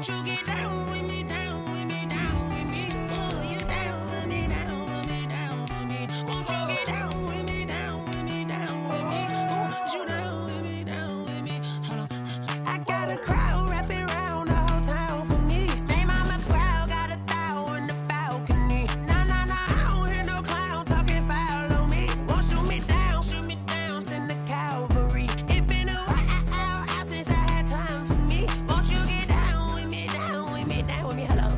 Won't you get down with me, down with me, down with me? Oh, you down with me, down with me, down with me. Won't you get down with me, down with me, down with me? Oh, you down with me, down with me? Hold on. I got a crowd wrapping around the whole town for me. They mama proud, got a thou in the balcony. Nah, nah, nah, I don't hear no clown talking foul on me. Won't shoot me down, send the cavalry. It been a while since I had time for me. Won't you get down with me, down with me, down with me? Hello.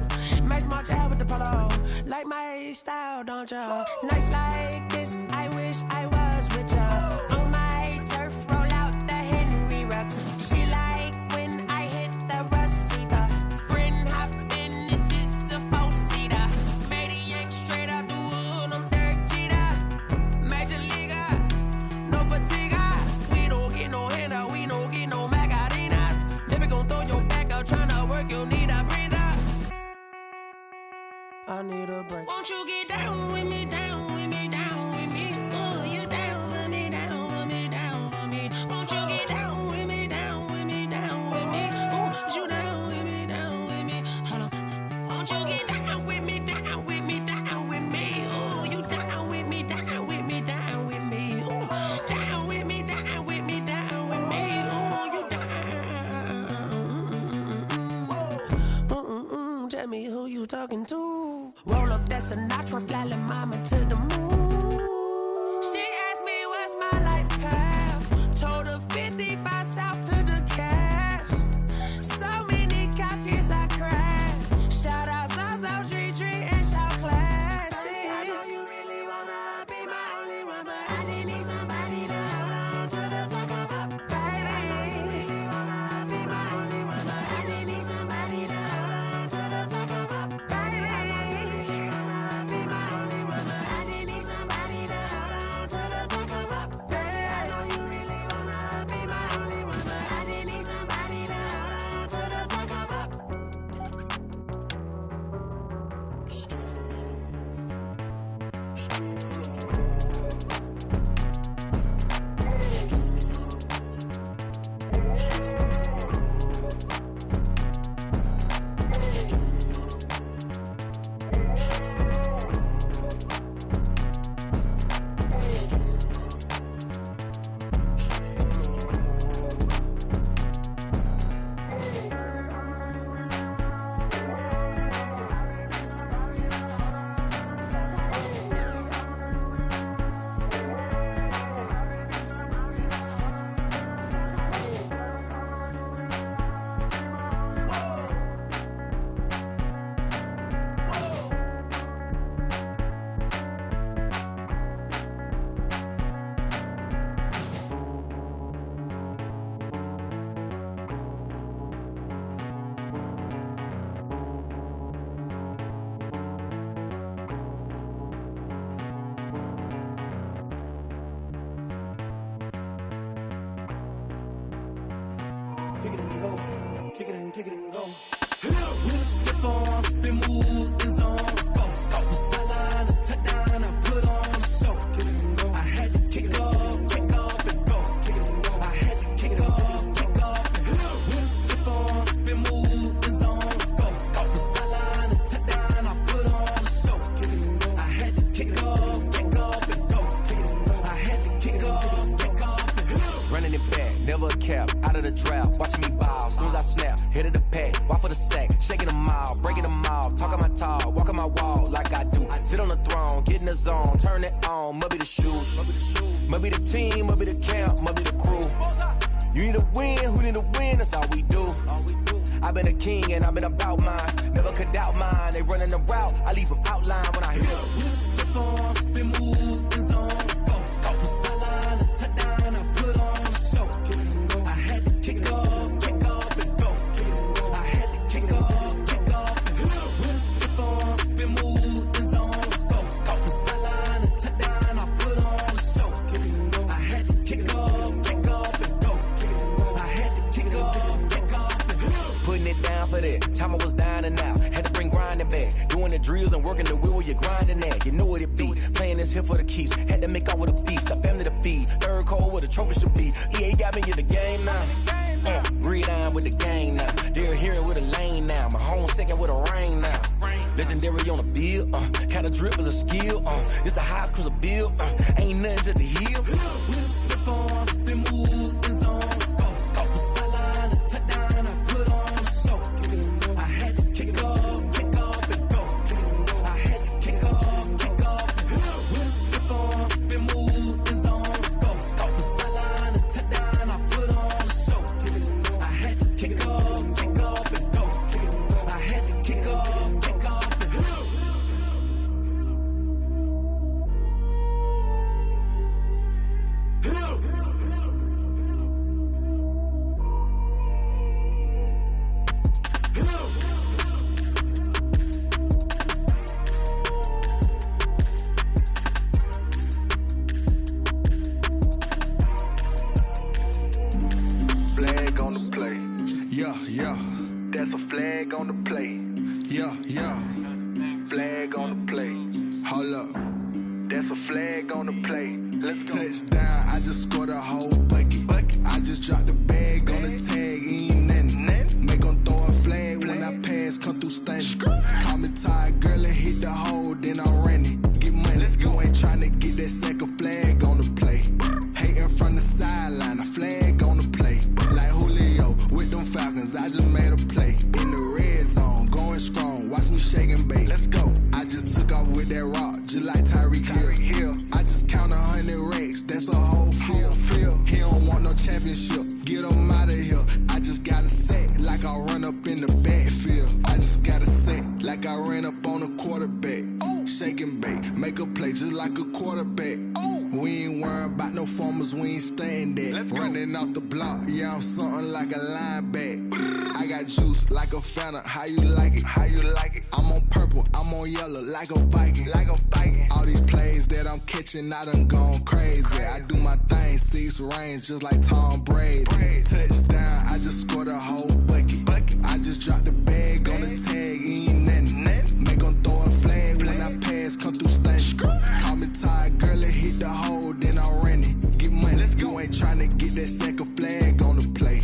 Max March out with the polo. Like my style, don't ya? Nights like this, I wish I was with ya. On my turf, roll out the Henry Rux. She like when I hit the receiver. Friend hop in, this is a four-seater. Made a yank straight out the wood, I'm Derek Jeter. Major leaguer, no fatigue. We don't get no handout, we don't get no Macarinas. Never gon' throw your back out, tryna work, you need a breather. I need a break. Won't you get down with me, down with me, down with me? Oh, you down with me, down with me, down with me? Won't you get down with me, down with me, down with me? Oh, you down with me, down with me? Hold on. Won't you get down with me, down with me, down with me? Oh, you down with me, down with me, down with me? Oh, down with me, down with me, down with me? Oh, you down. Tell me who you talking to. Roll up that Sinatra, fly la mama to the moon. She asked me what's my life path. Told her 55 south to the cab. So many couches I cried. Shout out South Street and shout classy. I know you really wanna be my only one, but I didn't need somebody to hold on to the sucker up. Baby, I know you really wanna be my only one, but I didn't need somebody to hold on to the sucker up. Baby, I know you really wanna be my only one, but I didn't need somebody to hold on to the sucker up. Baby, I know you really wanna be my only one, but I didn't need somebody to hold on to the sucker up. Kick it and go. Kick it and go. With a stiff arm, spin move in zone. Go. From sideline to touchdown, I put on a show. Kick it and go. I had to kick off and go. Kick it and go. I had to kick off and go. With a stiff arm, spin move in zone. Go. From sideline to touchdown, I put on a show. Kick it and go. I had to kick off and go. Kick it and go. I had to kick off and go. Running it back, never a cap, out of the draft, watching me ball, soon as I snap, hit of the pack, walk for the sack, shaking them all, breaking them all, talking my talk, walking my wall like I do, sit on the throne, get in the zone, turn it on, must be the shoes, must be the team, must be the camp, must be the crew, you need a win, who need a win, that's all we do, I've been a king and I've been about mine, never could doubt mine, they running the route, I leave them outline when I hit them. With a stiff arm, spin move in zone, go from sideline to touchdown, I put on a show. I had to kick off and go. I had to kick off and go. With a stiff arm, spin move in zone, go from sideline to touchdown, I put on a show. I had to kick off and go. I had to kick off and go. Putting it down for that, time I was down and out, had to bring grinding back, doing the drills and working the wheel where you're grinding at, you know what it be, playing this here for the keeps, had to make off with a feast, a family to feed, third cold where the trophy should be, EA got me in the game now, read on with the game now, they're here with a lane now, legendary on the field. Kinda drip is a skill. It's the highest cruiser bill. Ain't nothing to the hill. With a stiff on, spin move, in zone, scope. Scope the sideline, a touchdown, I put on a show. I had to kick off and go. I had to kick off and go. With a stiff on, spin move, in zone, scope. Scope the sideline, a touchdown, I put on a show. I had to kick off and go. I had to kick off and go. Flag on the play. Yeah. That's a flag on the play. Yeah. Flag on the play. Hold up. That's a flag on the play. Let's go. Touchdown, I just scored a whole bucket. I just dropped the bag on the tag, ain't nothing. Make 'em throw a flag when I pass, come through stunning. Call me tired, girl, and hit the hole, then I'm running. Get money, you ain't tryna get that second flag on the play. Hating from the sideline, a flag on the play. Like Julio with them Falcons, I just made a play. In the red zone, going strong, watch me shake and bake. Let's go. I just took off with that rock, just like Tyreek Hill. I just count 100 racks, that's a whole field. He don't want no championship, get him out of here. I just got a set, like I run up in the backfield. I just got a set, like I ran up on a quarterback. Shake and bake, make a play just like a quarterback. We ain't worrying about no formers, we ain't staying there. Running off the block, yeah, I'm something like a linebacker. I got juice like a Fanta, how you like it? I'm on purple, I'm on yellow, like a Viking. All these plays that I'm catching, I done gone crazy. I do my thing, 6 range, just like Tom Brady. Touchdown, I just scored a whole bucket. I just dropped the bag on the tag, ain't nothing. Make 'em throw a flag when I pass, come through stunning. Call me tired, girl, and hit the hole, then I'm running. Get money, you ain't tryna get that second flag on the play.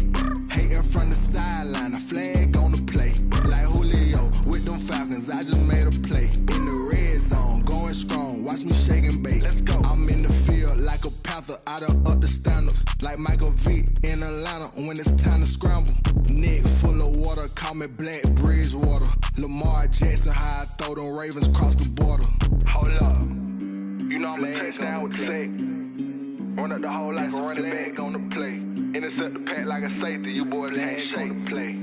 Hating from the sideline, a flag on the play. Like Julio with them Falcons, I just made a play. In the red zone, going strong, watch me shake and bake. I'm in the field like a panther, I done up the standards. Like Michael Vick in Atlanta when it's time to scramble. Neck full of water, call me Black Bridgewater. Lamar Jackson, how I throw them Ravens across the border. Hold up. You know I'm a touchdown with the sack. Run up the hole like a running back on the play. Intercept the pack like a safety. You boys ain't shake the play.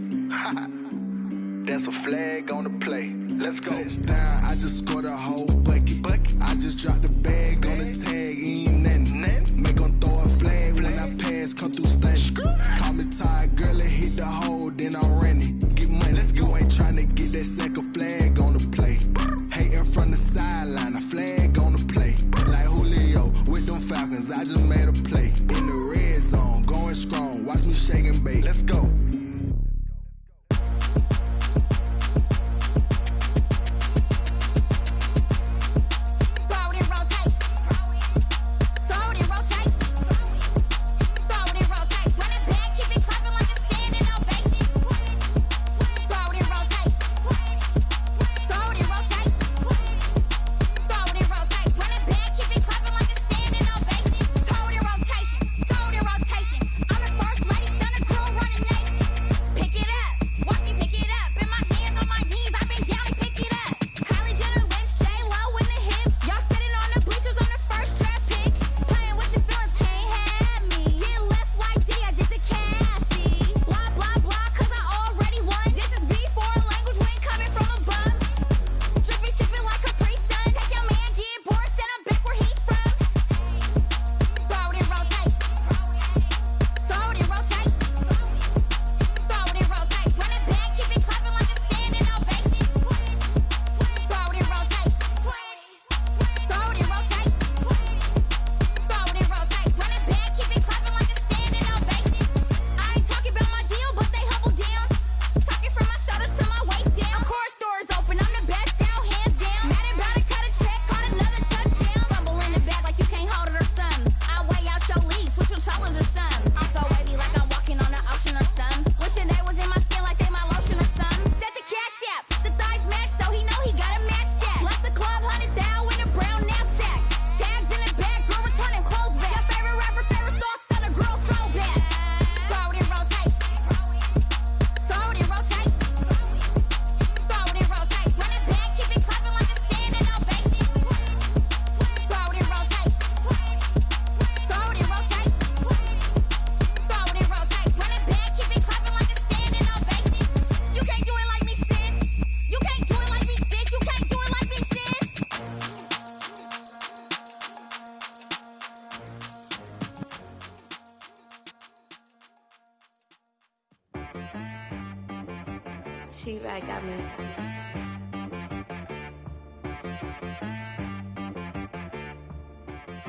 That's a flag on the play. Let's go. Touchdown, I just scored a whole bucket. I just dropped the bag on the tag, ain't nothing. Make 'em throw a flag when I pass, come through stunning. Call me tired, girl, and hit the hole, then I'm running. Get money, you ain't tryna get that second flag on the play. Hating from the sideline, a flag on the play. Like Julio with them Falcons, I just made a play. In the red zone, going strong, watch me shake and bake. Let's go. I'm the first lady, stunner crew running nation. She like got me.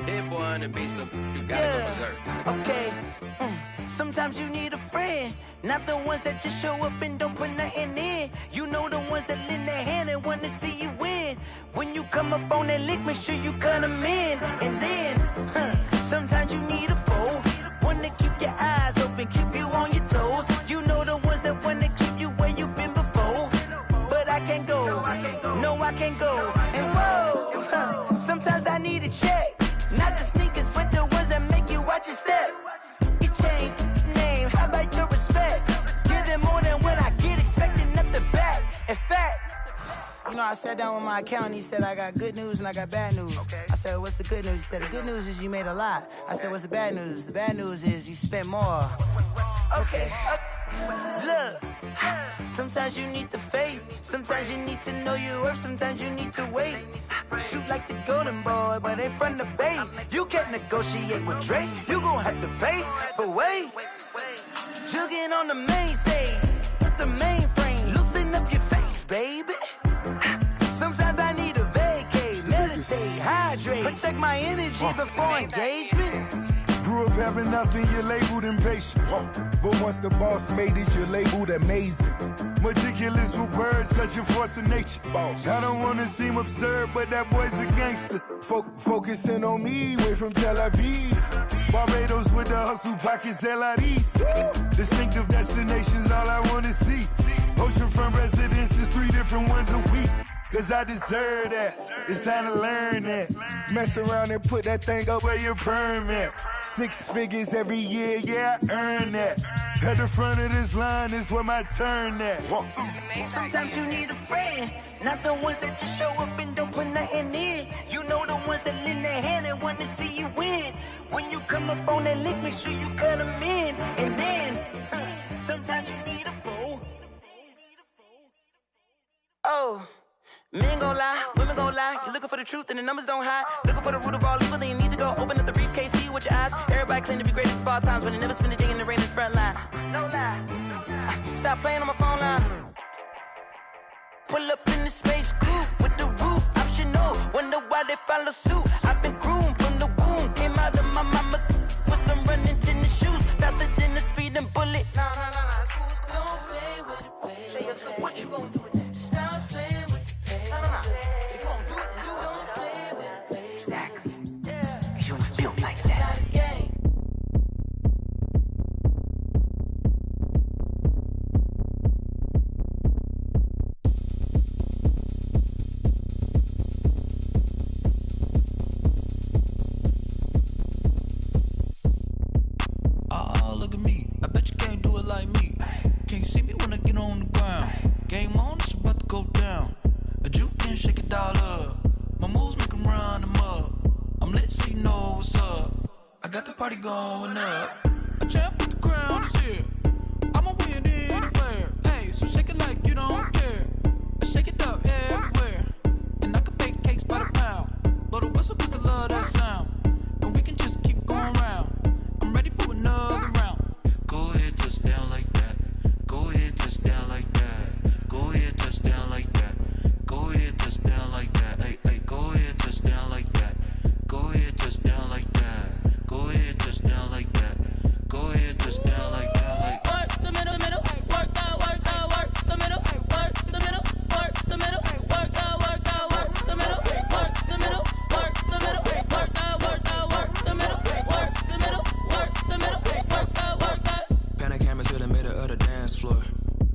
Hit boy on the beat, so you gotta go berserk. Okay. Sometimes you need a friend, not the ones that just show up and don't put nothing in. You know the ones that lend their hand and want to see you win. When you come up on that lick, make sure you cut them in. And then, sometimes you need a foe, one to keep your eyes open, keep you on your toes. You know the ones that want to keep you where you've been before. But I can't go, no I can't go. And whoa, sometimes I need a check. Not the sneakers, but the ones that make you watch your step. You change the name, how about your respect? Give them more than what I get, expecting up the back. In fact, you know, I sat down with my accountant, he said, I got good news and I got bad news. I said, what's the good news? He said, the good news is you made a lot. I said, what's the bad news? The bad news is you spent more. Okay. Look, sometimes you need the faith, sometimes you need to know your worth, sometimes you need to wait. Shoot like the golden boy, but ain't from the bay. You can't negotiate with Drake, you gon' have to pay. But wait, jugging on the main stage, with the mainframe, loosen up your face, baby. Sometimes I need a vacate, meditate, hydrate, protect my energy before engagement. Grew up having nothing, you're labeled impatient. But once the boss made it, you're labeled amazing. Meticulous with words, such a force of nature. Boss. I don't wanna seem absurd, but that boy's a gangster. Focusing on me, way from Tel Aviv. Barbados with the hustle pockets, LIDs. Distinctive destinations, all I wanna see. Oceanfront residences, 3 different ones a week. Cause I deserve that, it's time to learn that. Mess around and put that thing up where your permit. 6 figures every year, yeah, I earn that. At the front of this line is where my turn at. Sometimes you need a friend, not the ones that just show up and don't put nothing in. You know the ones that lend their hand and want to see you win. When you come up on that lick, make sure you cut them in. And then, sometimes you need a fool. Oh. Men gon' lie, women gon' lie. You're looking for the truth and the numbers don't hide. Looking for the root of all evil, then you need to go open up the briefcase, see with your eyes. Everybody claim to be greatest of all times, but they never spend a day in the rain in the front line. No lie. Stop playing on my phone line. Pull up in the space coupe with the roof optional. Wonder why they follow suit. I've been groomed from the womb. Came out of my mama with some running tennis shoes. Faster than the speeding bullet. Nah, it's cool, it's cool. Don't play with it, baby. Say, yo, so what you gon' do with it? Stop playing with it. If you gon' do it, then you don't play with it, baby. Exactly. Yeah. You ain't built like that. Oh, look at me. I bet you can't do it like me. Can't see me when I get on the ground. Game on, it's about to go down. A juke and shake it all up. My moves make 'em run them up. I'm lit so you know what's up. I got the party going up. A champ with the crown is here. I'ma win anywhere. Hey, so shake it like you don't care. I shake it up everywhere. And I can bake cakes by the pound. Blow the whistle 'cause I love that sound. And we can just keep going round. I'm ready for another round. Go ahead, touch down like that. Go ahead, touch down like that. Go ahead, touch down like that. Go ahead, touch down like that. Hey, go ahead, touch down like that. Go ahead, touch down like that. Go ahead, touch down like that. Go ahead, touch down like that. Like work the middle, work the middle, work the middle, work the middle, work the middle, work the middle, work the middle, work the middle, work the middle, work the middle, work the. Pan a camera to the middle of the dance floor.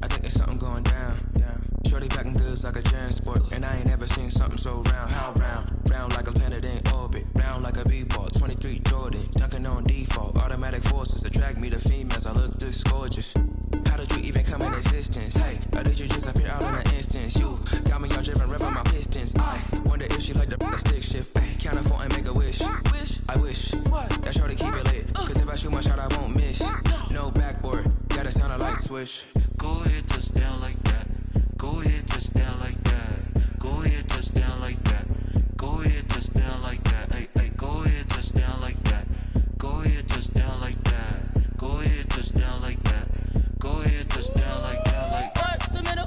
I think there's something going down. Shorty packing goods like a transport, and I ain't ever seen something so round. How round? Round like a planet in orbit, round like a b-ball. 23 Jordan, dunking on default. Automatic forces attract me to females. I look this gorgeous. How did you even come in existence? Hey, or did you just appear out in an instance? You got me all driven, revving my pistons. I wonder if she like the stick shift. Hey, count a 4 and make a wish. I wish that shorty keep it lit, 'cause if I shoot my shot, I won't miss. No backboard, gotta sound a light switch. go ahead, touch down like that. Go ahead, touch down like that. Go ahead, touch down like that. Go ahead, touch down like that. Hey, go ahead, touch down like that. Go ahead, touch down like that. Go ahead, touch down like that. Go ahead, touch down like that. Like work the middle.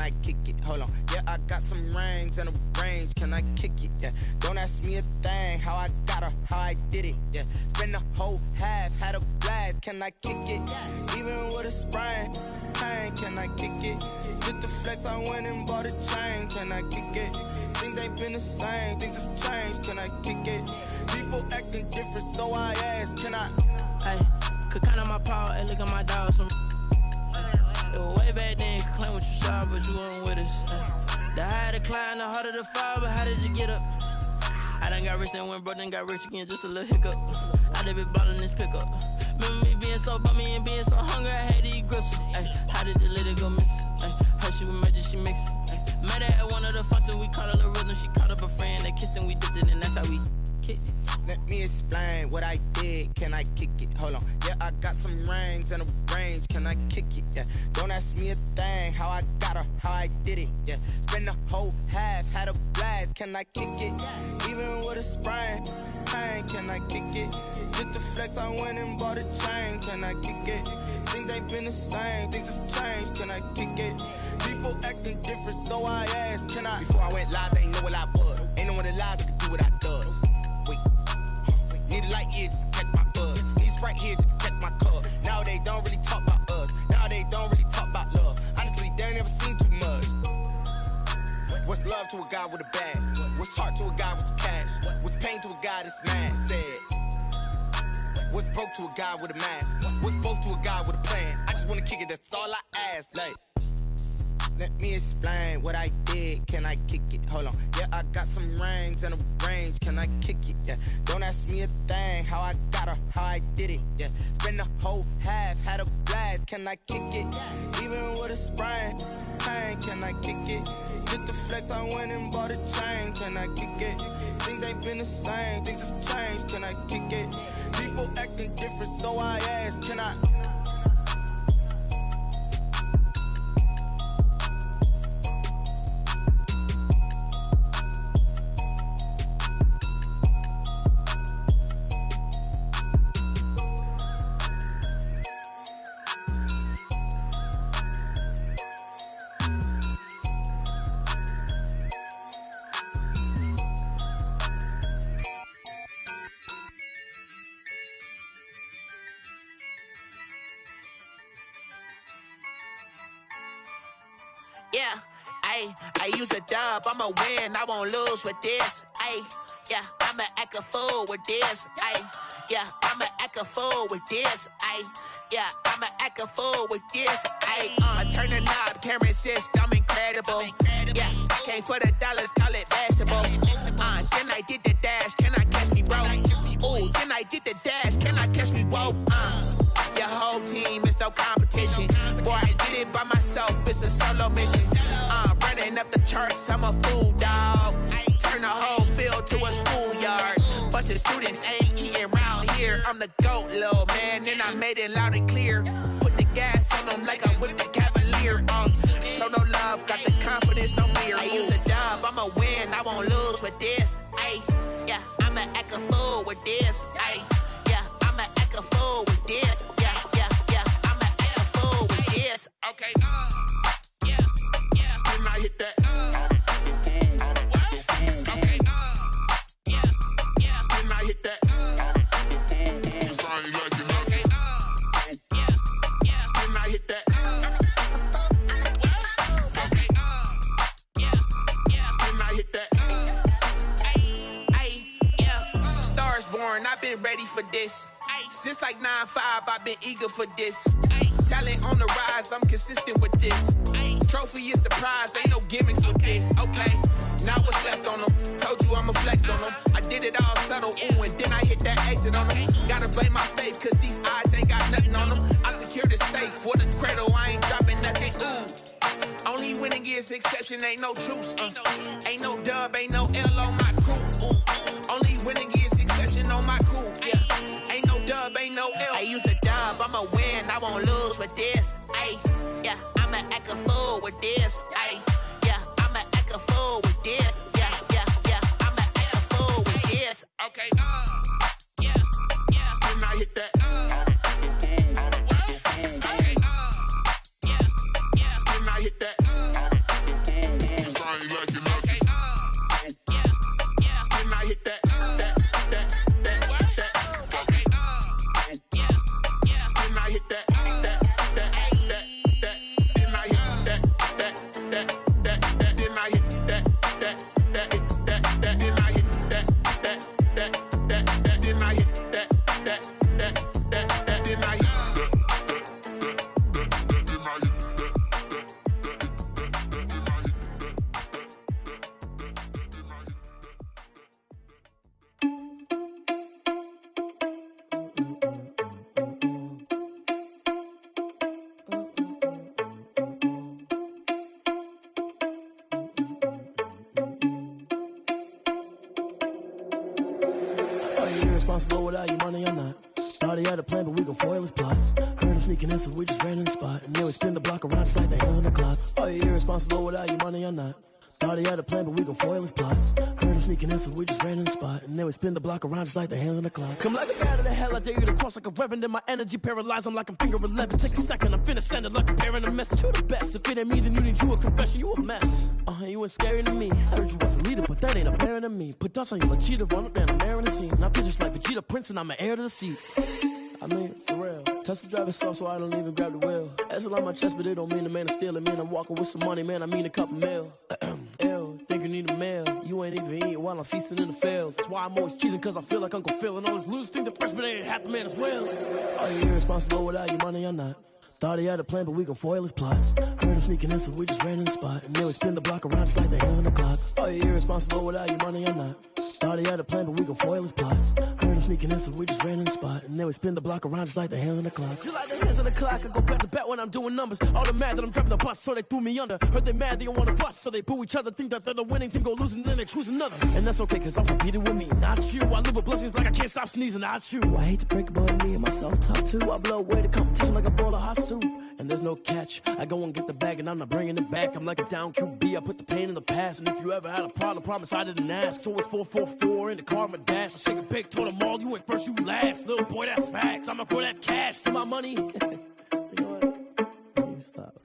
I kick it? Hold on. Yeah, I got some rings and a range. Can I kick it? Yeah. Don't ask me a thing. How I got her, how I did it. Yeah. Spend the whole half, had a blast. Can I kick it? Even with a sprain, pain. Can I kick it? Just the flex, I went and bought a chain. Can I kick it? Things ain't been the same. Things have changed. Can I kick it? People acting different, so I ask. Can I? Hey, could count on my power. Hey, look at my dogs. From it was way back then. Could claim what you saw, but you weren't with us. The higher the climb, the harder the fall. But how did you get up? I done got rich and went broke, then got rich again. Just a little hiccup. I done been ballin' this pickup. Remember me being so bummy and being so hungry. I had to eat gristle. Ay, how did you let it go miss? Ay, her she was magic, she mixed. Met her at one of the functions. We caught a little rhythm. She caught up a friend. They kissed and we dipped it, and that's how we kicked it. Let me explain what I did. Can I kick it? Hold on. Yeah, I got some rings and a range. Can I kick it? Yeah. Don't ask me a thing. How I got her, how I did it. Yeah. Spend the whole half, had a blast. Can I kick it? Even with a sprain, pain. Can I kick it? Just the flex, I went and bought a chain. Can I kick it? Things ain't been the same. Things have changed. Can I kick it? People acting different, so I ask. Can I? Before I went live, they ain't know what I was. Ain't no one alive that could do what I does. Wait. Need a light here just to catch my buzz. Need Sprite here just to catch my cup. Now they don't really talk about us. Now they don't really talk about love. Honestly, they ain't never seen too much. What's love to a guy with a bag? What's heart to a guy with some cash? What's pain to a guy that's mad? Said. What's broke to a guy with a mask? What's broke to a guy with a plan? I just wanna kick it, that's all I ask. Like, let me explain what I did. Can I kick it? Hold on. Yeah, I got some rings and a range. Can I kick it? Yeah. Don't ask me a thing. How I got her, how I did it. Yeah. Spend the whole half, had a blast. Can I kick it? Even with a sprain, pain. Can I kick it? Just the flex, I went and bought a chain. Can I kick it? Things ain't been the same. Things have changed. Can I kick it? People acting different, so I ask. Can I? Yeah, I use a dub, I'ma win, I won't lose with this. Yeah, I'ma act a fool with this. Yeah, I'ma act a fool with this. Yeah, I'ma act a fool with this. I turn the knob, camera assist, I'm incredible. Yeah, came for the dollars, call it vegetable. Then I did the dash, can I catch me, bro? Ooh, then I did the dash, can I catch me, whoa? Your whole team is no competition. Boy, I did it by myself, it's a solo mission. Running up the charts, I'm a fool, dog. Turn the whole field to a schoolyard. Bunch of students ain't eating round here. I'm the GOAT, little man, and I made it loud and clear. Put the gas on them like I'm with the Cavalier. Show no love, got the confidence, no fear. I use a dub, I'ma win, I won't lose with this. Yeah, I'ma act a fool with this. Yeah, I'ma act a fool with this. Yeah, I'ma act a fool with this. Okay, yeah, when I hit that. Okay, yeah, when I hit that. I've been ready for this. Since like 9-5, I've been eager for this. Talent on the rise, I'm consistent with this. Trophy is the prize, ain't no gimmicks with this. Okay, now what's left on them? Told you I'ma flex on them. I did it all subtle, ooh, and then I hit that exit on them. Gotta blame my faith, cause these eyes ain't got nothing on them. I secured the safe for the cradle, I ain't dropping nothing, ooh. Only winning is exception, ain't no truce. Ain't no dub, ain't no L on my crew. Ooh. Only winning is exception on my crew. Yeah. Ain't no dub, ain't no L. I use a dub, I'ma win, I won't lose with this. Yeah, I'ma act a fool with this. Yeah, I'ma act a fool with this. Yeah, I'ma act a fool with this. Okay, yeah, when I hit that. Okay, yeah, when I hit that. irresponsible without your money or not. Thought he had a plan, but we gon' foil his plot. Heard him sneaking in, so we just ran in the spot. And then we spin the block around just like the hands on the clock. Are you irresponsible without your money or not? Thought he had a plan, but we gon' foil his plot. Heard him sneaking in, so we just ran in the spot. And then we spin the block around just like the hands on the clock. Come like a bat of the hell, I dare you to cross like a reverend. In my energy paralyzed, I'm like I'm finger 11. Take a second, I'm finna send it like a parent a message. You the best, if it ain't me, then you need you a confession. You a mess, you ain't scary to me. I heard you was a leader, but that ain't apparent to me. Put dust on you like cheetah, run up down the air in the scene. And I feel just like Vegeta Prince, and I'm an heir to the seat. I mean, for real. Touch the driver's soft, so I don't even grab the wheel. That's on my chest, but it don't mean the man is stealing. Man, I'm walking with some money, man, I mean a couple mil. Ew, think you need a meal. You ain't even eating while I'm feasting in the field. That's why I'm always cheesing, cause I feel like Uncle Phil. And all those losers think the freshman ain't half the man as well. Are you irresponsible without your money or not? Thought he had a plan, but we gon' foil his plot. Heard him sneaking in, so we just ran in the spot. And then we spin the block around just like the hands on the clock. Are you irresponsible without your money or not? Thought he had a plan, but we gon' foil his plot. Heard him sneaking in, so we just ran in the spot. And then we spin the block around just like the hands on the clock. Just like the hands on the clock, I go back to back when I'm doing numbers. All the mad that I'm driving the bus, so they threw me under. Heard they mad, they don't wanna bust, so they boo each other. Think that they're the winning team, go losing, then they choose another. And that's okay, cause I'm competing with me, not you. I live with blessings like I can't stop sneezing, not you. I hate to break it, but me and myself top two. I blow away the competition like a bowl of hot soup. And there's no catch. I go and get the bag and I'm not bringing it back. I'm like a down QB, I put the pain in the past. And if you ever had a problem, promise I didn't ask. So it's 444 in the car, my dash. I shake a big, told them all, you ain't first, you last. Little boy, that's facts. I'ma throw that cash to my money. You know what? Let me stop.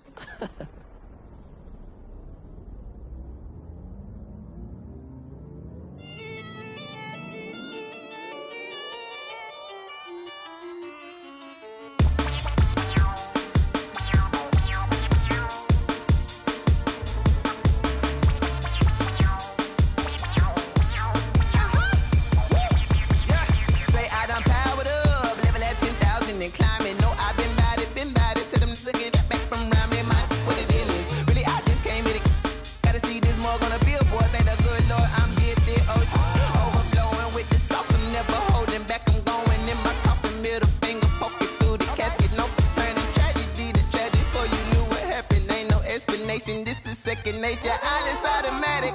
This is second nature, all is automatic.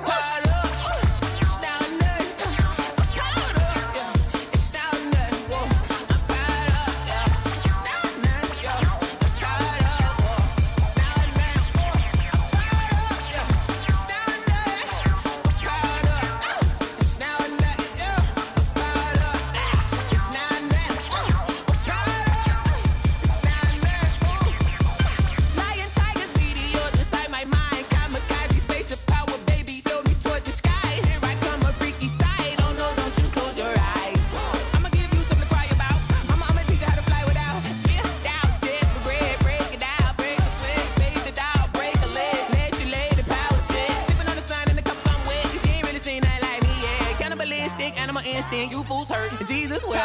You fools hurt. Jesus will.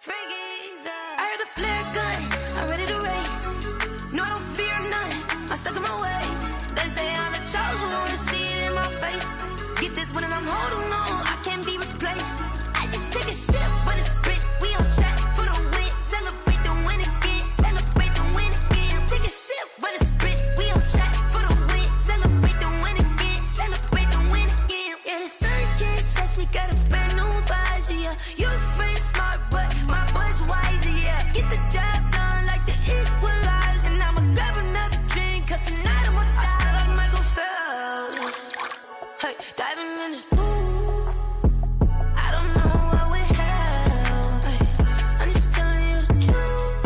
I heard the flare gun, I'm ready to race. No, I don't fear none, I'm stuck in my ways. They say I'm the chosen one, see it in my face. Get this one and I'm holding on, I can't be replaced. I just take a sip, but it's split, we on track for the win. Celebrate the win again, celebrate the win again. Take a sip, but it's split, we on track for the win. You friend smart, but my boy's wiser, yeah. Get the job done like the equalizer. And I'ma grab another drink, cause tonight I'ma die like Michael Phelps. Hey, diving in this pool, I don't know what we have. Hey, I'm just telling you the truth.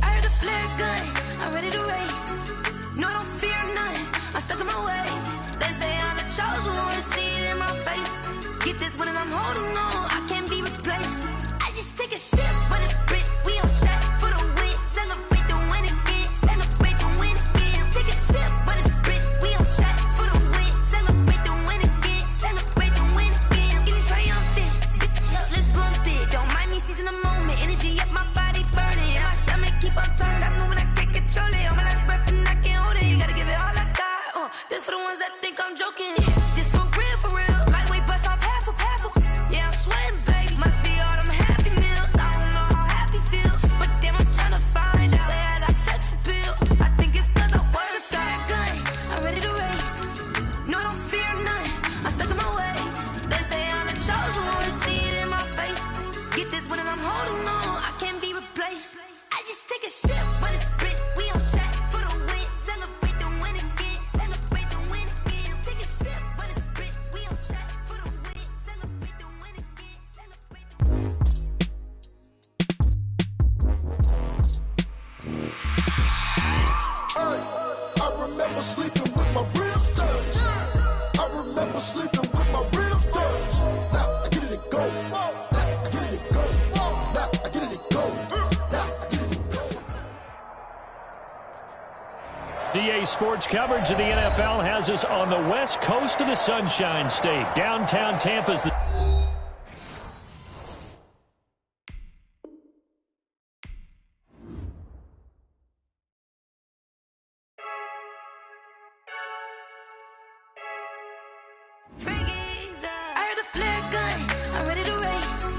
I heard a flare gun, I'm ready to race. No, I don't fear none, I'm stuck in my ways. They say I'm the chosen one, see it in my face. Get this one and I'm holding on, I can't be replaced. I just take a sip, but it's Brit, we on shot for the win. Celebrate the win again, celebrate the win again. Take a sip, but it's Brit, we on shot for the win. Celebrate the win again, celebrate the win again. Get it triumphant, look, let's bump it. Don't mind me seizing the moment, energy up my body burning. And my stomach keep on turning, stop moving, I can't control it. On my last breath and I can't hold it, you gotta give it all I got. This for the ones that think I'm joking. This for real, lightweight bust off half a. Yeah, I'm sweating, babe, must be all them happy meals. I don't know how happy feels, but damn, I'm tryna find out. Say I got sex appeal, I think it's cause I work that gun. I'm ready to race, no, I don't fear none, I'm stuck in my ways. They say I'm the chosen one, see it in my face. Get this one and I'm holding on, I can't be replaced. I just take a sip, but it's Brit, we on track for the win. Celebrate the win again, celebrate the win again. Take a sip, but it's Brit, we on track for the win. Celebrate the win again, celebrate the win. I remember sleeping with my ribs touched. I remember sleeping with my ribs touched. Now I get it and go. Now I get it and go. Now I get it and go. Now I get it and go. DA Sports coverage of the NFL has us on the west coast of the Sunshine State. Downtown Tampa's the I heard a flare gun, I'm ready to race.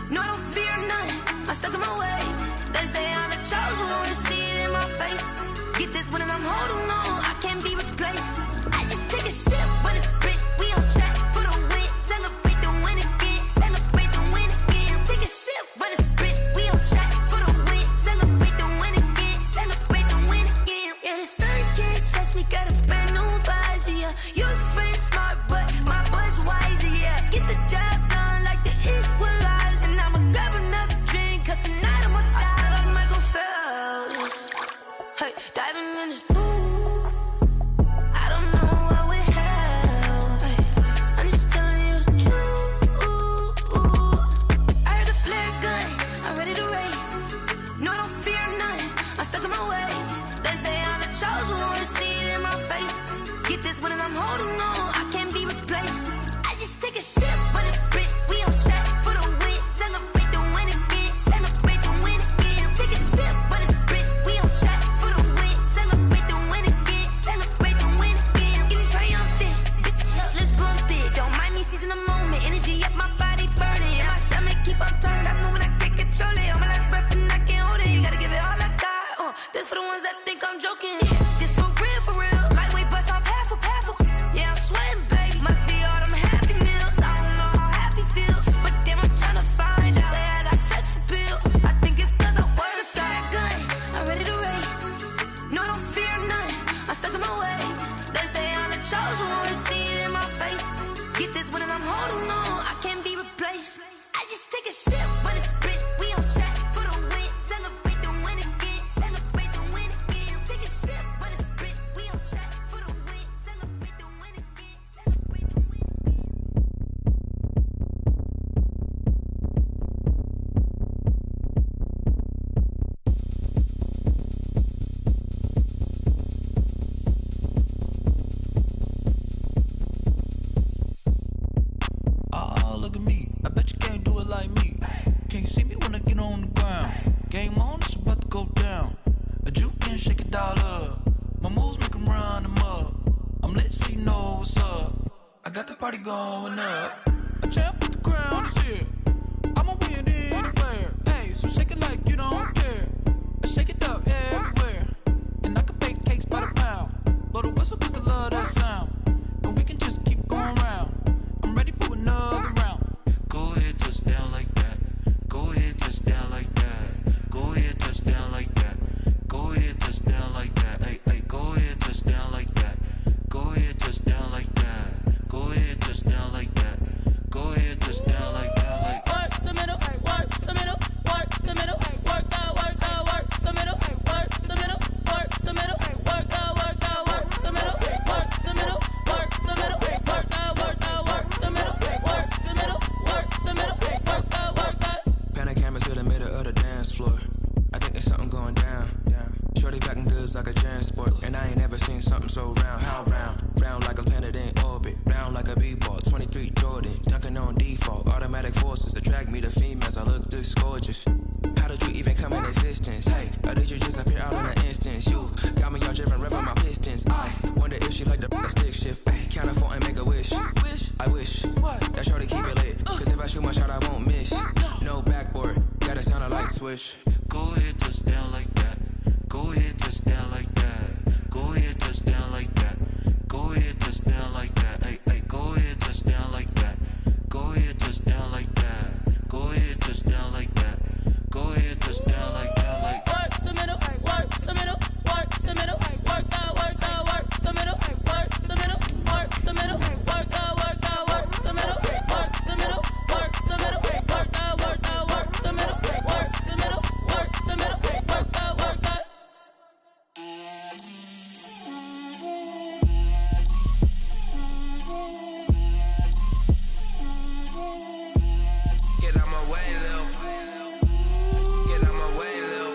No, I don't fear none, I'm stuck in my ways. They say I'm the chosen one, see it in my face. Get this one and I'm holding on, I can't be replaced. I just take a sip, but it's Brit, we on track for the win. Celebrate the win again, celebrate the win again. Take a sip, but it's Brit, we on track for the win. Celebrate the win again, celebrate the win again. Yeah, the sun can't touch me, got a brand new visor, yeah. You friend smart, but my boy's wiser, yeah. Get the job done like the equalizer. And I'ma grab another drink, cause tonight I'ma die like Michael Phelps. Hey, diving in this pool, I don't know what we have. Hey, I'm just telling you the truth. I heard a flare gun, I'm ready to race. No, I don't fear none, I'm stuck in my ways. They say I'm the chosen one, see it in my face. Get this one and I'm holding on, I can't be replaced. I just take a sip, but it's Brit, we on track for the win. Celebrate the win again, celebrate the win again. Take a sip, but it's Brit, we on track for the win. Celebrate the win again, celebrate the win again. Get it triumphant, look, let's bump it. Don't mind me seizing the moment, energy up my body burning. And my stomach keep on turning, stop moving, I can't control it. On my last breath and I can't hold it, you gotta give it all I got. This for the ones that think I'm joking. This for real, lightweight bust off half a. Yeah, I'm sweating, babe, must be all them happy meals. I don't know how happy feels, but damn, I'm tryna find out. Say I got sex appeal, I think it's cause I work that gun. I'm ready to race, no, I don't fear none, I'm stuck in my ways. They say I'm the chosen one, see it in my face. Get this one and I'm holding on, I can't be replaced. I just take a sip, but it's Brit, we on track for the win. Celebrate the win again, celebrate the win again. Take a sip, but it's Brit, we on track for the win. Celebrate the win again, celebrate the win again. Oh, look at me. I bet you can't do it like me. Can't see me when I get on the ground. Game on, it's about to go down. A juke and shake it all up. My moves make 'em run them up. I'm lit so you know what's up. I got the party going up. A champ with the crown is here. I'ma win anywhere. Hey, so shake it like you don't care. I shake it up everywhere. And I can bake cakes by the pound. Blow the whistle cause I love that sound. And we can just keep going round. I'm ready for another round. so round. How round? Round like a planet in orbit. Round like a b-ball. 23 Jordan. Dunking on default. Automatic forces attract me to females. I look this gorgeous. How did you even come in existence? Hey, or did you just appear out in an instance? You got me all driven, revving my pistons. I wonder if she like the stick shift. Hey, count a 4 and make a wish. I wish that shorty keep it lit. Cause if I shoot my shot, I won't miss. No backboard, gotta sound a light switch. Go ahead, touchdown like that. Go ahead, touchdown like that. Go ahead, touchdown like that. Go ahead, touchdown like that. Hey, hey, go ahead, touchdown like that. Go ahead, touchdown like that. Go ahead, touchdown like that. Go ahead, touchdown like that. Like work the middle, work the middle, work the middle, work that, work that, work the middle, work the middle, work the middle, work that, work that, work the middle, work the middle, work the middle, work that, work that, work the middle, work the middle, work the middle, work that, work that. Get out my way, Lil. Get out my way, Lil.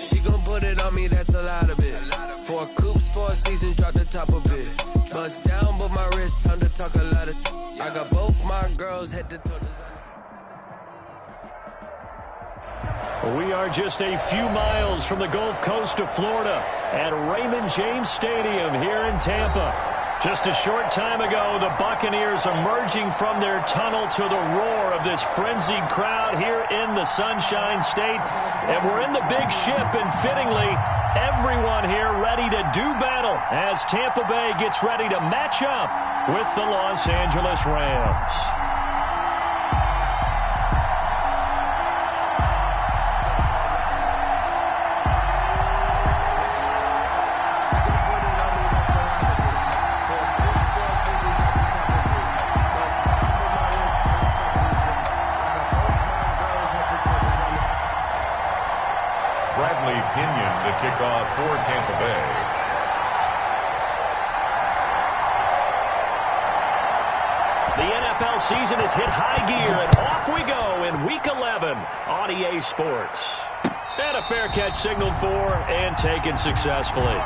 She gon' put it on me, that's a lot of it. 4 coops, 4 seasons, drop the top a bit. Bust down, but my wrist, time to talk a lot of. I got both my girls head to toe. We are just a few miles from the Gulf Coast of Florida at Raymond James Stadium here in Tampa. Just a short time ago, the Buccaneers emerging from their tunnel to the roar of this frenzied crowd here in the Sunshine State. And we're in the big ship, and fittingly, everyone here ready to do battle as Tampa Bay gets ready to match up with the Los Angeles Rams. The kickoff for Tampa Bay. The NFL season has hit high gear, and off we go in Week 11 on EA Sports. And a fair catch signaled for and taken successfully.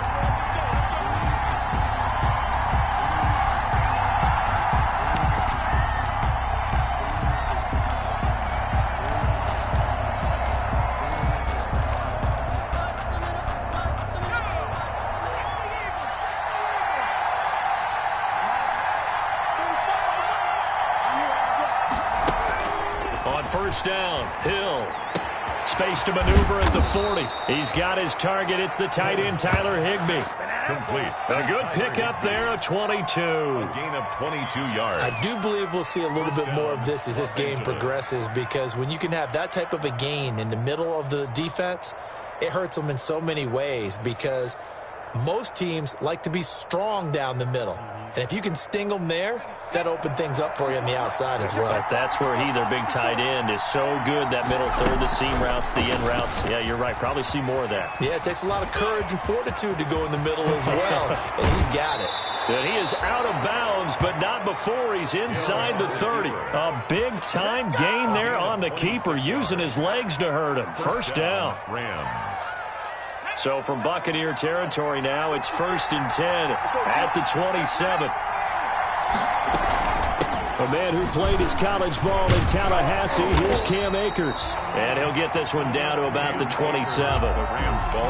First down, Hill. Space to maneuver at the 40. He's got his target. It's the tight end, Tyler Higbee. Complete. A good pickup there, a 22. A gain of 22 yards. I do believe we'll see a little bit more of this as this game progresses, because when you can have that type of a gain in the middle of the defense, it hurts them in so many ways, because most teams like to be strong down the middle. And if you can sting them there, that opens things up for you on the outside as well. But that's where their big tight end, is so good, that middle third, the seam routes, the in routes. Yeah, you're right. Probably see more of that. Yeah, it takes a lot of courage and fortitude to go in the middle as well, and he's got it. And he is out of bounds, but not before he's inside the 30. A big-time gain there on the keeper, using his legs to hurt him. First down. Rams. So from Buccaneer territory now, it's 1st and 10 at the 27. A man who played his college ball in Tallahassee, here's Cam Akers. And he'll get this one down to about the 27.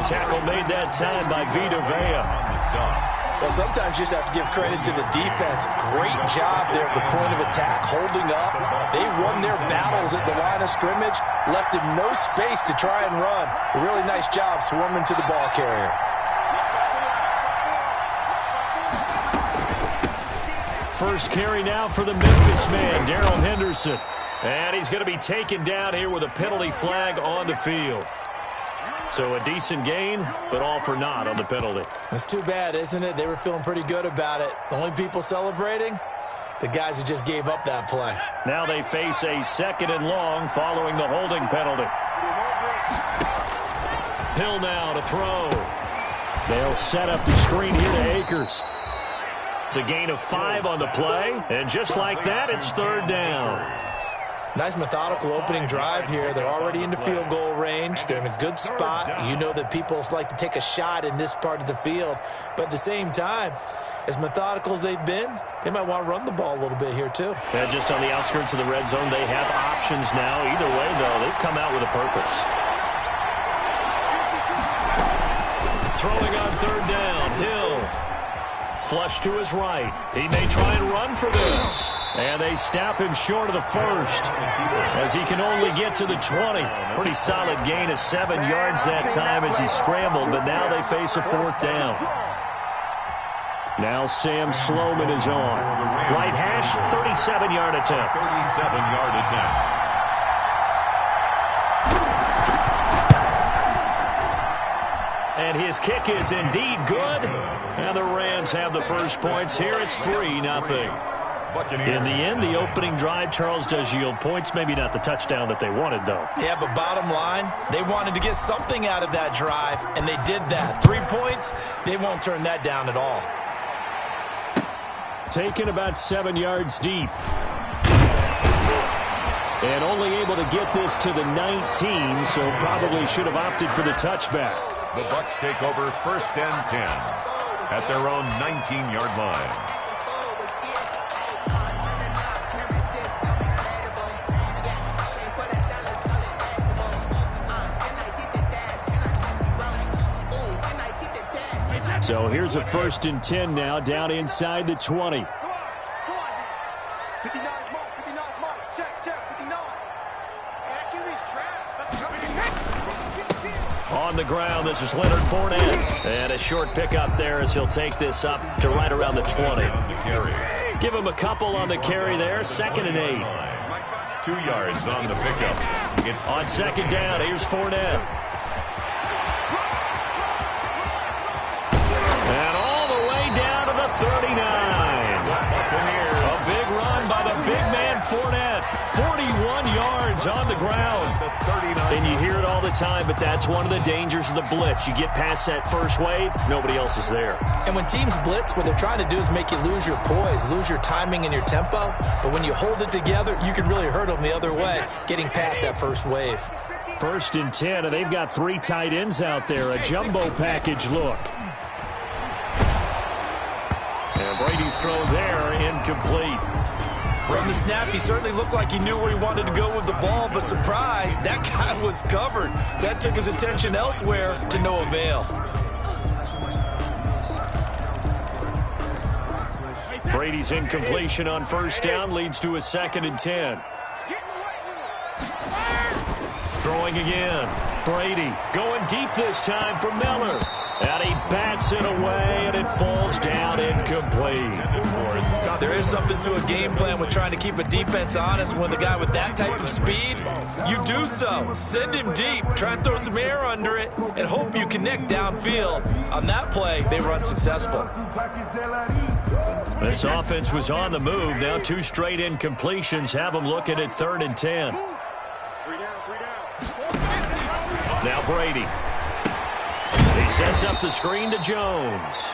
Tackle made that time by Vita Vea. Well, sometimes you just have to give credit to the defense. Great job there at the point of attack, holding up. They won their battles at the line of scrimmage, left him no space to try and run. A really nice job swarming to the ball carrier. First carry now for the Memphis man, Darrell Henderson. And he's going to be taken down here with a penalty flag on the field. So a decent gain, but all for naught on the penalty. It's too bad, isn't it? They were feeling pretty good about it. The only people celebrating, the guys who just gave up that play. Now they face a 2nd and long following the holding penalty. Hill now to throw. They'll set up the screen here to Akers. It's a gain of 5 on the play, and just like that, it's 3rd down. Nice methodical opening drive here. They're already into field goal range. They're in a good spot. You know that people like to take a shot in this part of the field. But at the same time, as methodical as they've been, they might want to run the ball a little bit here too. Yeah, just on the outskirts of the red zone, they have options now. Either way, though, they've come out with a purpose. Throwing on third down, Hill. Flush to his right. He may try and run for this. And they snap him short of the first as he can only get to the 20. Pretty solid gain of 7 yards that time as he scrambled, but now they face a fourth down. Now Sam Sloman is on. Right hash, 37-yard attempt. 37-yard attempt. And his kick is indeed good. And the Rams have the first points here. It's 3-0. In the end, the opening drive, Charles, does yield points. Maybe not the touchdown that they wanted, though. Yeah, but bottom line, they wanted to get something out of that drive, and they did that. 3 points, they won't turn that down at all. Taken about 7 yards deep. And only able to get this to the 19, so probably should have opted for the touchback. The Bucs take over 1st and 10 at their own 19-yard line. So here's a 1st and 10 now, down inside the 20. On the ground, this is Leonard Fournette. And a short pickup there as he'll take this up to right around the 20. Give him a couple on the carry there, 2nd and 8. 2 yards on the pickup. On 2nd down, here's Fournette. And all the way down to the 39. A big run by the big man Fournette. 41 yards on the ground. And you hear it all the time, but that's one of the dangers of the blitz. You get past that first wave, nobody else is there. And when teams blitz, what they're trying to do is make you lose your poise, lose your timing and your tempo. But when you hold it together, you can really hurt them the other way, getting past that first wave. 1st and 10, and they've got 3 tight ends out there. A jumbo package look. And Brady's throw there, incomplete. From the snap, he certainly looked like he knew where he wanted to go with the ball, but surprise, that guy was covered. So that took his attention elsewhere to no avail. Brady's incompletion on 1st down leads to a 2nd and 10. Throwing again. Brady going deep this time for Miller. And he bats it away, and it falls down incomplete. There is something to a game plan with trying to keep a defense honest. When the guy with that type of speed, you do so. Send him deep, try and throw some air under it, and hope you connect downfield. On that play, they were unsuccessful. This offense was on the move. Now 2 straight incompletions have them looking at 3rd and 10. Now Brady. He sets up the screen to Jones.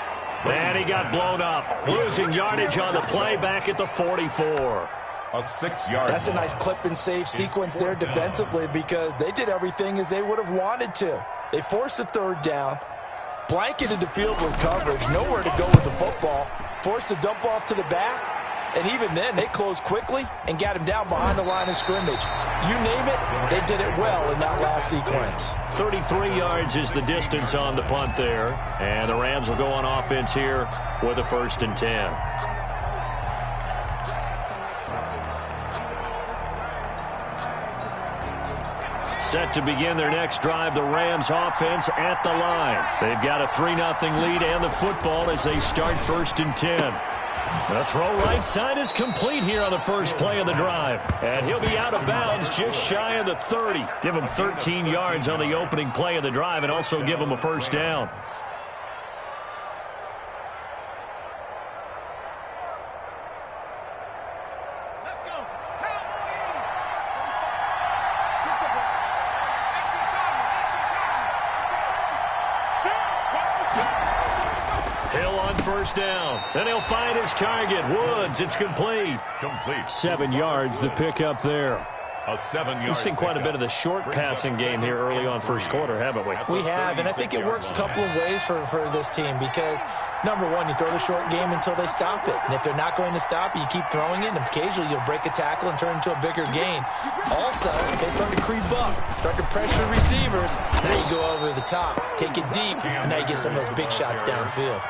And he got blown up. Losing yardage on the play back at the 44. A 6-yard. That's a nice clip and save sequence there defensively because they did everything as they would have wanted to. They forced the 3rd down, blanketed the field with coverage, nowhere to go with the football, forced the dump off to the back, and even then they closed quickly and got him down behind the line of scrimmage. You name it, they did it well in that last sequence. 33 yards is the distance on the punt there. And the Rams will go on offense here with a 1st and 10. Set to begin their next drive, the Rams offense at the line. They've got a 3-0 lead and the football as they start 1st and 10. The throw right side is complete here on the first play of the drive. And he'll be out of bounds just shy of the 30. Give him 13 yards on the opening play of the drive and also give him a 1st down. Hill on 1st down. Then he'll find his target. Woods, it's complete. 7 yards, the pickup there. A 7-yard. We've seen quite a bit of the short passing game here early on first quarter, haven't we? We have, and I think it works a couple of ways for this team because, number one, you throw the short game until they stop it. And if they're not going to stop it, you keep throwing it, and occasionally you'll break a tackle and turn it into a bigger gain. Also, if they start to creep up, start to pressure receivers, now you go over the top, take it deep, and now you get some of those big shots downfield.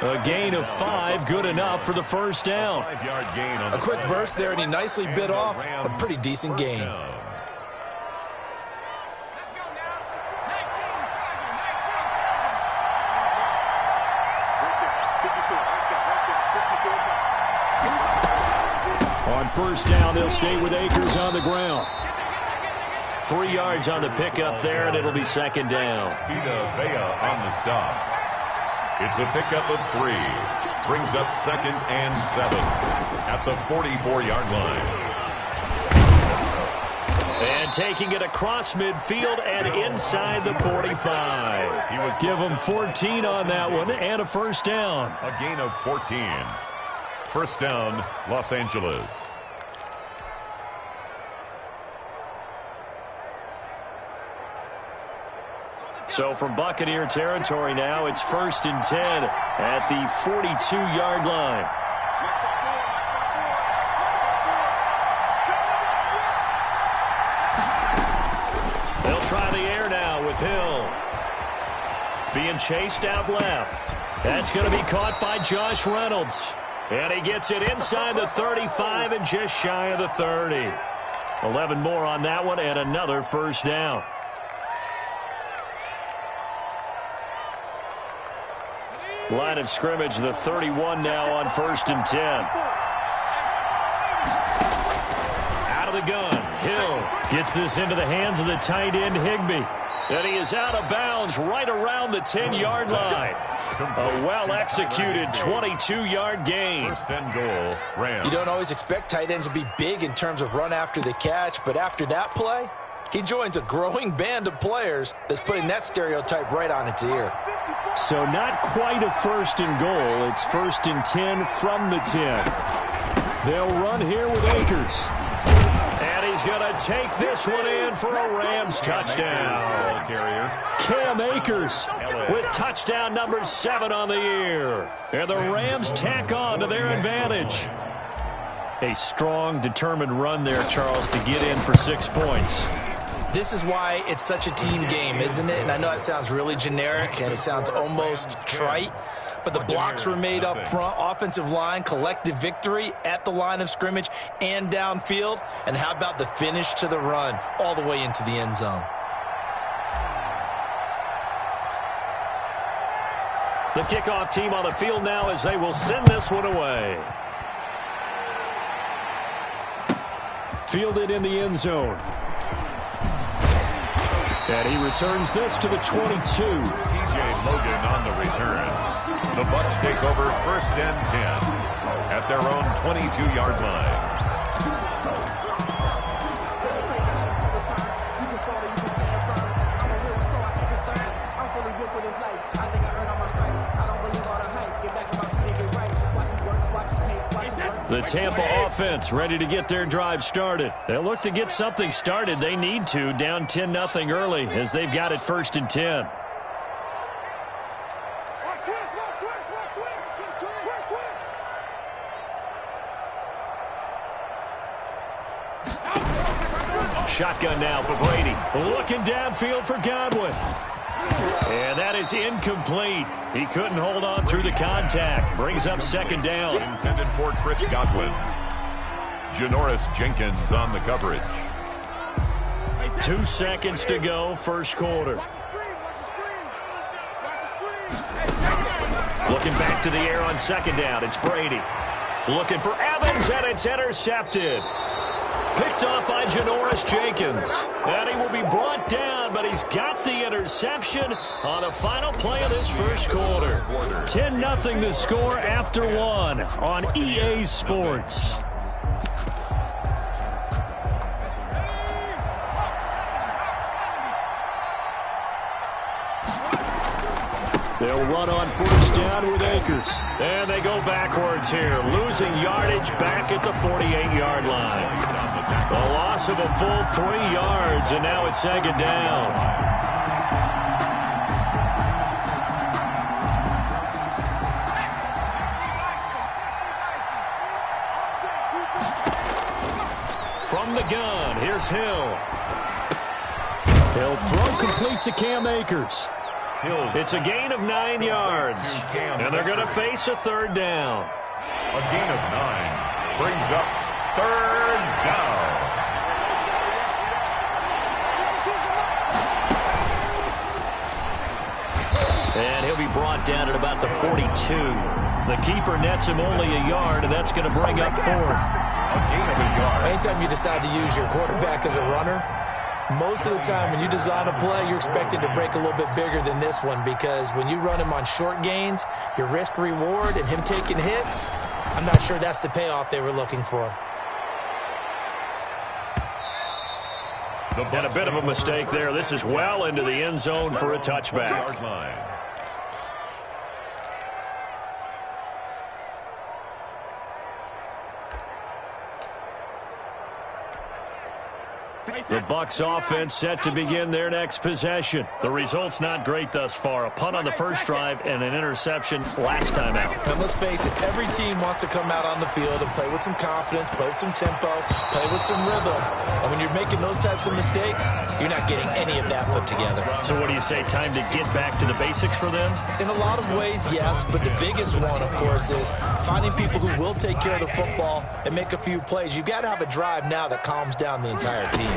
A gain of 5, good enough for the first down. A quick burst there, and he nicely bit off a pretty decent gain. On first down, they'll stay with Akers on the ground. 3 yards on the pickup there, and it'll be second down. Vea on the stop. It's a pickup of 3. Brings up 2nd and 7 at the 44-yard line. And taking it across midfield and inside the 45. Give them 14 on that one and a first down. A gain of 14. First down, Los Angeles. So from Buccaneer territory now, it's 1st and 10 at the 42-yard line. They'll try the air now with Hill. Being chased out left. That's going to be caught by Josh Reynolds. And he gets it inside the 35 and just shy of the 30. 11 more on that one and another first down. Line of scrimmage, the 31 now on 1st and 10. Out of the gun, Hill gets this into the hands of the tight end Higbee. And he is out of bounds right around the 10-yard line. A well-executed 22-yard gain. First and goal, Rams. You don't always expect tight ends to be big in terms of run after the catch, but after that play, he joins a growing band of players that's putting that stereotype right on its ear. So not quite a 1st and goal. It's 1st and 10 from the 10. They'll run here with Akers. And he's going to take this one in for a Rams touchdown. Cam Akers with touchdown number 7 on the year. And the Rams tack on to their advantage. A strong, determined run there, Charles, to get in for 6 points. This is why it's such a team game, isn't it? And I know it sounds really generic and it sounds almost trite, but the blocks were made up front, offensive line, collective victory at the line of scrimmage and downfield. And how about the finish to the run all the way into the end zone? The kickoff team on the field now as they will send this one away. Fielded in the end zone. And he returns this to the 22. TJ Logan on the return. The Bucs take over 1st and 10 at their own 22-yard line. The Tampa offense ready to get their drive started. They'll look to get something started. They need to, down 10-0 early as they've got it 1st and 10. Shotgun now for Brady. Looking downfield for Godwin. And that is incomplete. He couldn't hold on through the contact. Brings up 2nd down. Intended for Chris Godwin. Janoris Jenkins on the coverage. 2 seconds to go, first quarter. Looking back to the air on 2nd down. It's Brady. Looking for Evans, and it's intercepted. Picked off by Janoris Jenkins. And he will be brought down, but he's got the interception on the final play of this first quarter. 10-0 the score after 1 on EA Sports. They'll run on 1st down with Akers. And they go backwards here, losing yardage back at the 48-yard line. A loss of a full 3 yards, and now it's second down. From the gun, here's Hill. He'll throw complete to Cam Akers. It's a gain of 9 yards, and they're going to face a third down. A gain of 9 brings up third down. And he'll be brought down at about the 42. The keeper nets him only a yard, and that's going to bring up fourth. A gain of a yard. Anytime you decide to use your quarterback as a runner, most of the time when you design a play, you're expected to break a little bit bigger than this one, because when you run him on short gains, your risk-reward and him taking hits, I'm not sure that's the payoff they were looking for. And a bit of a mistake there. This is well into the end zone for a touchback. The Bucs offense set to begin their next possession. The result's not great thus far. A punt on the first drive and an interception last time out. And let's face it, every team wants to come out on the field and play with some confidence, play with some tempo, play with some rhythm. And when you're making those types of mistakes, you're not getting any of that put together. So what do you say, time to get back to the basics for them? In a lot of ways, yes, but the biggest one, of course, is finding people who will take care of the football and make a few plays. You've got to have a drive now that calms down the entire team.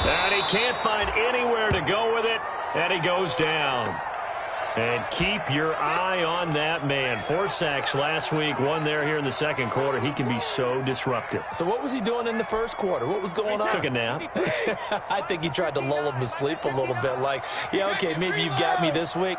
And he can't find anywhere to go with it, and he goes down. And keep your eye on that man. 4 sacks last week, 1 there here in the second quarter. He can be so disruptive. So what was he doing in the first quarter? What was going on? Took a nap. I think he tried to lull him to sleep a little bit. Like, yeah, okay, maybe you've got me this week.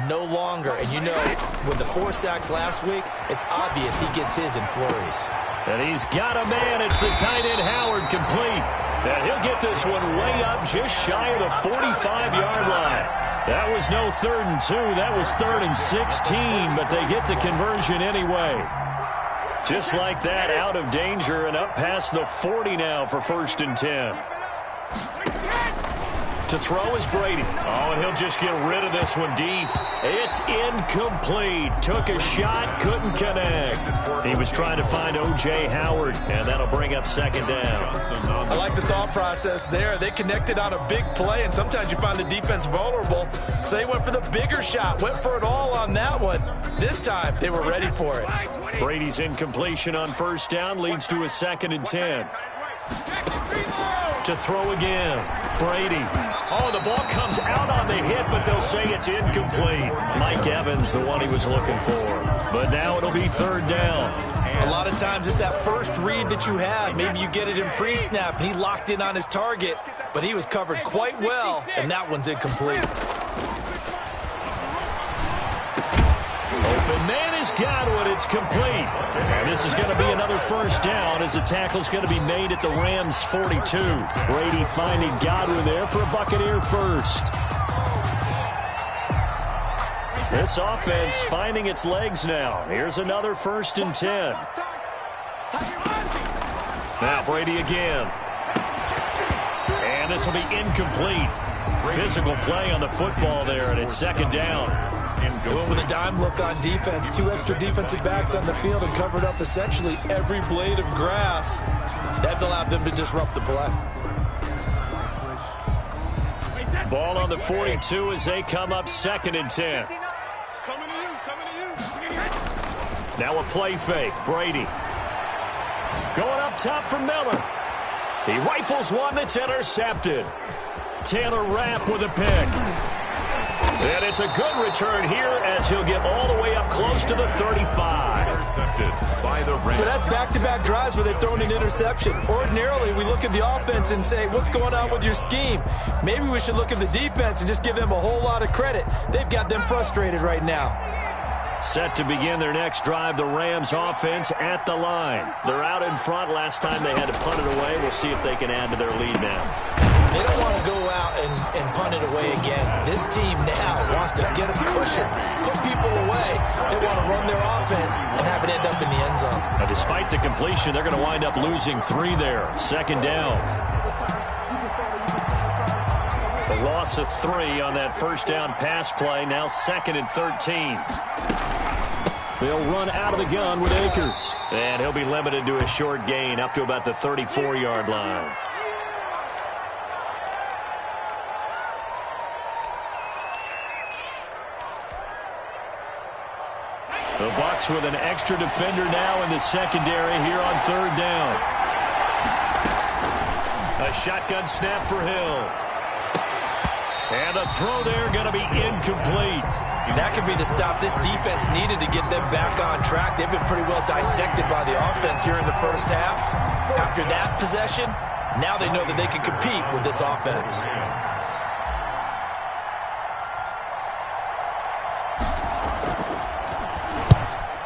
No longer. And you know, with the 4 sacks last week, it's obvious he gets his in flurries. And he's got a man. It's the tight end Howard, complete. And he'll get this one way up just shy of the 45-yard line. That was no 3rd and 2. That was 3rd and 16, but they get the conversion anyway. Just like that, out of danger and up past the 40 now for 1st and 10. To throw is Brady. Oh, and he'll just get rid of this one deep. It's incomplete. Took a shot, couldn't connect. He was trying to find O.J. Howard, and that'll bring up 2nd down. I like the thought process there. They connected on a big play, and sometimes you find the defense vulnerable. So they went for the bigger shot, went for it all on that one. This time, they were ready for it. Brady's incompletion on 1st down leads to a 2nd and 10. To throw again, Brady. Oh, the ball comes out on the hit, but they'll say it's incomplete. Mike Evans, the one he was looking for. But now it'll be 3rd down. A lot of times it's that first read that you have. Maybe you get it in pre-snap, and he locked in on his target, but he was covered quite well, and that one's incomplete. Open man has got one. It's complete. And this is going to be another 1st down as the tackle's going to be made at the Rams' 42. Brady finding Godwin there for a Buccaneer first. This offense finding its legs now. Here's another 1st and 10. Now Brady again. And this will be incomplete. Physical play on the football there, and it's 2nd down. Going with a dime look on defense. 2 extra defensive backs on the field and covered up essentially every blade of grass. That allowed them to disrupt the play. Ball on the 42 as they come up 2nd and 10. Now a play fake. Brady. Going up top for Miller. He rifles one that's intercepted. Taylor Rapp with a pick. And it's a good return here as he'll get all the way up close to the 35. Intercepted by the Rams. So that's back-to-back drives where they've thrown an interception. Ordinarily, we look at the offense and say, what's going on with your scheme? Maybe we should look at the defense and just give them a whole lot of credit. They've got them frustrated right now. Set to begin their next drive, the Rams offense at the line. They're out in front. Last time they had to punt it away. We'll see if they can add to their lead now. They don't want to go out and punt it away again. This team now wants to get a cushion, put people away. They want to run their offense and have it end up in the end zone. Now, despite the completion, they're going to wind up losing 3 there. Second down. The loss of 3 on that first down pass play. Now 2nd and 13. They'll run out of the gun with Akers. And he'll be limited to a short gain up to about the 34-yard line. The Bucs with an extra defender now in the secondary here on 3rd down. A shotgun snap for Hill. And the throw there going to be incomplete. That could be the stop this defense needed to get them back on track. They've been pretty well dissected by the offense here in the first half. After that possession, now they know that they can compete with this offense.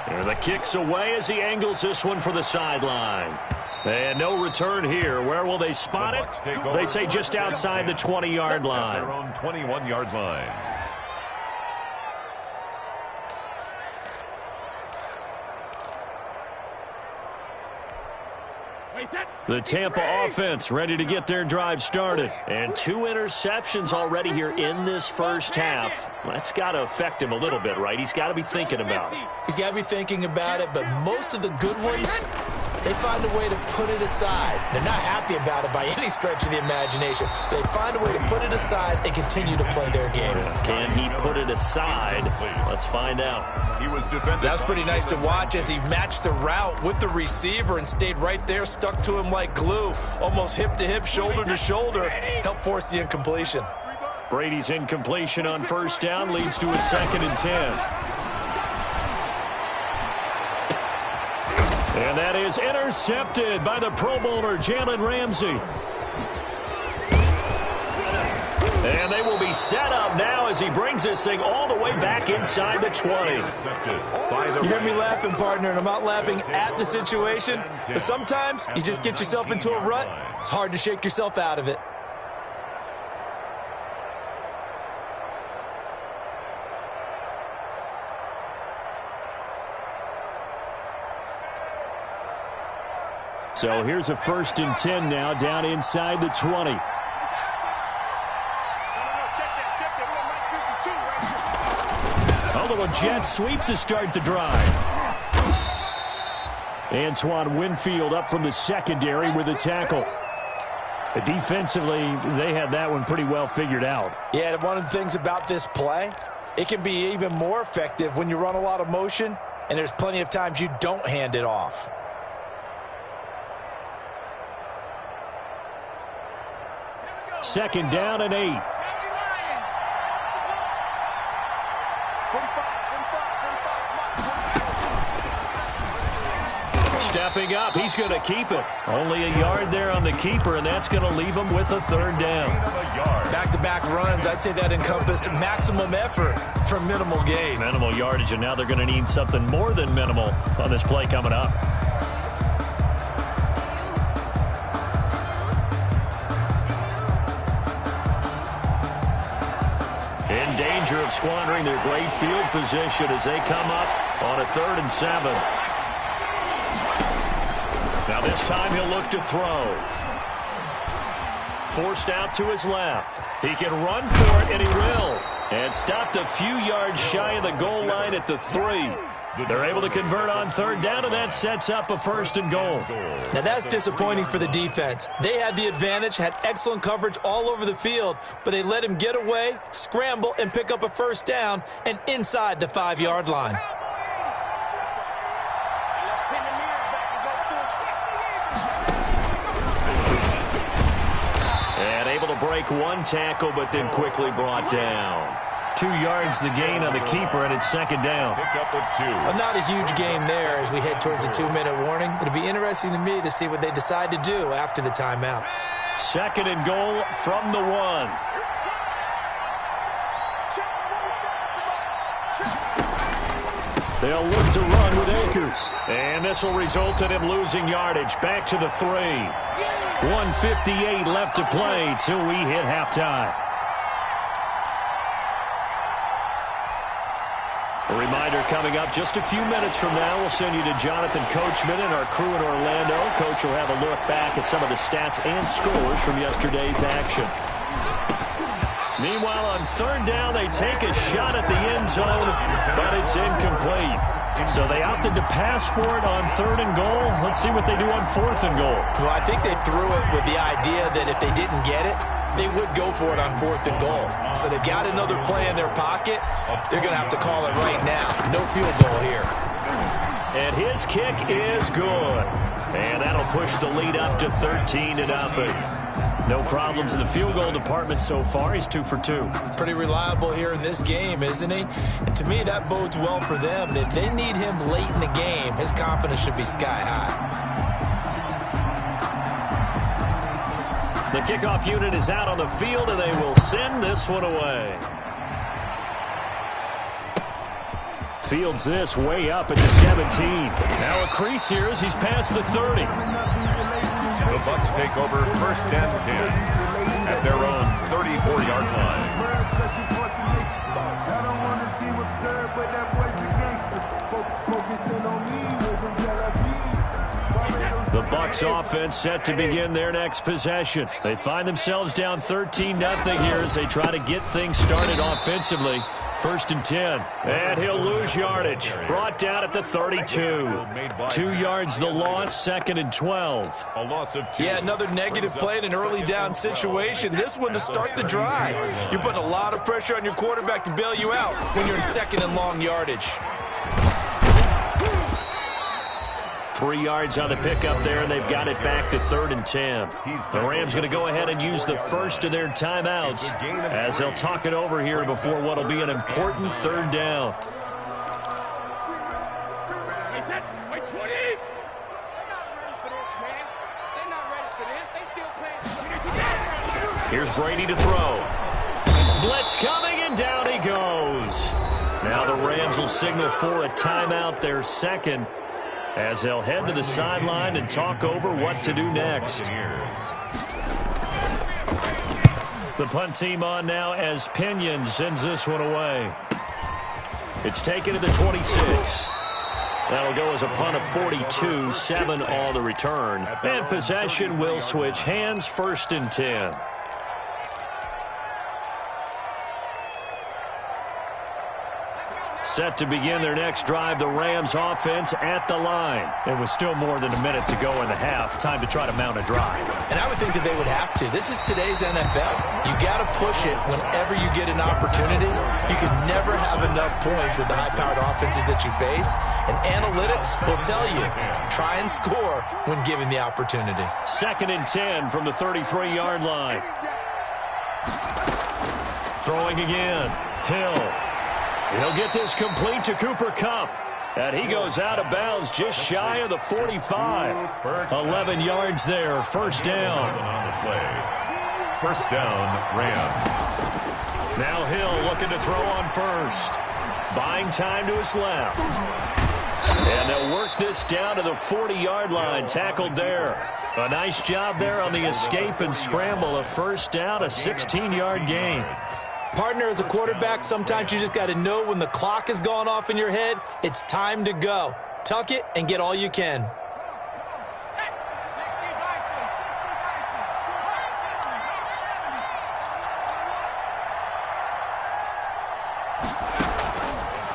And the kick's away as he angles this one for the sideline. And no return here. Where will they spot it? They say just outside the 20-yard line. Their own 21-yard line. The Tampa offense ready to get their drive started. And 2 interceptions already here in this first half. That's got to affect him a little bit, right? He's got to be thinking about it. He's got to be thinking about it, but most of the good ones, they find a way to put it aside. They're not happy about it by any stretch of the imagination. They find a way to put it aside and continue to play their game. Can he put it aside? Let's find out. He was defended. That was pretty nice to watch as he matched the route with the receiver and stayed right there, stuck to him like glue, almost hip to hip, shoulder to shoulder, helped force the incompletion. Brady's incompletion on first down leads to a 2nd and 10. And that is intercepted by the Pro Bowler, Jalen Ramsey. And they will be set up now as he brings this thing all the way back inside the 20. You hear me laughing, partner, and I'm not laughing at the situation. But sometimes you just get yourself into a rut. It's hard to shake yourself out of it. So here's a 1st and 10 now down inside the 20. A little jet sweep to start the drive. Antoine Winfield up from the secondary with a tackle. Defensively, they had that one pretty well figured out. Yeah, one of the things about this play, it can be even more effective when you run a lot of motion, and there's plenty of times you don't hand it off. Second down and 8. Stepping up, he's going to keep it. Only a yard there on the keeper, and that's going to leave him with a 3rd down. Back-to-back runs, I'd say that encompassed maximum effort for minimal gain. Minimal yardage, and now they're going to need something more than minimal on this play coming up. In danger of squandering their great field position as they come up on a 3rd and 7. Now this time he'll look to throw. Forced out to his left. He can run for it, and he will. And stopped a few yards shy of the goal line at the 3. They're able to convert on 3rd down, and that sets up a 1st and goal. Now that's disappointing for the defense. They had the advantage, had excellent coverage all over the field, but they let him get away, scramble, and pick up a 1st down, and inside the 5-yard line. And able to break one tackle, but then quickly brought down. 2 yards the gain on the keeper, and it's 2nd down. Pick up of 2. Not a huge gain there as we head towards the 2-minute warning. It'll be interesting to me to see what they decide to do after the timeout. 2nd and goal from the 1. They'll look to run with Akers. And this will result in him losing yardage back to the 3. 1:58 left to play till we hit halftime. A reminder coming up just a few minutes from now. We'll send you to Jonathan Coachman and our crew in Orlando. Coach will have a look back at some of the stats and scores from yesterday's action. Meanwhile, on third down, they take a shot at the end zone, but it's incomplete. So they opted to pass for it on third and goal. Let's see what they do on fourth and goal. Well, I think they threw it with the idea that if they didn't get it, they would go for it on fourth and goal. So they've got another play in their pocket. They're going to have to call it right now. No field goal here. And his kick is good. And that'll push the lead up to 13-0. No problems in the field goal department so far. He's 2 for 2. Pretty reliable here in this game, isn't he? And to me, that bodes well for them. If they need him late in the game, his confidence should be sky high. The kickoff unit is out on the field, and they will send this one away. Fields this way up at the 17. Now a crease here as he's past the 30. The Bucs take over first and 10 at their own 34-yard line. The Bucs offense set to begin their next possession. They find themselves down 13-0 here as they try to get things started offensively. First and 10. And he'll lose yardage. Brought down at the 32. 2 yards the loss, second and 12. A loss of 2. Yeah, another negative play in an early down situation. This one to start the drive. You're putting a lot of pressure on your quarterback to bail you out when you're in second and long yardage. 3 yards on the pickup there, and they've got it back to third and 10. The Rams going to go ahead and use the first of their timeouts as they'll talk it over here before what will be an important third down. Here's Brady to throw. Blitz coming, and down he goes. Now the Rams will signal for a timeout, their second, as they'll head to the sideline and talk over what to do next. The punt team on now as Pinion sends this one away. It's taken to the 26. That'll go as a punt of 42, 7 on the return. And possession will switch hands, first and 10. Set to begin their next drive, the Rams offense at the line. And with still more than a minute to go in the half, time to try to mount a drive. And I would think that they would have to. This is today's NFL. You got to push it whenever you get an opportunity. You can never have enough points with the high-powered offenses that you face. And analytics will tell you, try and score when given the opportunity. Second and 10 from the 33-yard line. Throwing again. Hill. He'll get this complete to Cooper Kupp. And he goes out of bounds just shy of the 45. 11 yards there, first down. First down, Rams. Now Hill looking to throw on first. Buying time to his left. And they'll work this down to the 40-yard line, tackled there. A nice job there on the escape and scramble. A first down, a 16-yard gain. Partner, as a quarterback, sometimes you just got to know when the clock has gone off in your head, it's time to go. Tuck it and get all you can.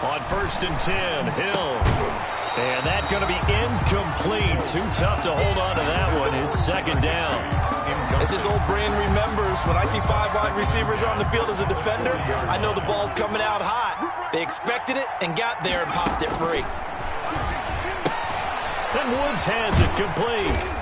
On first and 10, Hill. And that's going to be incomplete. Too tough to hold on to that one. It's second down. As his old brain remembers, when I see 5 wide receivers on the field as a defender, I know the ball's coming out hot. They expected it and got there and popped it free. And Woods has it complete.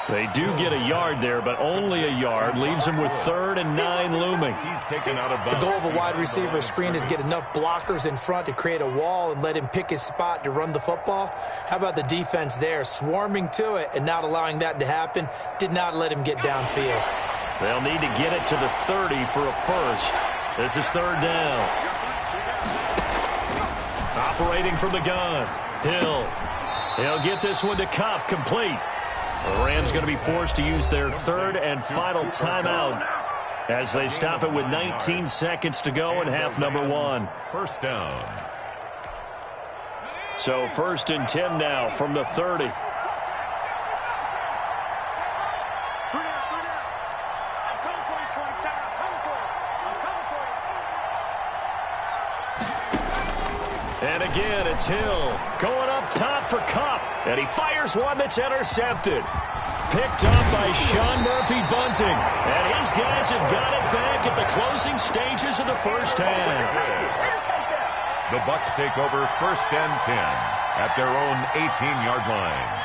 They do get a yard there, but only a yard. Leaves them with 3rd and 9 looming. He's taken out of bounds. The goal of a wide receiver screen is get enough blockers in front to create a wall and let him pick his spot to run the football. How about the defense there, swarming to it and not allowing that to happen? Did not let him get downfield. They'll need to get it to the 30 for a first. This is 3rd down. Operating from the gun. Hill. He'll get this one to Kupp, complete. The Rams going to be forced to use their third and final timeout as they stop it with 19 seconds to go in half number 1. First down. So 1st and 10 now from the 30. And again, it's Hill going up top for Kupp. And he fires one that's intercepted. Picked up by Sean Murphy-Bunting. And his guys have got it back at the closing stages of the first half. The Bucs take over 1st and 10 at their own 18-yard line.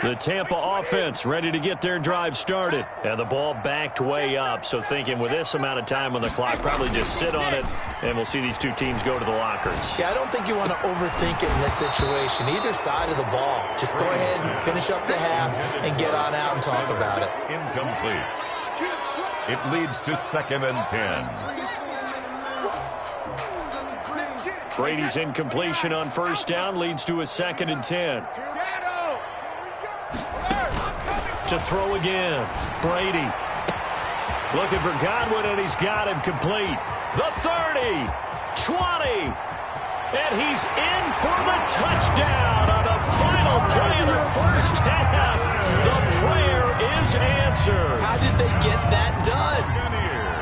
The Tampa offense ready to get their drive started. And the ball backed way up. So thinking with this amount of time on the clock, probably just sit on it, and we'll see these two teams go to the lockers. Yeah, I don't think you want to overthink it in this situation. Either side of the ball. Just go ahead and finish up the half and get on out and talk about it. Incomplete. It leads to 2nd and 10. Brady's incompletion on 1st down leads to a 2nd and 10. To throw again. Brady looking for Godwin, and he's got him complete. The 30, 20, and he's in for the touchdown on the final play of the first half. The prayer is answered. How did they get that done?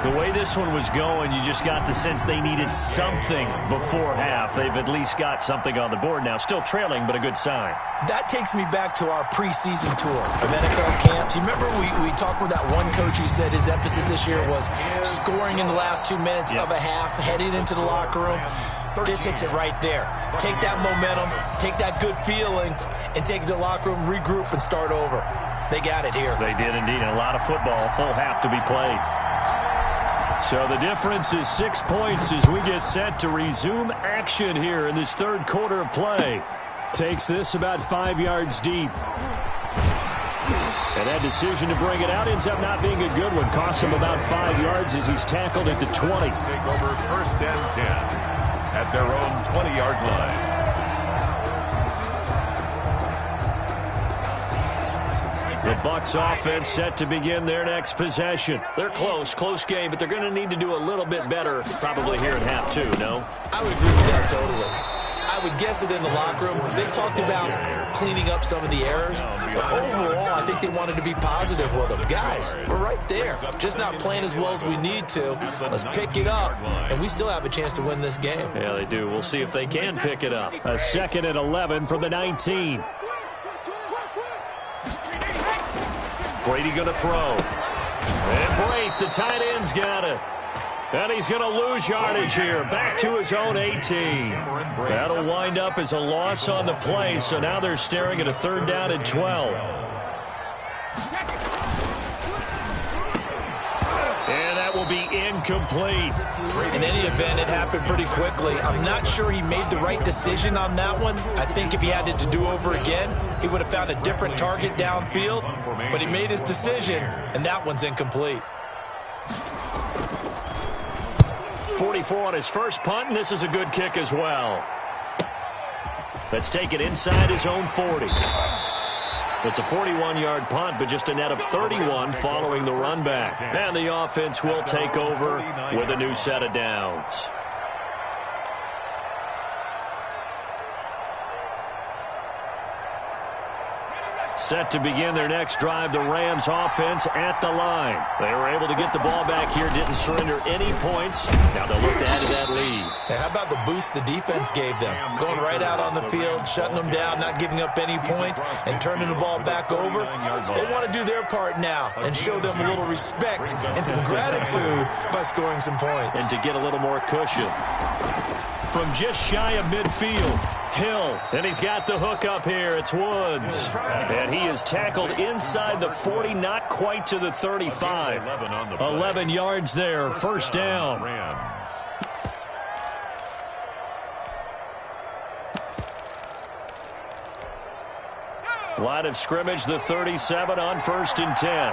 The way this one was going, you just got the sense they needed something before half. They've at least got something on the board now. Still trailing, but a good sign. That takes me back to our preseason tour of NFL camps. You remember we talked with that one coach who said his emphasis this year was scoring in the last 2 minutes of a half, heading into the locker room. This hits it right there. Take that momentum, take that good feeling, and take it to the locker room, regroup, and start over. They got it here. They did indeed. And a lot of football, full half to be played. So the difference is 6 points as we get set to resume action here in this third quarter of play. Takes this about 5 yards deep. And that decision to bring it out ends up not being a good one. Costs him about 5 yards as he's tackled at the 20. Take over 1st and 10 at their own 20-yard line. The Bucs offense set to begin their next possession. They're close game, but they're going to need to do a little bit better probably here in half 2, no? I would agree with that totally. I would guess it in the locker room. They talked about cleaning up some of the errors, but overall, I think they wanted to be positive with them. Guys, we're right there. Just not playing as well as we need to. Let's pick it up, and we still have a chance to win this game. Yeah, they do. We'll see if they can pick it up. A 2nd and 11 from the 19. Brady going to throw. And Brate, the tight end's got it. And he's going to lose yardage here. Back to his own 18. That'll wind up as a loss on the play, so now they're staring at a 3rd down and 12. And that will be incomplete. In any event, it happened pretty quickly. I'm not sure he made the right decision on that one. I think if he had it to do over again, he would have found a different target downfield. But he made his decision, and that one's incomplete. 44 on his first punt, and this is a good kick as well. Let's take it inside his own 40. It's a 41-yard punt, but just a net of 31 following the run back. And the offense will take over with a new set of downs. Set to begin their next drive, the Rams offense at the line. They were able to get the ball back here, didn't surrender any points. Now they'll look to add to that lead. Hey, how about the boost the defense gave them? Going right out on the field, shutting them down, not giving up any points, and turning the ball back over. They want to do their part now and show them a little respect and some gratitude by scoring some points. And to get a little more cushion. From just shy of midfield, Hill, and he's got the hook up here. It's Woods, and he is tackled inside the 40, not quite to the 35. 11 yards there, 1st down. Line of scrimmage, the 37 on 1st and 10.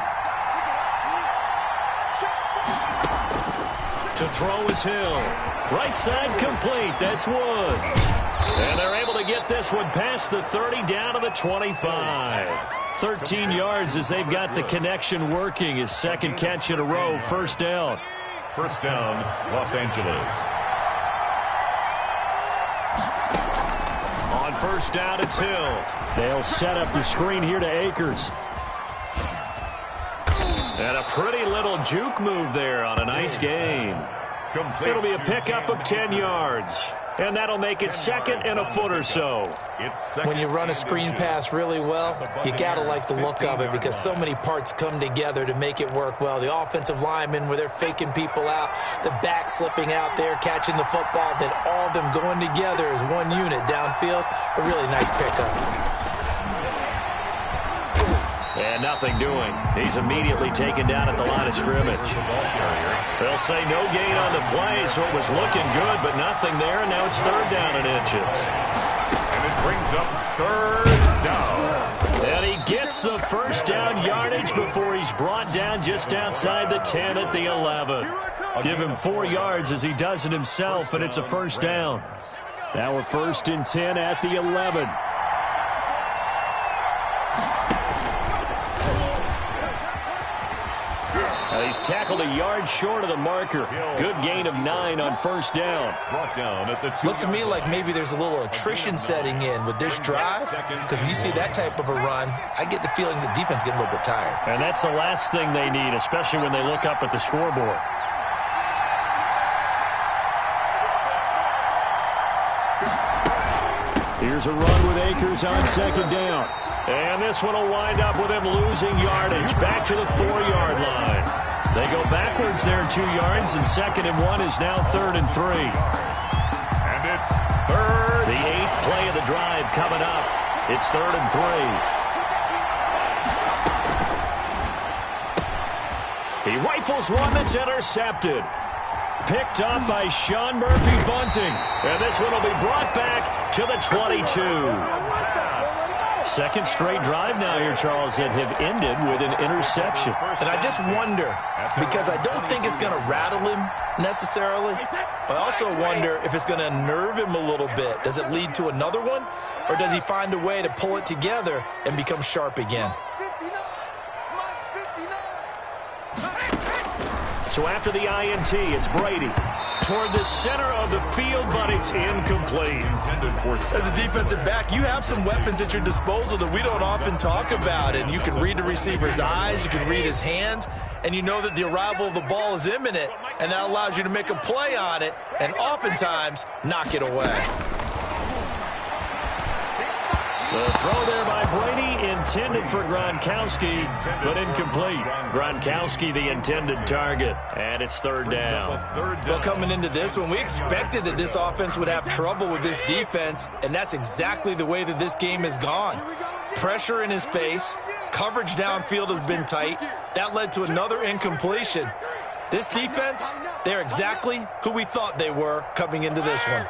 To throw is Hill. Right side complete. That's Woods. And they're able to get this one past the 30 down to the 25. 13 yards as they've got the connection working. His second catch in a row. First down. First down, Los Angeles. On first down, it's Hill. They'll set up the screen here to Akers. And a pretty little juke move there on a nice game. It'll be a pickup of 10 yards. And that'll make it second and a foot or so. When you run a screen pass really well, you got to like the look of it because so many parts come together to make it work well. The offensive linemen where they're faking people out, the back slipping out there, catching the football, then all of them going together as one unit downfield. A really nice pickup. And nothing doing. He's immediately taken down at the line of scrimmage. They'll say no gain on the play, so it was looking good, but nothing there, and now it's third down and inches. And it brings up third down. And he gets the first down yardage before he's brought down just outside the 10 at the 11. Give him 4 yards as he does it himself, and it's a first down. Now a 1st and 10 at the 11. He's tackled a yard short of the marker. Good gain of 9 on first down. Looks to me like maybe there's a little attrition setting in with this drive, because when you see that type of a run, I get the feeling the defense getting a little bit tired. And that's the last thing they need, especially when they look up at the scoreboard. Here's a run with Akers on second down. And this one will wind up with him losing yardage back to the 4-yard line. They go backwards there 2 yards, and 2nd and 1 is now 3rd and 3. And it's third. The 8th play of the drive coming up. It's 3rd and 3. He rifles one that's intercepted. Picked up by Sean Murphy-Bunting. And this one will be brought back to the 22. Second straight drive now here, Charles, that have ended with an interception. And I just wonder, because I don't think it's going to rattle him necessarily, but I also wonder if it's going to unnerve him a little bit. Does it lead to another one, or does he find a way to pull it together and become sharp again? So after the INT, it's Brady toward the center of the field, but it's incomplete. As a defensive back, you have some weapons at your disposal that we don't often talk about, and you can read the receiver's eyes, you can read his hands, and you know that the arrival of the ball is imminent, and that allows you to make a play on it and oftentimes knock it away. The throw there by Brady, intended for Gronkowski, but incomplete. Gronkowski, the intended target, and it's 3rd down. Well, coming into this one, we expected that this offense would have trouble with this defense, and that's exactly the way that this game has gone. Pressure in his face, coverage downfield has been tight. That led to another incompletion. This defense, they're exactly who we thought they were coming into this one.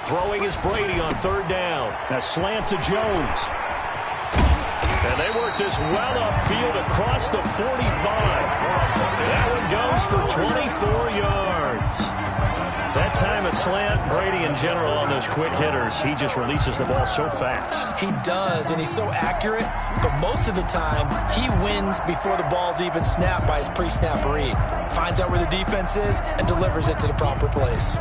Throwing is Brady on 3rd down. A slant to Jones. And they work this well upfield across the 45. That one goes for 24 yards. That time a slant, Brady in general on those quick hitters, he just releases the ball so fast. He does, and he's so accurate, but most of the time he wins before the ball's even snapped by his pre-snap read. Finds out where the defense is and delivers it to the proper place.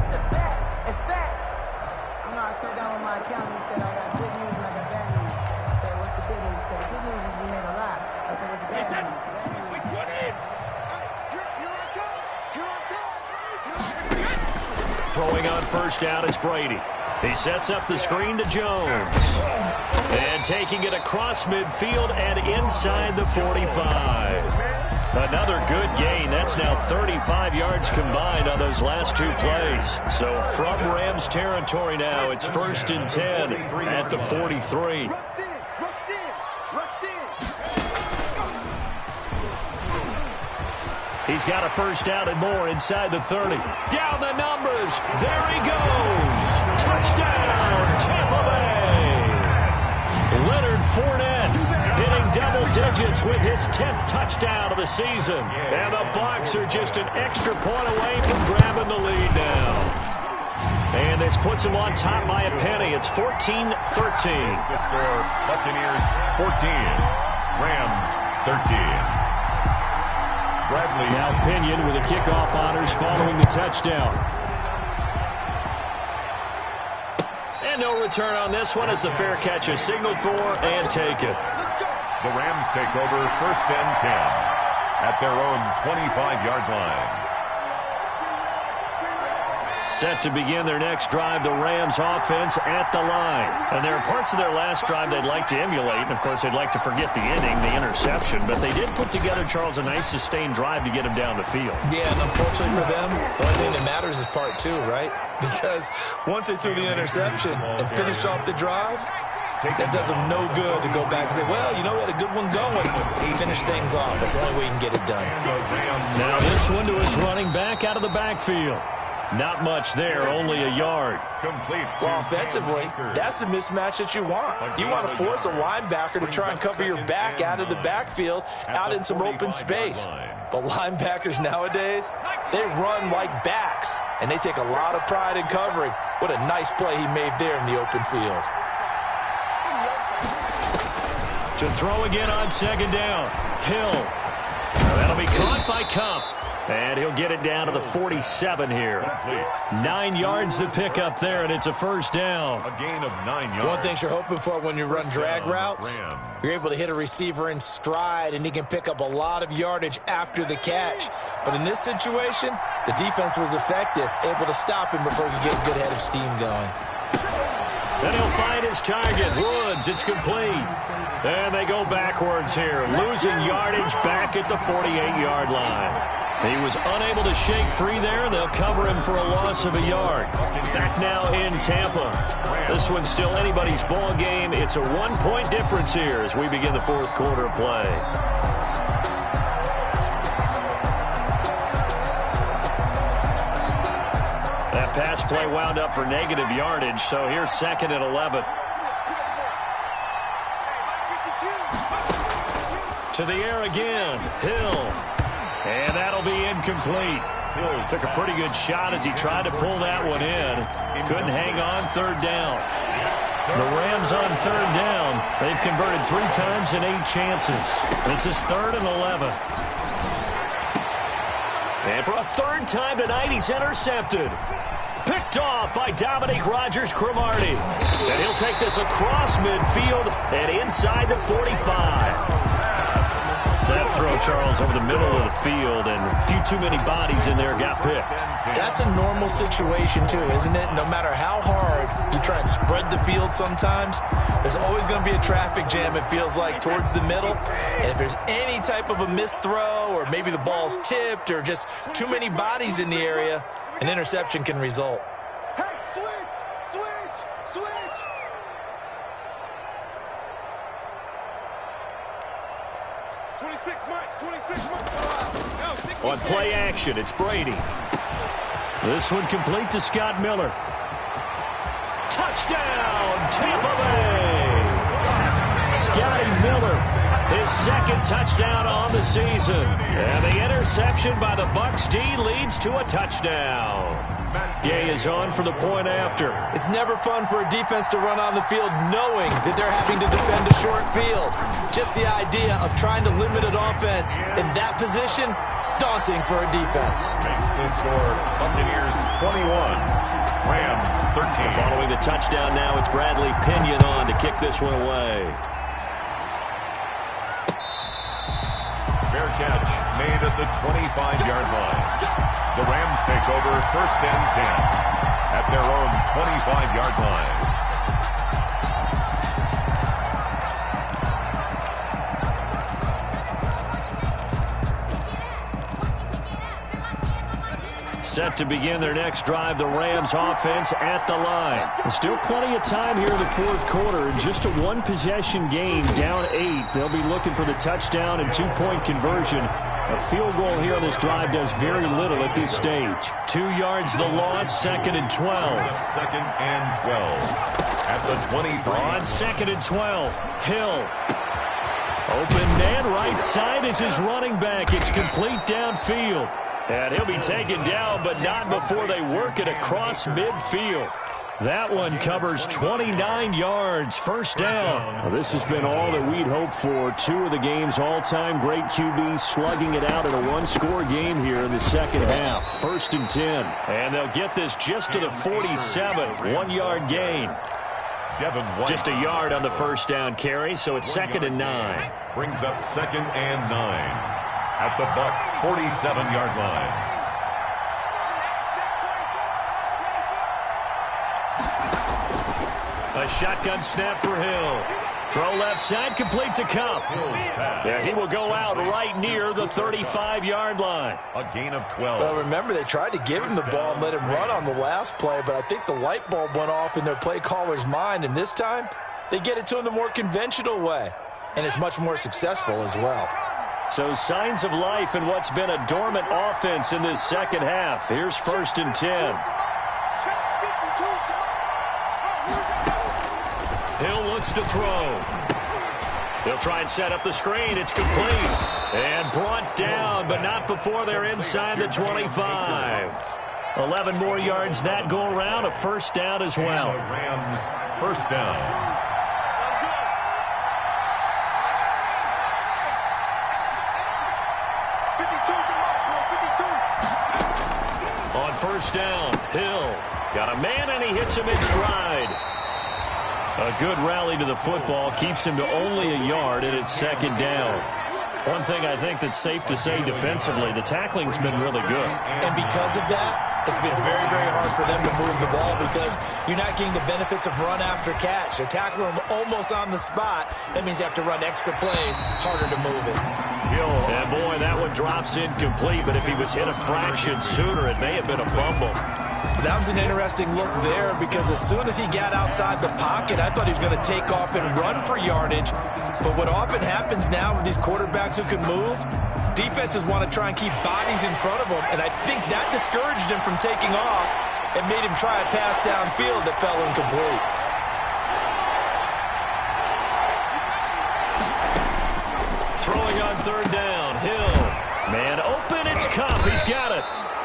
Throwing on first down is Brady. He sets up the screen to Jones. And taking it across midfield and inside the 45. Another good gain. That's now 35 yards combined on those last 2 plays. So from Rams territory now, it's 1st and 10 at the 43. He's got a first down and more inside the 30. Down the numbers. There he goes. Touchdown, Tampa Bay. Leonard Fournette hitting double digits with his 10th touchdown of the season. And the Bucs are just an extra point away from grabbing the lead now. And this puts them on top by a penny. It's 14-13. The score, Buccaneers 14, Rams 13. Bradley. Now Pinion with the kickoff honors following the touchdown. And no return on this one as the fair catch is signaled for and taken. The Rams take over 1st and 10 at their own 25-yard line. Set to begin their next drive, the Rams offense at the line. And there are parts of their last drive they'd like to emulate. And, of course, they'd like to forget the inning, the interception. But they did put together, Charles, a nice sustained drive to get them down the field. Yeah, and unfortunately for them, the only thing that matters is part 2, right? Because once they threw the interception and finished off the drive, that does them no good to go back and say, well, you know, we had a good one going. Finish things off. That's the only way you can get it done. Now this one to his running back out of the backfield. Not much there, only a yard. Well, offensively, that's the mismatch that you want. You want to force a linebacker to try and cover your back out of the backfield, out in some open space. But linebackers nowadays, they run like backs, and they take a lot of pride in covering. What a nice play he made there in the open field. To throw again on 2nd down. Hill. That'll be caught by Cup. And he'll get it down to the 47 here. 9 yards to pick up there, and it's a 1st down. A gain of 9 yards. One thing you're hoping for when you run drag routes, you're able to hit a receiver in stride, and he can pick up a lot of yardage after the catch. But in this situation, the defense was effective, able to stop him before he could get a good head of steam going. Then he'll find his target. Woods, it's complete. And they go backwards here, losing yardage back at the 48-yard line. He was unable to shake free there. They'll cover him for a loss of a yard. Back now in Tampa. This one's still anybody's ball game. It's a 1-point difference here as we begin the 4th quarter of play. That pass play wound up for negative yardage, so here's 2nd and 11. To the air again. Hill. And that'll be incomplete. Hill took a pretty good shot as he tried to pull that one in. Couldn't hang on 3rd down. The Rams on 3rd down. They've converted 3 times in 8 chances. This is 3rd and 11. And for a 3rd time tonight, he's intercepted. Picked off by Dominique Rodgers-Cromartie. And he'll take this across midfield and inside the 45. That throw, Charles, over the middle of the field, and a few too many bodies in there got picked. That's a normal situation, too, isn't it? No matter how hard you try and spread the field sometimes, there's always going to be a traffic jam, it feels like, towards the middle. And if there's any type of a missed throw, or maybe the ball's tipped, or just too many bodies in the area, an interception can result. On play action, it's Brady. This one complete to Scott Miller. Touchdown, Tampa Bay! Scotty Miller, his 2nd touchdown on the season. And the interception by the Bucs D leads to a touchdown. Gay is on for the point after. It's never fun for a defense to run on the field knowing that they're having to defend a short field. Just the idea of trying to limit an offense in that position, daunting for a defense. Makes the score Buccaneers 21, Rams 13. Following the touchdown now, it's Bradley Pinion on to kick this one away. Fair catch made at the 25-yard line. The Rams take over 1st and 10 at their own 25-yard line. Set to begin their next drive, the Rams offense at the line. There's still plenty of time here in the 4th quarter. Just a 1-possession game, down 8. They'll be looking for the touchdown and 2-point conversion A field goal here on this drive does very little at this stage. 2 yards the loss, 2nd and 12. 2nd and 12 at the 23. On 2nd and 12, Hill. Open man, right side is his running back. It's complete downfield. And he'll be taken down, but not before they work it across midfield. That one covers 29 yards, first down. Well, this has been all that we'd hoped for. 2 of the game's all-time great QBs slugging it out in a one-score game here in the second half. 1st and 10. And they'll get this just to the 47, 1-yard gain. Just a yard on the first down carry, so it's 2nd and 9. Brings up 2nd and 9 at the Bucs' 47-yard line. A shotgun snap for Hill. Throw left side, complete to Cup. Yeah, he will go out right near the 35-yard line. A gain of 12. Well, remember, they tried to give him the ball and let him run on the last play, but I think the light bulb went off in their play caller's mind, and this time they get it to him the more conventional way, and it's much more successful as well. So signs of life in what's been a dormant offense in this second half. Here's 1st and 10. Hill looks to throw. He'll try and set up the screen. It's complete. And brought down, but not before they're inside the 25. 11 more yards that go around. A first down as well. Rams first down. On first down, Hill got a man and he hits him in stride. A good rally to the football keeps him to only a yard, and it's 2nd down. One thing I think that's safe to say defensively, the tackling's been really good. And because of that, it's been very, very hard for them to move the ball because you're not getting the benefits of run after catch. They're tackling them almost on the spot. That means you have to run extra plays, harder to move it. And boy, that one drops incomplete, but if he was hit a fraction sooner, it may have been a fumble. That was an interesting look there because as soon as he got outside the pocket, I thought he was going to take off and run for yardage. But what often happens now with these quarterbacks who can move, defenses want to try and keep bodies in front of them, and I think that discouraged him from taking off and made him try a pass downfield that fell incomplete. Throwing on 3rd down, Hill. Man open, it's Cup. He's got it.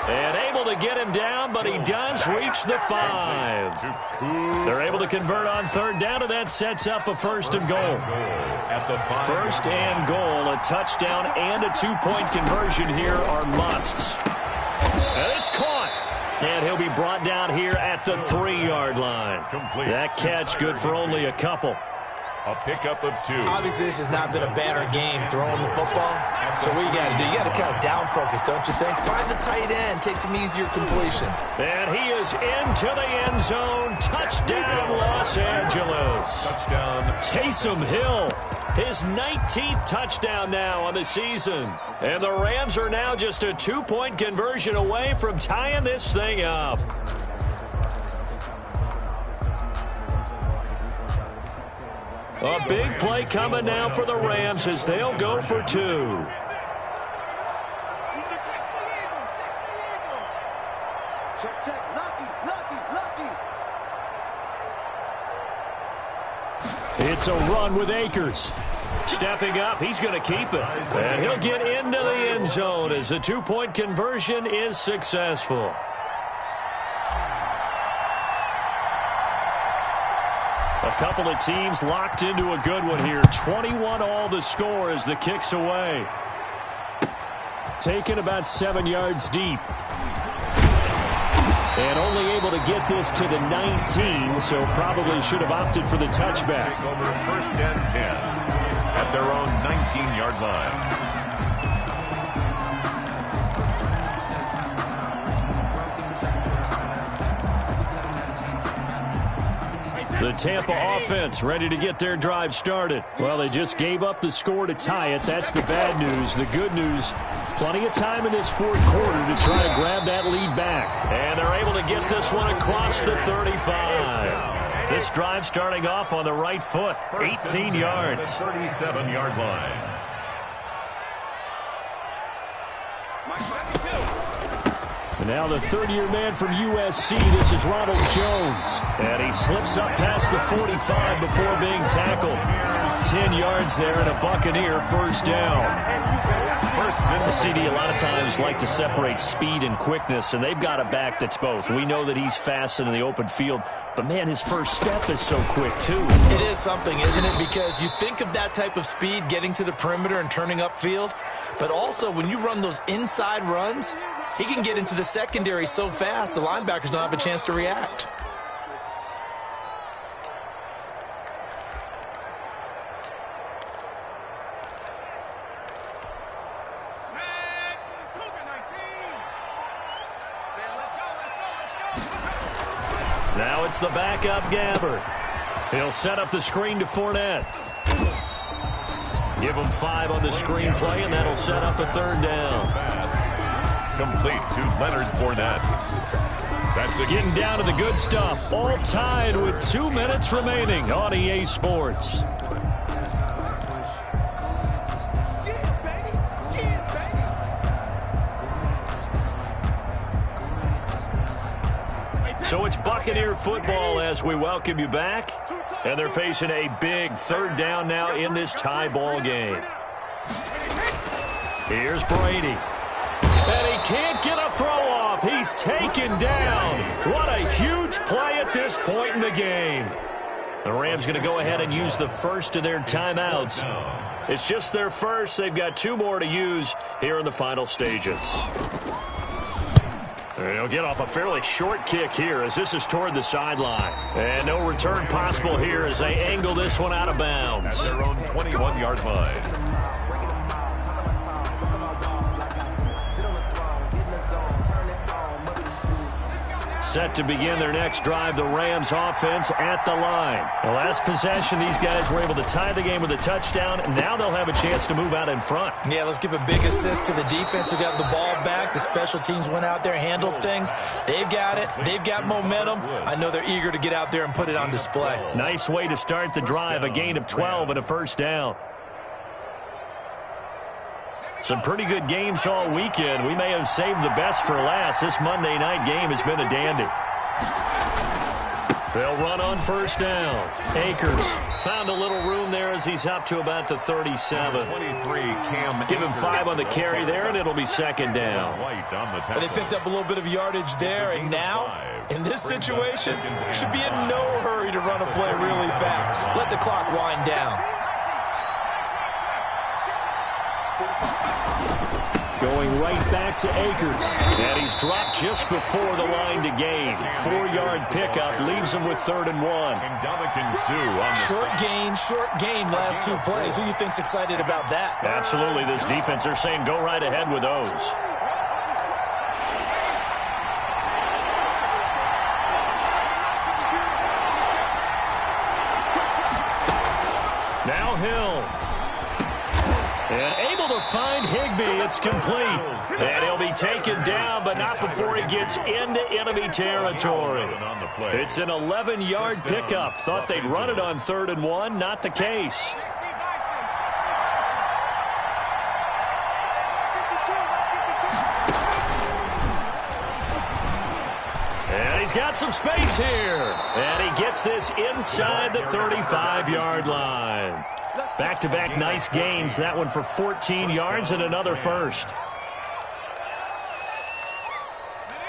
And able to get him down, but he does reach the 5. They're able to convert on 3rd down, and that sets up a 1st and goal. At the 5. 1st and goal, a touchdown and a 2-point conversion here are musts. And it's caught. And he'll be brought down here at the 3-yard line. That catch good for only a couple. A pickup of 2. Obviously, this has not been a banner game throwing the football. So what you got to do, you got to kind of down focus, don't you think? Find the tight end, take some easier completions. And he is into the end zone. Touchdown, Los Angeles. Touchdown. Taysom Hill, his 19th touchdown now on the season. And the Rams are now just a 2-point conversion away from tying this thing up. A big play coming now for the Rams as they'll go for 2. It's a run with Akers. Stepping up, he's going to keep it. And he'll get into the end zone as the 2-point conversion is successful. A couple of teams locked into a good one here. 21 all the score as the kick's away. Taken about 7 yards deep. And only able to get this to the 19, so probably should have opted for the touchback. Over 1st and 10 at their own 19-yard line. The Tampa offense ready to get their drive started. Well, they just gave up the score to tie it. That's the bad news. The good news, plenty of time in this 4th quarter to try to grab that lead back. And they're able to get this one across the 35. This drive starting off on the right foot, 18 yards. 37-yard line. Now the third-year man from USC, this is Ronald Jones. And he slips up past the 45 before being tackled. 10 yards there and a Buccaneer first down. The CD a lot of times like to separate speed and quickness, and they've got a back that's both. We know that he's fast in the open field, but, man, his first step is so quick, too. It is something, isn't it? Because you think of that type of speed getting to the perimeter and turning upfield, but also when you run those inside runs, he can get into the secondary so fast the linebackers don't have a chance to react. Now it's the backup Gabbard. He'll set up the screen to Fournette. Give him 5 on the screen play, and that'll set up a third down. Complete to Leonard Fournette. That's getting down to the good stuff. All tied with 2 minutes remaining on EA Sports. So it's Buccaneer football as we welcome you back. And they're facing a big third down now in this tie ball game. Here's Brady. And he can't get a throw off. He's taken down. What a huge play at this point in the game. The Rams going to go ahead and use the first of their timeouts. It's just their first. They've got 2 more to use here in the final stages. They'll get off a fairly short kick here as this is toward the sideline. And no return possible here as they angle this one out of bounds. At their own 21-yard line. Set to begin their next drive, the Rams offense at the line. The last possession, these guys were able to tie the game with a touchdown, and now they'll have a chance to move out in front. Yeah, let's give a big assist to the defense who got the ball back. The special teams went out there, handled things. They've got it. They've got momentum. I know they're eager to get out there and put it on display. Nice way to start the drive, a gain of 12 and a first down. Some pretty good games all weekend. We may have saved the best for last. This Monday night game has been a dandy. They'll run on first down. Akers found a little room there as he's up to about the 37. 23, Cam. Give him 5 on the carry there, and it'll be second down. They picked up a little bit of yardage there, and now, in this situation, should be in no hurry to run a play really fast. Let the clock wind down. Going right back to Akers. And he's dropped just before the line to gain. 4-yard pickup leaves him with 3rd and 1. Short gain last 2 plays. Who do you think's excited about that? Absolutely. This defense, they're saying go right ahead with those. Now Hill. And able to find Higbee. It's complete. And he'll be taken down, but not before he gets into enemy territory. It's an 11-yard pickup. Thought they'd run it on 3rd and 1. Not the case. And he's got some space here. And he gets this inside the 35-yard line. Back-to-back nice gains. That one for 14 yards and another first.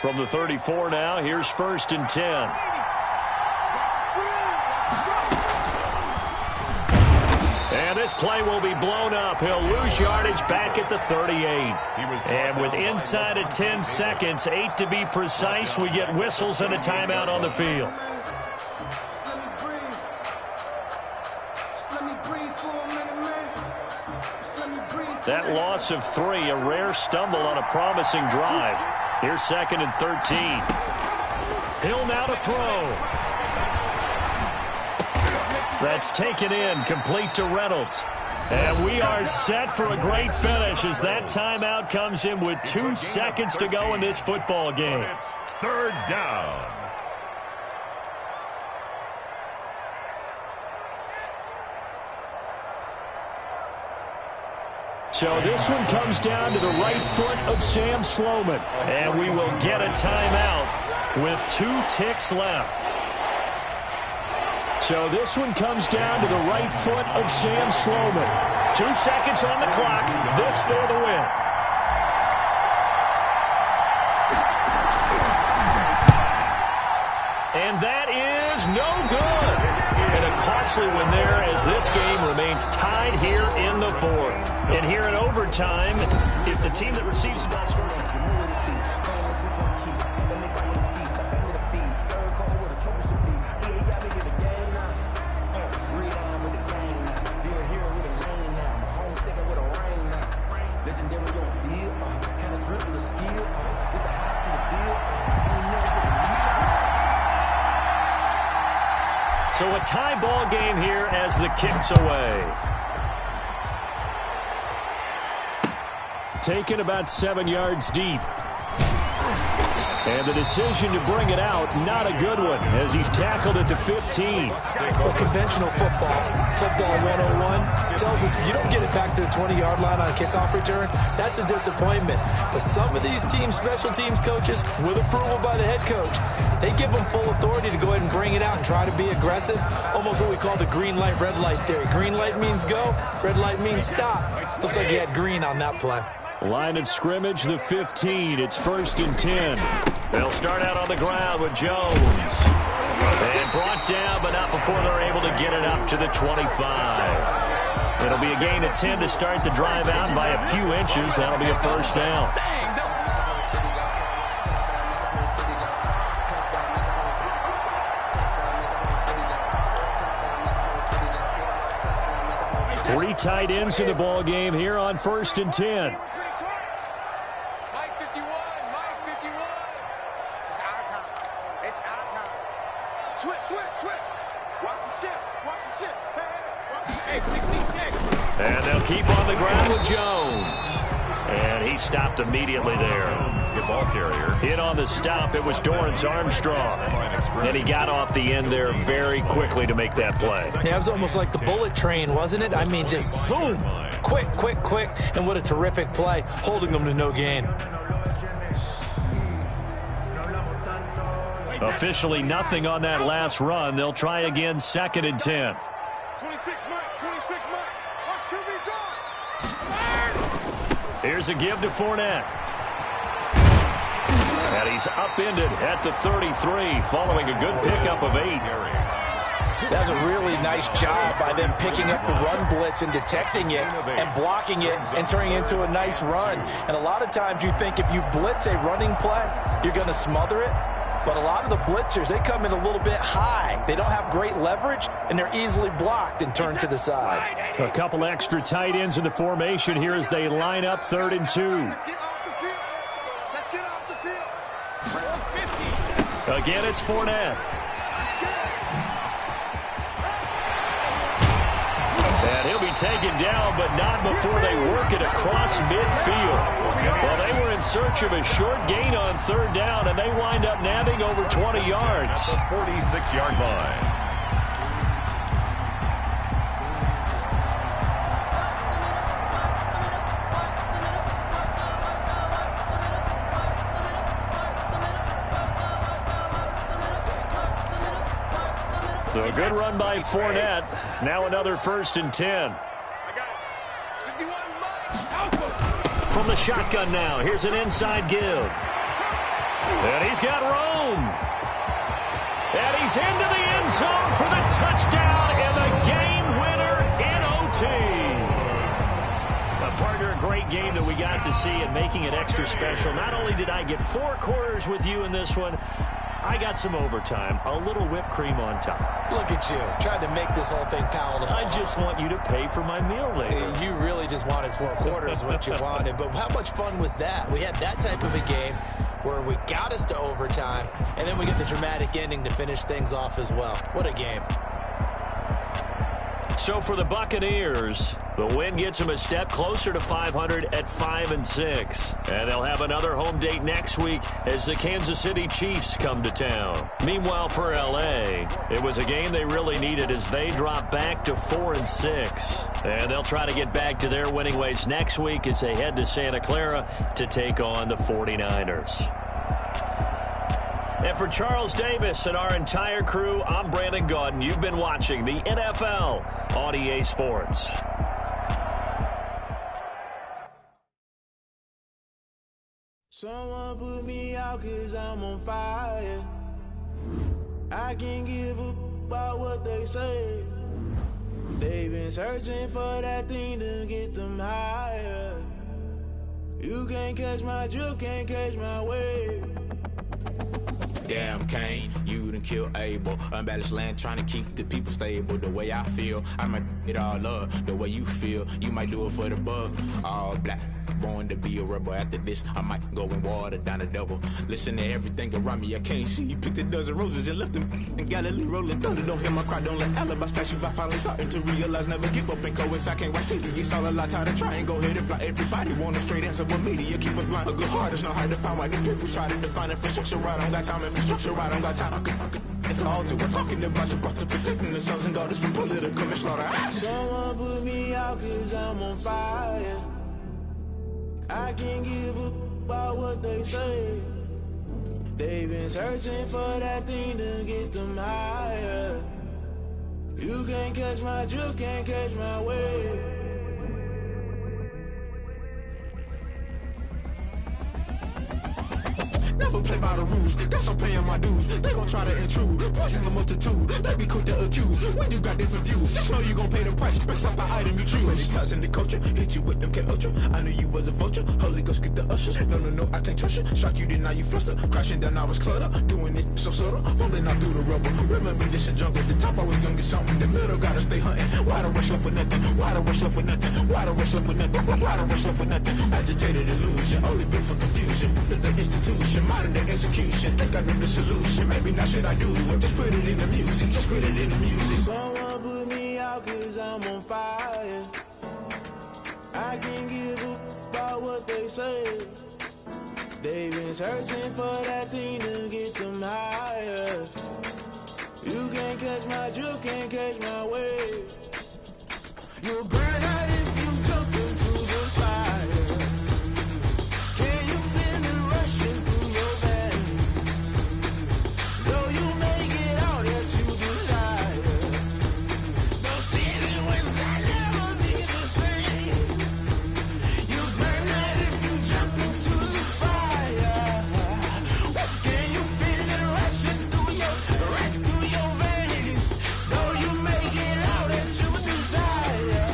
From the 34 now, here's 1st and 10. And this play will be blown up. He'll lose yardage back at the 38. And with inside of 10 seconds, 8 to be precise, we get whistles and a timeout on the field. That loss of 3, a rare stumble on a promising drive. Here's 2nd and 13. Hill now to throw. That's taken in, complete to Reynolds. And we are set for a great finish as that timeout comes in with 2 seconds to go in this football game. It's 3rd down. So this one comes down to the right foot of Sam Sloman. And we will get a timeout with 2 ticks left. So this one comes down to the right foot of Sam Sloman. 2 seconds on the clock. This for the win. And that is no good. And a costly one there as this game remains tied here in the 4th. And here in overtime, if the team that receives the ball scores... So a tie ball game here as the kick's away. Taken about 7 yards deep. And the decision to bring it out, not a good one, as he's tackled at the 15. Well, conventional football 101, tells us if you don't get it back to the 20-yard line on a kickoff return, that's a disappointment. But some of these team special teams coaches, with approval by the head coach, they give them full authority to go ahead and bring it out and try to be aggressive, almost what we call the green light, red light theory. Green light means go, red light means stop. Looks like he had green on that play. Line of scrimmage, the 15. It's 1st and 10. They'll start out on the ground with Jones. And brought down, but not before they're able to get it up to the 25. It'll be a gain of 10 to start the drive out by a few inches. That'll be a 1st down. Three tight ends in the ball game here on 1st and 10. And they'll keep on the ground with Jones. And he stopped immediately there. Good ball carrier. Hit on the stop. It was Dorrance Armstrong. And he got off the end there very quickly to make that play. Yeah, it was almost like the bullet train, wasn't it? I mean, just zoom. Quick. And what a terrific play, holding them to no gain. Officially nothing on that last run. They'll try again, 2nd and 10. 26 Mike. Here's a give to Fournette. And he's upended at the 33 following a good pickup of 8. That was a really nice job by them picking up the run blitz and detecting it and blocking it and turning it into a nice run. And a lot of times you think if you blitz a running play, you're going to smother it. But a lot of the blitzers, they come in a little bit high. They don't have great leverage, and they're easily blocked and turned to the side. A couple extra tight ends in the formation here as they line up 3rd and 2. Let's get off the field. Again, it's Fournette. And he'll be taken down, but not before they work it across midfield. Well, they were in search of a short gain on 3rd down, and they wind up nabbing over 20 yards. At the 46-yard line. So a good run by Fournette. Now another 1st and 10. From the shotgun now, here's an inside give. And he's got Rome. And he's into the end zone for the touchdown and the game winner in OT. Partner, a great game that we got to see and making it extra special. Not only did I get 4 quarters with you in this one, I got some overtime, a little whipped cream on top. Look at you, trying to make this whole thing palatable. I just want you to pay for my meal later. You really just wanted 4 quarters, what you wanted. But how much fun was that? We had that type of a game where we got us to overtime, and then we get the dramatic ending to finish things off as well. What a game. So for the Buccaneers, the win gets them a step closer to 500 at 5-6. And they'll have another home date next week as the Kansas City Chiefs come to town. Meanwhile, for L.A., it was a game they really needed as they drop back to 4-6. And they'll try to get back to their winning ways next week as they head to Santa Clara to take on the 49ers. And for Charles Davis and our entire crew, I'm Brandon Gaudin. You've been watching the NFL on EA Sports. Someone put me out 'cause I'm on fire. I can't give up about what they say. They've been searching for that thing to get them higher. You can't catch my drift, can't catch my wave. Damn, Kane, you done killed Abel. Unbalanced land, trying to keep the people stable. The way I feel, I might it all up. The way you feel, you might do it for the buck. All black, born to be a rebel. After this, I might go and water down the devil. Listen to everything around me, I can't see. You picked a dozen roses and left them in Galilee rolling thunder. Don't hear my cry, don't let alibis pass you. I finally starting to realize, never give up and coincide. Can't watch TV, it's all a lot. Tired of trying, go ahead and fly. Everybody want a straight answer, but media keep us blind. A good heart is not hard to find. Why the people try to define infrastructure right? I don't got time, infrastructure right, I don't got time. I could it's all to we're talking about you, about to protecting the sons and daughters from political manslaughter. Someone put me out 'cause I'm on fire. I can't give up about what they say. They've been searching for that thing to get them higher. You can't catch my drift, can't catch my wave. Never play by the rules, guess I'm paying my dues. They gon' try to intrude, poison the multitude. They be quick to accuse, when you got different views. Just know you gon' pay the price, based off the item you choose. Many times in the culture, hit you with them K Ultra. I knew you was a vulture, Holy Ghost get the ushers. No, I can't trust you. Shock you, then now you fluster. Crashing down, I was cluttered. Doing this so subtle, falling out through the rubble. Remember this in jungle, the top I was young and something. The middle gotta stay hunting. Why the rush left for nothing? Why the rush left for nothing? Why the rush left for nothing? Why the rush left for nothing? Agitated illusion, only built for confusion. The institution, modern day execution. Think I know the solution. Maybe not shit I do. Just put it in the music. Just put it in the music. Someone put me out 'cause I'm on fire. I can't give up about what they say. They've been searching for that thing to get them higher. You can't catch my drift, can't catch my wave. You'll burn out if you jump into the fire. Can you feel it rushing through your veins? Though you make it all that you desire. No city was I'll never be the same. You burn out if you jump into the fire. Can you feel it rushing through your veins? Though you make it all that you desire.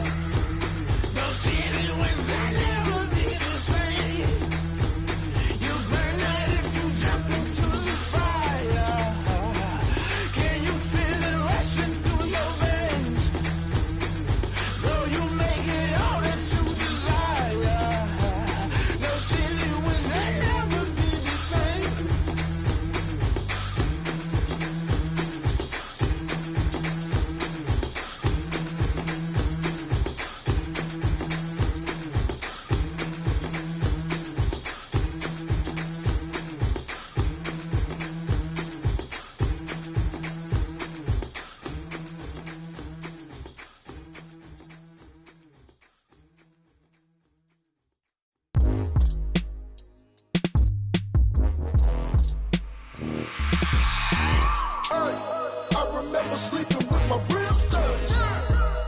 No city was I'll never be the same. You burn out if you jump into the fire. Can you feel it rushing through your veins? Though you make it all that you desire. No city was I'll never be the same. I remember sleeping with my ribs touched.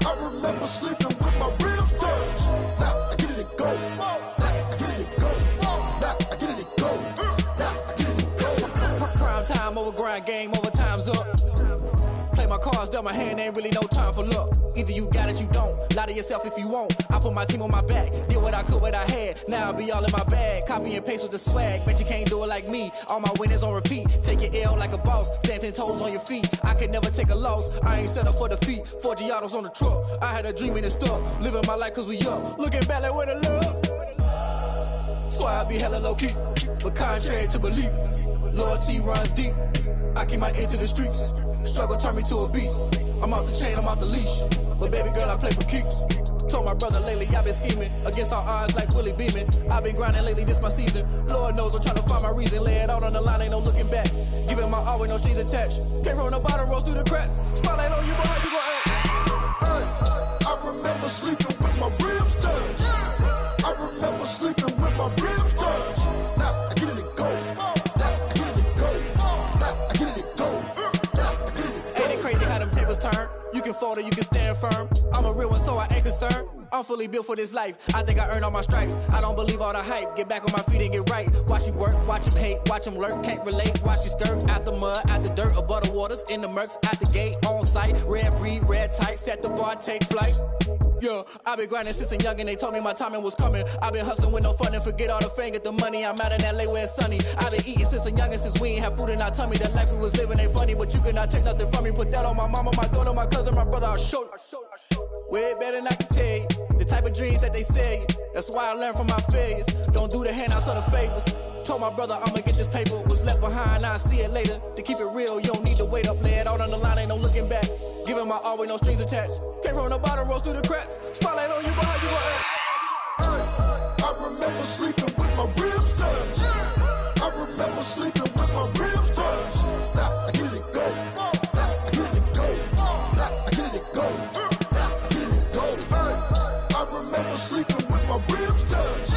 I remember sleeping with my ribs touched. Now I get it and go. Now I get it and go. Now I get it and go. Now I get it and go. Prime time over grind game, over time's up. Play my cards, dealt my hand, ain't really no time for luck. Either you got it, you don't. Lie to yourself if you won't. I put my team on my back, did what I could, what I had. Now I'll be all in my bag. Copy and paste with the swag. Bet you can't do it like me. All my winners on repeat. Take your L like a boss. Stand 10 toes on your feet. I can never take a loss. I ain't set up for defeat. 4 Giottos on the truck. I had a dream and it stuck. Living my life 'cause we up. Looking back like where the love. So I be hella low key. But contrary to belief. Loyalty runs deep. I keep my ear to the streets. Struggle turned me to a beast. I'm off the chain, I'm off the leash. But baby girl, I play for keeps. Told my brother lately, I've been scheming against all odds like Willie Beeman. I've been grinding lately, this my season. Lord knows I'm trying to find my reason. Lay it out on the line, ain't no looking back. Giving my all with no strings attached. Came from the bottom, rose through the cracks. Spotlight on you, boy, how you gon' act? I remember sleeping with my ribs touched. I remember sleeping with my ribs touched. Now I get it and go. Now I get it and go. Now I get it and go. Now I get it and go. Ain't it crazy how them tables turn? You can fold or you can stand firm. I'm a real one, so I ain't concerned. I'm fully built for this life. I think I earned all my stripes. I don't believe all the hype. Get back on my feet and get right. Watch you work, watch him hate, watch him lurk. Can't relate, watch you skirt. Out the mud, out the dirt, above the waters, in the murks, at the gate, on site. Red breed, red tight, set the bar, take flight. Yeah, I been grinding since a young and they told me my timing was coming. I been hustling with no fun and forget all the fame, get the money. I'm out in LA where it's sunny. I been eating since a young and since we ain't have food in our tummy. The life we was living ain't funny, but you cannot take nothing from me. Put that on my mama, my daughter, my cousin, my brother, I'll show you. Way better than I can tell you. The type of dreams that they sell you. That's why I learned from my failures. Don't do the handouts or the favors. Told my brother I'ma get this paper. Was left behind, I'll see it later. To keep it real, you don't need to wait up. Lay it out on the line, ain't no looking back. Giving my all with no strings attached. Came from the bottom, rose through the cracks. Spotlight on you, boy, how you gon' act? I remember sleeping with my ribs touched. I remember sleeping with my ribs touched. Now I get it and go. Now I get it and go. Now I get it and go. Now I get it and go. I remember sleeping with my ribs touched.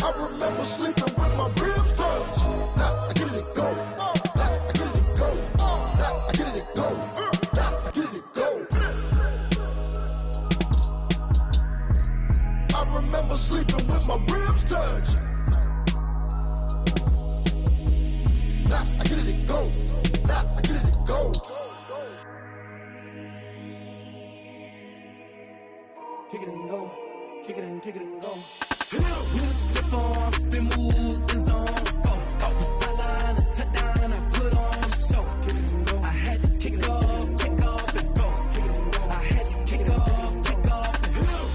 I remember sleeping with my ribs touched. Now I get it and go. Now I get it and go. Now I get it and go. Now I get it and go. I remember sleeping with my ribs touched. Now I get it and go. Now I get it and go. Kick it and go. Kick it and go. With a stiff arm, spin move, in zone, go. From sideline to touchdown, I put on a show. Kick it and go. I had to kick off and go. Kick it and go. I had to kick off and go.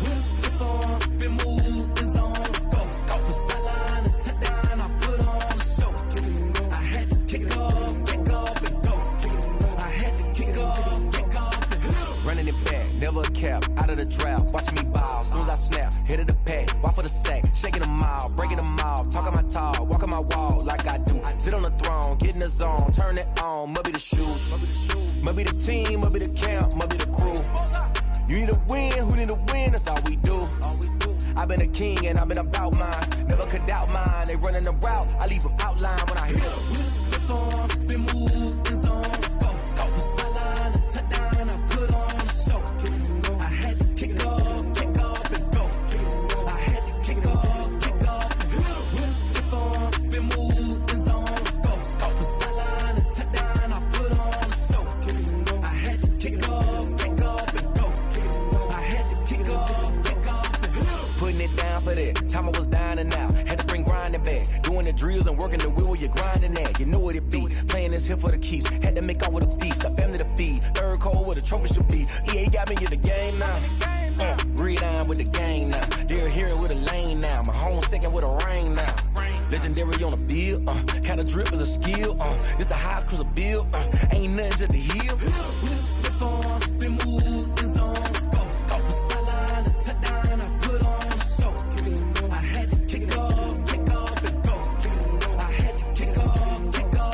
With a stiff arm, spin move, in zone, go. From sideline to touchdown, I put on a show. Kick it and go. I had to kick off and go. Kick it and go. I had to kick off and go. Running it back, never a cap, out of the drought, watching me ball. Soon as I snap, hit of the pack, walk for the sack, shaking them out, breaking them off, talking my talk, walking my wall like I do. Sit on the throne, get in the zone, turn it on, must be the shoes, must be the team, must be the camp, must be the crew. You need a win, who need a win, that's all we do. I've been a king and I've been about mine, never could doubt mine. They running the route, I leave them outline when I hit them. With a stiff arm, spin move, in zone, go. From sideline to touchdown, I put on a show. Kick it and go. I had to kick off and go. Kick it and go. I had to kick off and go. With a stiff arm, spin move, in zone, go. From sideline to touchdown, I put on a show. Kick it and go. I had to kick off and go. Kick it and go. I had to kick off and go. Putting it down for that, time I was dying and out, had to bring grinding back, doing the drills and working the wheel where you're grinding at, you know what it be, playing this here for the keeps, had to make off with a feast, a family to feed, third cold where the trophy should be, EA got me in the game now, read on with the gang now, they're here with a lane now, my home second with a rain now, legendary on the field, kind of drip is a skill, this the highest cruiser bill, ain't nothing just to heal. With a stiff arm, spin move, in zone, go. From sideline to touchdown, I put on a show. Kick it and go. I had to kick off and go. Kick it and go. I had to kick off and go.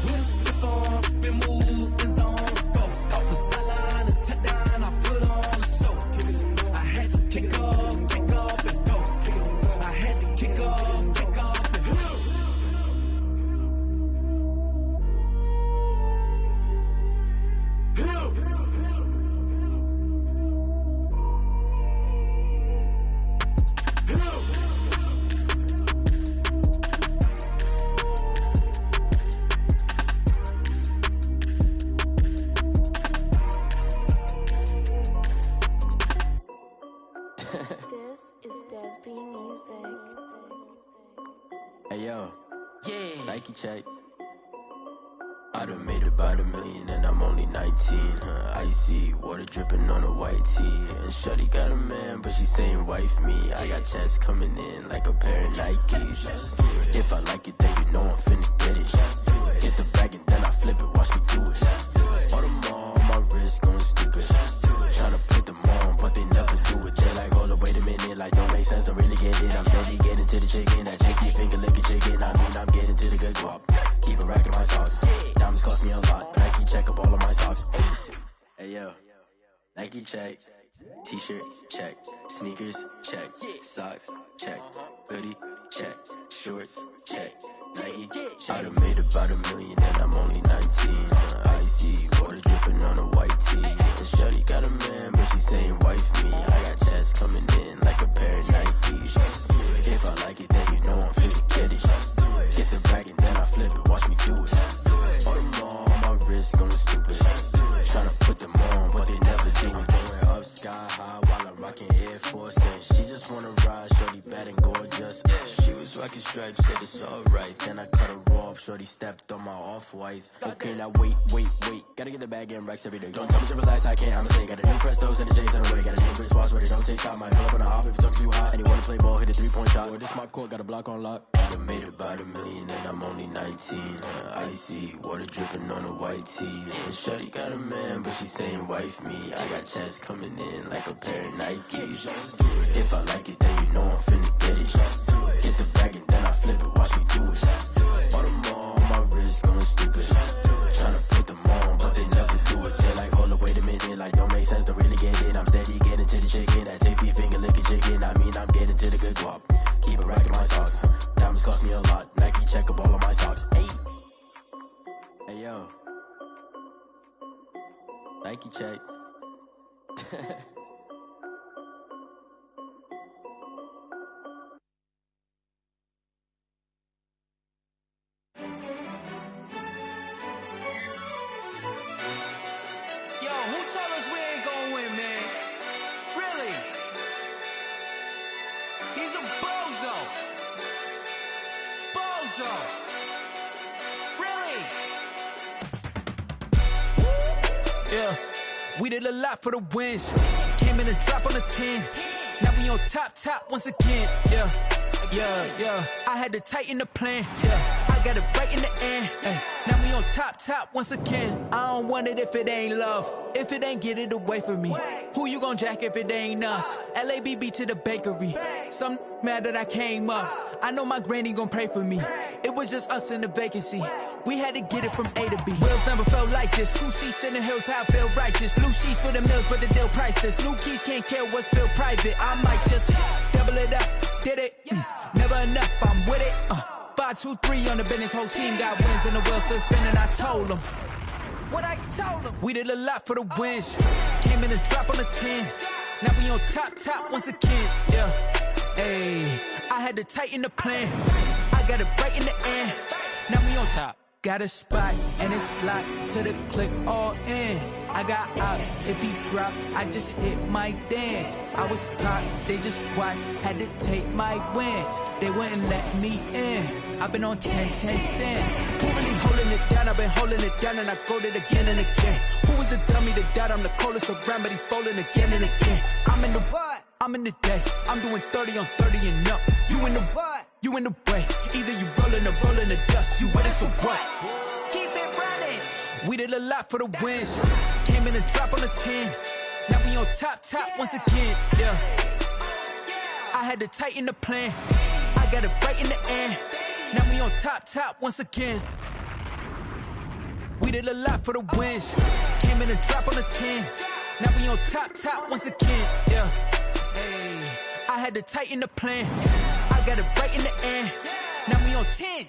With a stiff arm, spin move, in zone, go. From sideline to touchdown, I put on a show. Kick it and go. I had to kick off and go. Kick it and go. I had to kick off and go. This is Dev B Music. Hey yo, yeah, Nike check. I done made about $1 million and I'm only 19, icy, water dripping on a white tee. And shawty got a man, but she saying wife me. I got checks coming in like a pair of Nikes. If I like it, then you know I'm finna get it. yo. Nike check. T-shirt check. Sneakers check. Socks check. Hoodie check. Shorts check. Nike check. I done made about $1 million and I'm only 19. Icy water dripping on a white tee. And shorty got a man, but she saying wife me. I got checks coming in like a pair of Nikes. If I like it, then you know I'm finna get it. Get the bag and then I flip it. Watch me do it. All them all on my wrist going stupid. Tryna put them on, but they never do it. Going up sky high while I'm rocking Air Force. And she just wanna ride, shorty bad and gorgeous. She was rocking stripes, said it's alright. Then I cut her off, shorty stepped on my off-whites. Okay, now wait. Gotta get the bag and racks every day. Don't tell me to relax, I can't, I'ma say. Got a new Prestos and a J's in the way. Got a new wristwatch where they don't take time. Might pull up on a hop if it's up too hot. And you wanna play ball, hit a 3-point shot. Or this my court, got a block on lock. I done made about $1 million and I'm only 19. Icy water dripping on a white tee. And shorty got a man, but she saying wife me. I got checks coming in like a pair of Nikes. If I like it, then you know I'm finna get it. Get the bag and then I flip it, watch me do it. All them all on my wrist going stupid. Tryna put them on, but they never do it. They're like, hold up, wait a minute, like don't make sense to really get it. I'm steady getting to the chicken, that tasty finger licking chicken. I mean, I'm getting to the good guap. Keep it racking my socks. Diamonds cost me a lot. Nike check up all of my stocks. Hey yo. Nike check. Yo, who told us we ain't gonna win, man? Really? He's a bozo. Bozo. Really? Yeah, we did a lot for the wins. Came in a drop on the 10. Now we on top once again. Yeah. I had to tighten the plan. Yeah, I got it right in the end. Now we on top once again. I don't want it if it ain't love. If it ain't, get it away from me. Who you gon' jack if it ain't us? LABB to the bakery. Some mad that I came up. I know my granny gon' pray for me. It was just us in the vacancy. We had to get it from A to B. Wheels never felt like this. 2 seats in the hills, how I feel righteous. Blue sheets for the mills, but the deal priceless. New keys can't care what's built private. I might just double it up. Did it? Never enough, I'm with it. 5, 2, 3 on the business. Whole team got wins and the wheels still spinning. I told them what I told them. We did a lot for the wins. Came in a drop on the 10. Now we on top once again. Yeah. Hey, I had to tighten the plan. I got it right in the end. Now we on top. Got a spot and it's locked to the click all in. I got ops, if he drop, I just hit my dance. I was caught, they just watched, had to take my wins. They wouldn't let me in. I've been on 10 cents. Who really holding it down? I've been holding it down and I got it again and again. Who was the dummy that doubt? I'm the coldest around, but he folding again and again. I'm in the what? I'm in the day. I'm doing 30 on 30 and up. You in the what? You in the way. Either you rolling or rolling the dust. You with it, so what? Keep it running. We did a lot for the wins. Came in a drop on the 10. Now we on top once again. Yeah. I had to tighten the plan. I got it right in the end. Now we on top once again. We did a lot for the wins. Came in a drop on the 10. Now we on top once again. Yeah. Hey, I had to tighten the plan. I got it right in the end. Now we on 10.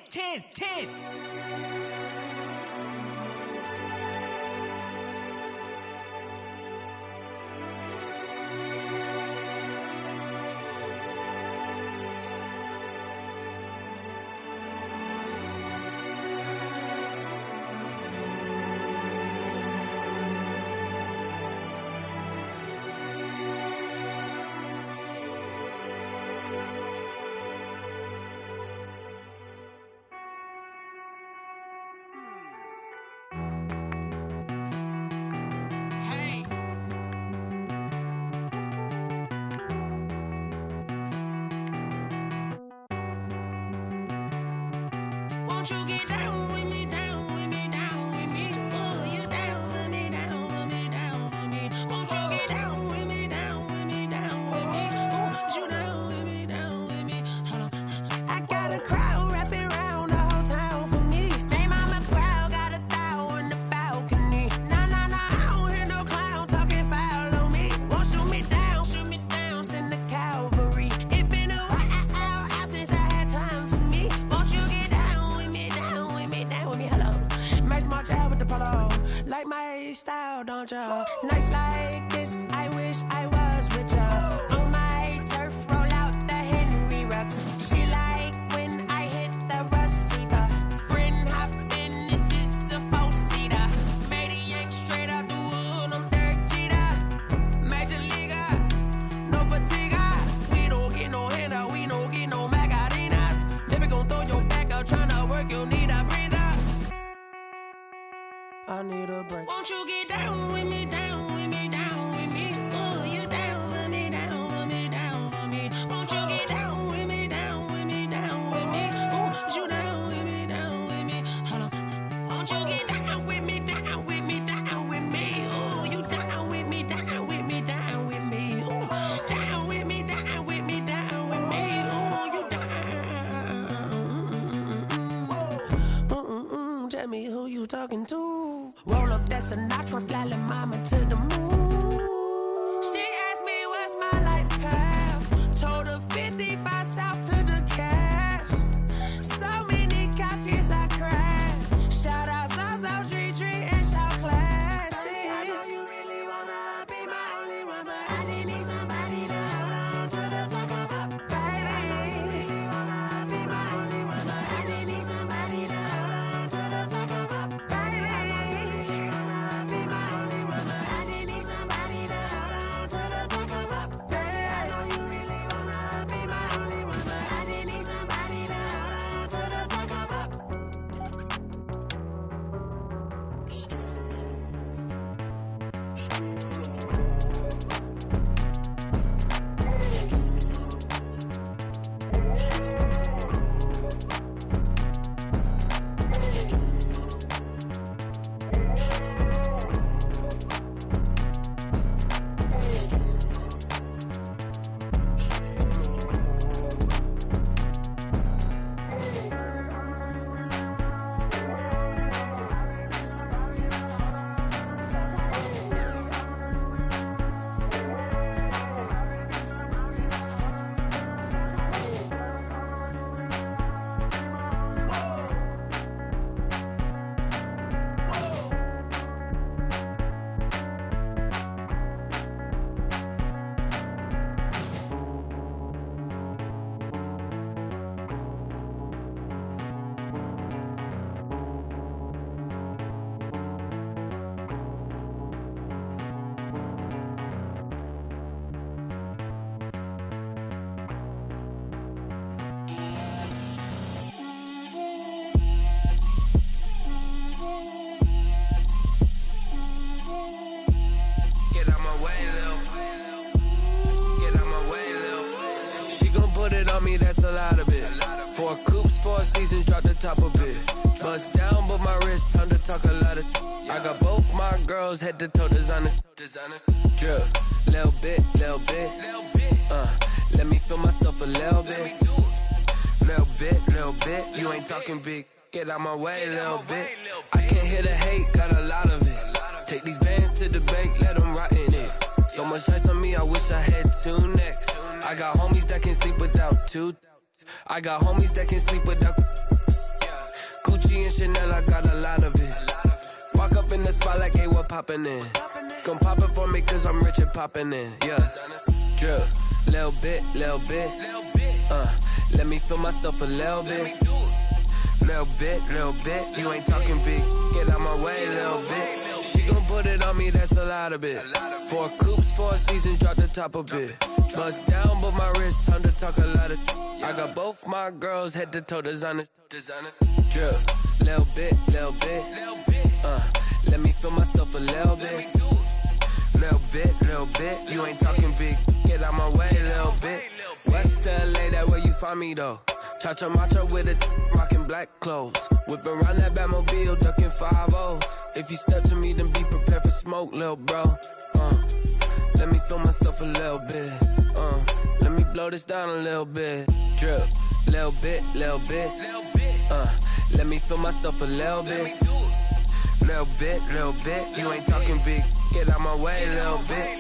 Won't you get down with me, down with me, down with me? Oh, you down with me, down with me, down with me. Won't you get down with me, down with me, down with me? Oh, you down with me, down with me? Hold on. I got a crowd wrapping around the whole town for me. They mama proud, got a thou in the balcony. Nah, I don't hear no clown. the polo. Like my style, don't ya? Nights like this, I wish I was with ya. On my turf, roll out the Henry Rux. She like when I hit the receiver. Friend hop in, this is a four-seater. Made a yank straight out the wood, I'm Derek Jeter. Major leaguer, no fatigue. We don't get no handout, we don't get no Macarinas. Never gon' throw your back out, tryna work, you need a breather. I need a break. Won't you get down with me, down with me, down with me? Oh, you down with me, down with me, down with me. Won't you get down with me, down with me, down with me? Oh, you down with me, down with me. Hold on. Won't you get down with me, down with me, down with me? Oh, you down with me, down with me, down with me. Oh, down with me, down with me, down with me. Oh, you down. Tell me who you talking to. Roll up that Sinatra, fly la mama to the moon. She asked me what's my life path. Told her 55 south to the cab. So many couches I cried. Shout out South Street and shout classy. I know you really wanna be my only one, but I didn't need somebody to hold on to the sucker up. Baby, I know you really wanna be my only one, but I didn't need somebody to hold on to the sucker up. Baby, I know you really wanna be my only one, but I didn't need somebody to hold on to the sucker up. Baby, I know you really wanna be my only one, but I didn't need somebody to hold on to the sucker up. Get out my way, Lil. Get out my way, Lil. She gon' put it on me, that's a lot of it. 4 coops, 4 seasons, drop the top a bit. Bust down, but my wrist, time to talk a lot of. I got both my girls, head to toe designer. Drip, little bit, little bit. Let me feel myself a little bit. Little bit. You ain't talking big. Get out my way, little bit. I can't hear the hate, got a lot of it. Take these bands to the bank, let them rot in it. So much ice on me, I wish I had 2 necks. I got homies that can sleep without 2. I got homies that can sleep without. Gucci and Chanel, I got a lot of it. Walk up in the spot like, hey, what poppin' in? Gon' pop it for me, cause I'm rich and poppin' in. Yeah, drip, little bit. Let me feel myself a little bit. Little bit. You ain't talking big. Get out my way, little bit. She gon' put it on me, that's a lot of it. 4 coops, 4 seasons, drop the top a bit. Bust down, but my wrist, time to talk a lot of. I got both my girls, head to toe designer. Drip, little bit. Let me feel myself a little bit. Little bit. You ain't talking big. Get out my way, little bit. West LA, that where you find me though. Cha-cha matcha with a rockin' black clothes. Whip around that Batmobile, ducking 5-0. If you step to me, then be prepared for smoke, lil' bro. Let me feel myself a little bit. Let me blow this down a little bit. Drip, little bit. Let me feel myself a little bit. Little bit. You ain't talking big. Get out my way, little bit.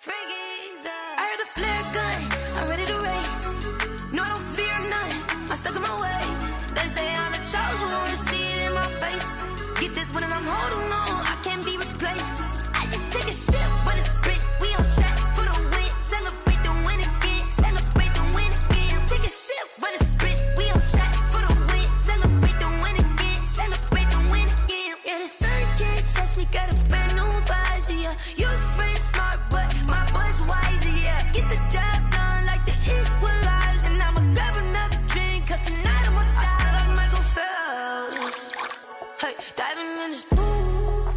I heard the flare gun, I'm ready to race. No, I don't fear none, I'm stuck in my ways. They say I'm the chosen one, see it in my face. Get this one and I'm holding on, I can't be replaced. I just take a sip, but it's spit, we on track for the win. Celebrate the win again, celebrate the win again. Take a sip, but it's spit, we on track for the win. Celebrate the win again, celebrate the win again. Yeah, the sun can't touch me, got a brand new visor, yeah. Your friend's smart, but my bud's wiser, yeah. Get the job done like the equalizer. And I'ma grab another drink, cause tonight I'ma die like Michael Phelps. Hey, diving in this pool,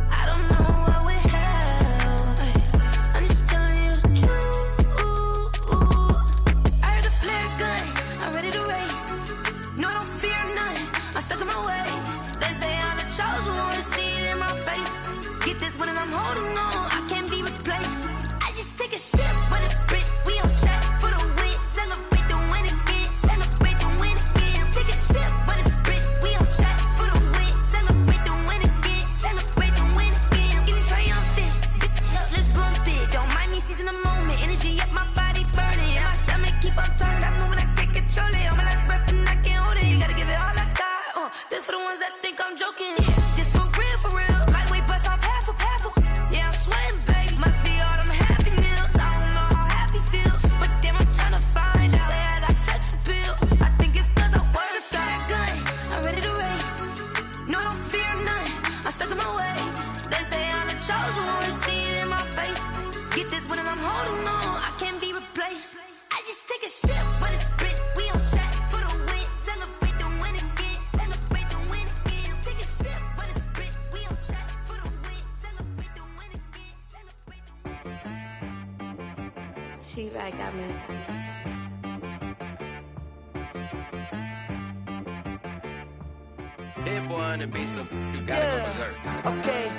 I don't know what we have. Hey, I'm just telling you the truth. I heard the flare gun, I'm ready to race. No, I don't fear none, I'm stuck in my ways. They say I'm the chosen one, see it in my face. Get this one and I'm holding on, I can't be replaced. I just take a sip, but it's spit, we on track for the win. Celebrate the win again, celebrate the win again. Take a sip, but it's spit, we on track for the win. Celebrate the win again, celebrate the win again. Get it triumphant, let's bump it. Don't mind me seizing the moment, energy up my body burning. And my stomach keep up tossing, stop moving, I can't control it. On my last breath and I can't hold it, you gotta give it all I got. This for the ones that think I'm joking. This for real, lightweight bust off half a. Yeah, I'm sweating, babe, must be all them happy meals. I don't know how happy feels, but damn, I'm tryna find you. Say I got sex appeal, I think it's cause I wear a flat gun. I'm ready to race, no, I don't fear none, I'm stuck in my ways. They say I'm the chosen one, see it in my face. Get this one and I'm holding on, I can't be replaced. I just take a sip, but it's spit, we on track for the win. Celebrate the win again, celebrate the win again. Take a sip, but it's spit, we on track for the win. Celebrate the win again, celebrate the win. She right got me. Hit boy on the beat, so you gotta go berserk. Okay.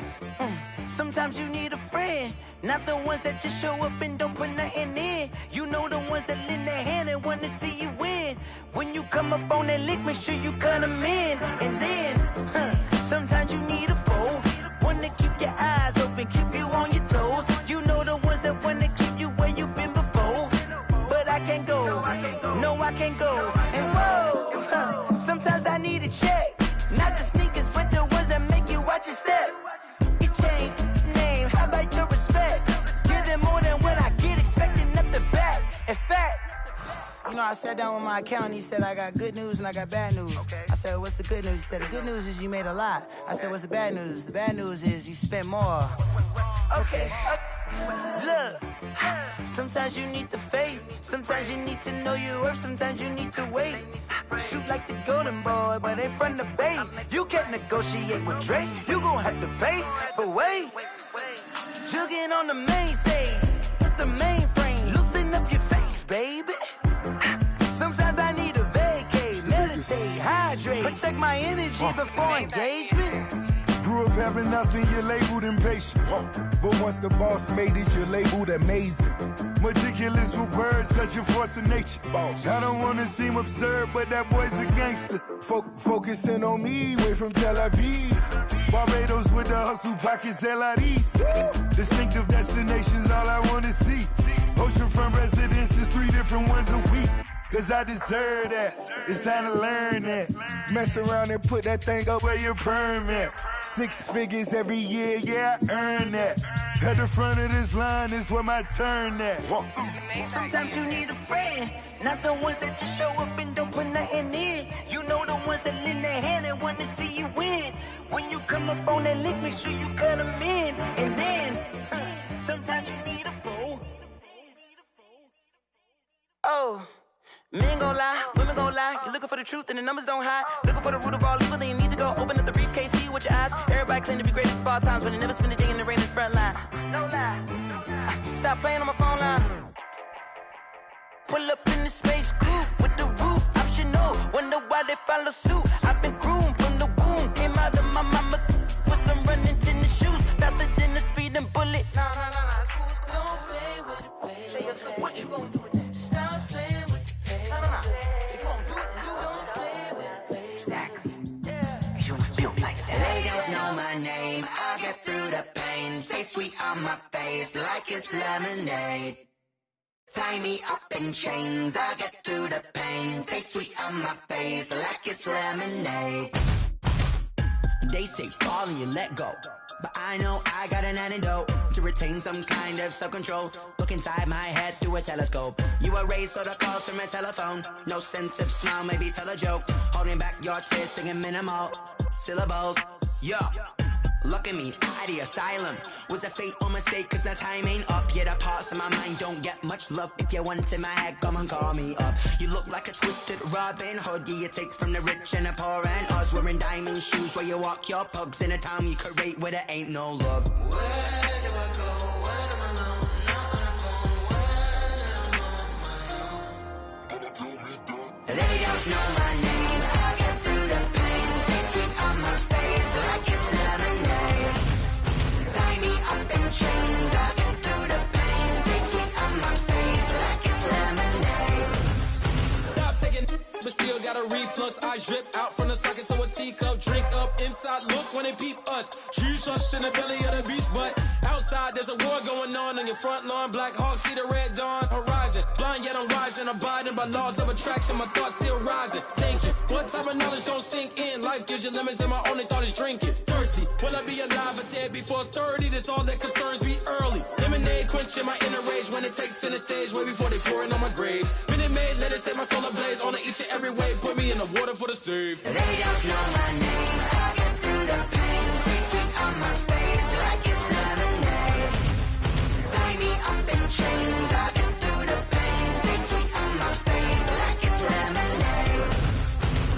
Sometimes you need a friend, not the ones that just show up and don't put nothing in. You know the ones that lend their hand and want to see you win. When you come up on that lick, make sure you cut them in. And then, sometimes you need a foe, one to keep your eyes open, keep you on your toes. You know the ones that want to keep you where you've been before. But I can't go, no I can't go. And whoa, sometimes I need a check. Not the sneakers, but the ones that make you watch your step. Your chain, name, how about your respect? Give them more than what I get, expecting up the back. In fact, you know, I sat down with my accountant, he said I got good news and I got bad news. I said, what's the good news? He said, the good news is you made a lot. I said, what's the bad news? The bad news is you spent more. Okay. Look, sometimes you need the faith, sometimes you need to know your worth, sometimes you need to wait. Shoot like the golden boy, but in front of the bay. You can't negotiate with Drake, you gon' have to pay. But wait, jugging on the main stage, with the mainframe, loosen up your face, baby. Sometimes I need a vacate, meditate, hydrate, protect my energy before engagement. Grew up having nothing, you're labeled impatient. But once the boss made it, you're labeled amazing. Meticulous with words, such a force of nature. I don't wanna seem absurd, but that boy's a gangster. Focusing on me, way from Tel Aviv. Barbados with the hustle pockets, LIDs. Distinctive destinations, all I wanna see. Oceanfront residences, 3 different ones a week. Cause I deserve that, it's time to learn that. Mess around and put that thing up where your perm at. 6 figures every year, yeah, I earn that. At the front of this line is where my turn at. Sometimes you need a friend, not the ones that just show up and don't put nothing in. You know the ones that lend their hand and want to see you win. When you come up on that lick, make sure you cut them in. And then, sometimes you need a foe. Oh. Men gon' lie, women gon' lie. You're looking for the truth and the numbers don't hide. Looking for the root of all evil, then you need to go open up the briefcase, see with your eyes. Everybody claim to be great at small times, but they never spend a day in the rain in the front line. No lie. Stop playing on my phone line. Pull up in the space coupe with the roof optional. Wonder why they follow suit. I've been groomed from the womb. Came out of my mama with some running tennis shoes. Faster than the speeding bullet. Nah, it's cool, it's cool. Don't play with it, baby. Say, so what you gon' do with it? Stop playing with it. If you don't do it, then you don't play with it, baby. Exactly. Yeah. You built like that. They don't know my name. I'll get through the pain. pain. Taste sweet on my face like it's lemonade. Tie me up in chains, I get through the pain. Taste sweet on my face like it's lemonade. They say fall and you let go, but I know I got an antidote to retain some kind of self-control. Look inside my head through a telescope. You erase all the calls from a telephone. No sense of smile, maybe tell a joke. Holding back your tears, singing minimal syllables. Yo, look at me, out the asylum. Was a fate or mistake, cause the time ain't up. Yeah, the parts of my mind don't get much love. If you want in my head, come and call me up. You look like a twisted Robin Hood. Yeah, you take from the rich and the poor and us. Wearing diamond shoes where you walk your pugs. In a town you create where there ain't no love. Where do I go when I'm alone? Not on the phone when I'm on my own. They don't know my name, I get through the pain. Taste sweet on my face like it's lemonade. Tie me up in chains, I get through the pain. Taste sweet on my face like it's lemonade. Stop taking, but still got a reflux. I drip out from the socket to a teacup. Drink up inside, look when they peep us. Jesus in the belly of the beast, but outside there's a war going on your front lawn. Black Hawk, see the red dawn horizon. Blind yet I'm rising, abiding by laws of attraction. My thoughts still rising, thinking what type of knowledge gon' sink in? Life gives you limits and my only thought is drinking. Thirsty, will I be alive or dead before 30? That's all that concerns me early. Lemonade quenching my inner rage when it takes to the stage way before they pour it on my grave. Minute Maid, let it set my soul ablaze on each and every way. Put me in the water for the save. They don't know my name, I get through the pain. Taste sweet on my face like it's lemonade. Tie me up in chains, I get through the pain. Taste sweet on my face like it's lemonade.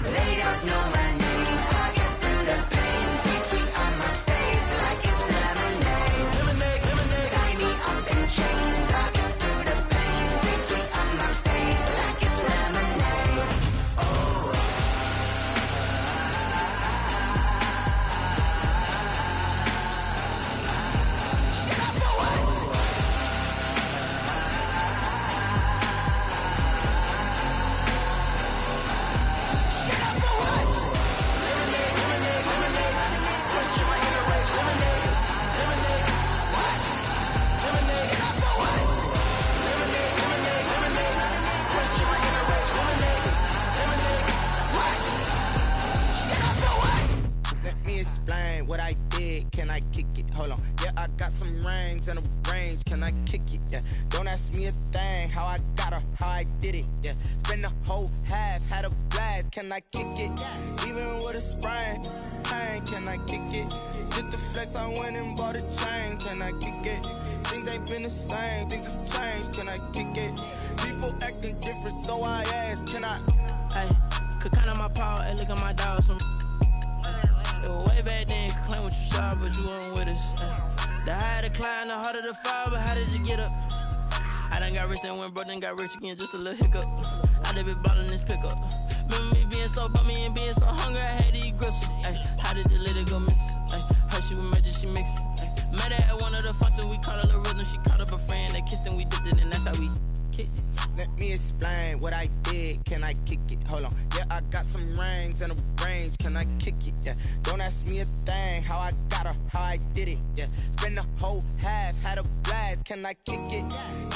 They don't know my name, I get through the pain. Taste sweet on my face like it's lemonade. Lemonade, lemonade. Tie me up in chains, I get through the pain. Taste sweet on my face like it's lemonade. Oh. Let me explain what I did. Can I kick it? Hold on. Yeah, I got some rings and a range. Can I kick it? Yeah. Don't ask me a thing. How I got her, how I did it. Yeah. Spend the whole half, had a blast. Can I kick it? Even with a sprain, pain. Can I kick it? Just the flex, I went and bought a chain. Can I kick it? Things ain't been the same. Things have changed. Can I kick it? People acting different, so I ask. Can I? Hey, could count on my power and look at my dogs from. It was way back then, could claim what you saw, but you weren't with us. The higher the climb, the harder the fall, but how did you get up? I done got rich and went broke, then got rich again, just a little hiccup. I done been ballin' this pickup. Remember me being so bummy and being so hungry, I had to eat gristle. Ay, how did the lady go miss? Ay, her she was magic, she mixed. Met her at one of the functions, we caught a little rhythm, she caught up a friend, they kissed and we dipped it, and that's how we kicked it. Let me explain what I did. Can I kick it? Hold on. Yeah, I got some rings and a range. Can I kick it? Yeah. Don't ask me a thing. How I got her, how I did it. Yeah. Spend the whole half, had a blast. Can I kick it?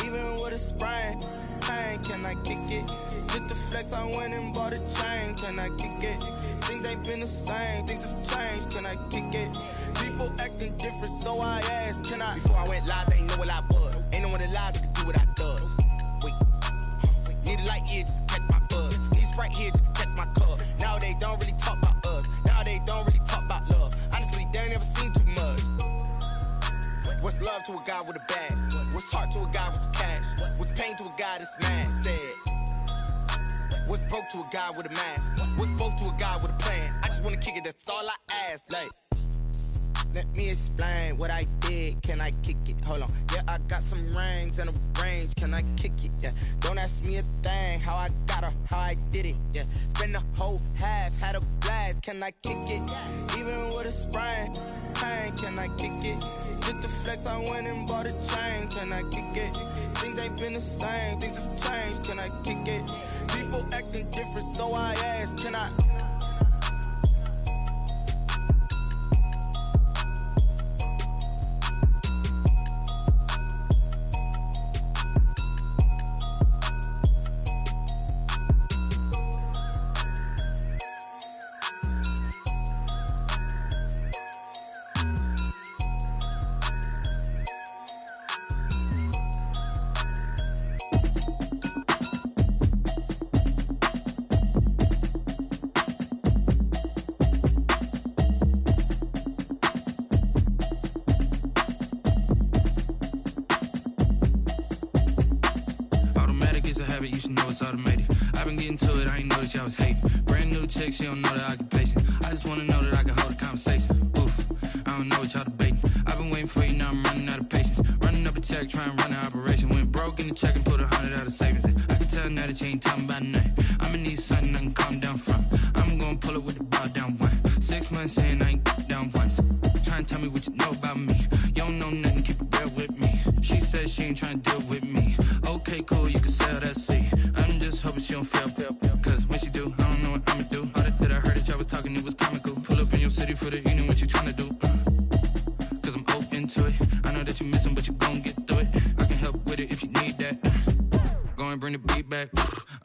Even with a sprain, pain. Can I kick it? Just the flex, I went and bought a chain. Can I kick it? Things ain't been the same. Things have changed. Can I kick it? People acting different, so I asked. Can I? Before I went live, they ain't know what I was. Ain't no one alive that could do what I does. Wait. Need a light here just to catch my buzz. Need Sprite here just to catch my cup. Now they don't really talk about us. Now they don't really talk about love. Honestly, they ain't never seen too much. What's love to a guy with a bag? What's heart to a guy with some cash? What's pain to a guy that's mad? Said. What's broke to a guy with a mask? What's both to a guy with a plan? I just wanna kick it, that's all I ask. Like, let me explain what I did. Can I kick it? Hold on. Yeah, I got some rings and a range. Can I kick it? Yeah. Don't ask me a thing. How I got her, how I did it. Yeah. Spend the whole half, had a blast. Can I kick it? Even with a sprain, pain. Can I kick it? Just the flex, I went and bought a chain. Can I kick it? Things ain't been the same. Things have changed. Can I kick it? People acting different, so I ask. Can I? a habit, you should know it's automated. I've been getting to it, I ain't noticed y'all was hating. Brand new chick, she don't know that I can patient. I just wanna know that I can hold a conversation. Oof, I don't know what y'all debating. I've been waiting for you, now I'm running out of patience. Running up a check, trying to run an operation. Went broke in the check and put 100 out of savings in. I can tell now that you ain't talking about nothing. I'ma need something I can calm down from. I'm gonna pull it with the ball down one. 6 months in, I ain't down once. Trying to tell me what you know about me. You don't know nothing, keep it real with me. She says she ain't trying to deal with me. Okay, cool, you can sell that seed. I'm just hoping she don't fail. Cause when she do, I don't know what I'ma do. All that I heard that y'all was talking, it was comical. Pull up in your city for the evening, what you trying to do? Cause I'm open to it. I know that you missing, but you gon' get through it. I can help with it if you need that. Go and bring the beat back.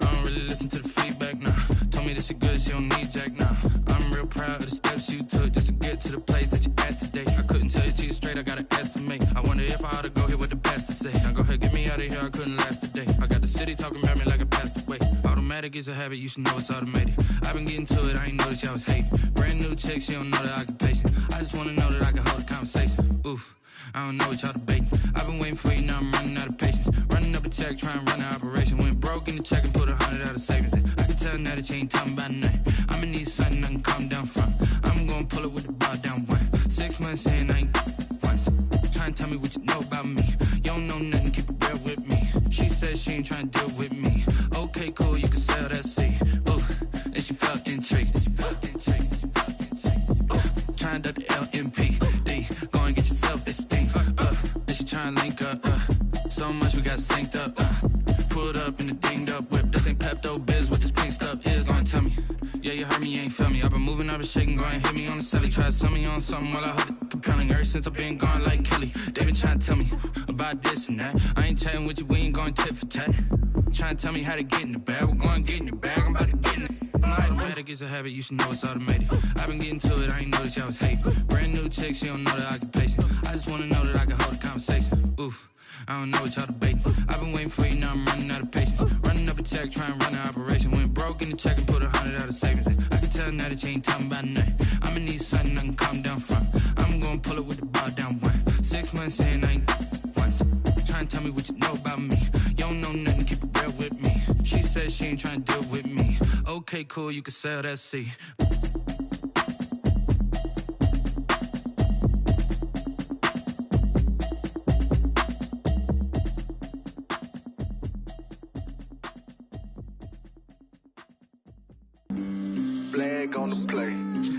I don't really listen to the feedback, nah. Told me that she good, she don't need jack, nah. I'm real proud of the steps you took just to get to the place that you at today. I couldn't tell you to you straight, I gotta estimate. I wonder if I ought to go here with the best to say. Now go ahead, get me out of here, I couldn't last a day. I got the city talking about me like I passed away. Automatic is a habit, you should know it's automated. I've been getting to it, I ain't noticed y'all was hating. Brand new chick, she don't know that I can patient. I just wanna know that I can hold a conversation. Oof, I don't know what y'all debating. I've been waiting for you, now I'm running out of patience. Running up a check, trying to run an operation. Went broke in the check and put 100 out of savings in. I can tell now that you ain't talking about nothing. I'ma need something I can calm down from. I'm gonna pull it with the ball down one. 6 months in, I ain't once. Trying to tell me what you know about me. You don't know nothing, keep it real with me. She says she ain't trying to deal with me. Okay, cool, you can sell that seed. Ooh, and she felt intrigued. Trying to duck the LMP. Go and get yourself esteem. And she trying to link up. So much we got synced up. Pulled up in the dinged up whip. This ain't Pepto Biz, what this pink stuff is. Don't tell me. Yeah, you heard me, you ain't feel me. I've been moving, I've been shaking, go and hit me on the celly. Try to sell me on something while I hold it compelling. Ever since I've been gone like Kelly, they been trying to tell me about this and that. I ain't chatting with you, we ain't going tit for tat. Trying to tell me how to get in the bag. We're going to get in the bag, I'm about to get in it. Automatic is a habit, you should know it's automated. I've been getting to it, I ain't noticed y'all was hating. Brand new chick, she don't know that I can patient. I just wanna know that I can hold a conversation. Oof, I don't know what y'all debating. I've been waiting for you, now I'm running out of patience. Running up a check, trying to run an operation. Went broke in the check and put 100 out of savings in. I can tell now that you ain't talking about nothing. I'ma need something I can calm down from. I'm gonna pull it with the ball down one. 6 months in, I ain't once. Trying to tell me what you know about me. You don't know nothing, keep it real with me. She says she ain't trying to deal with me. Okay, cool, you can sell that seed. Flag on the play.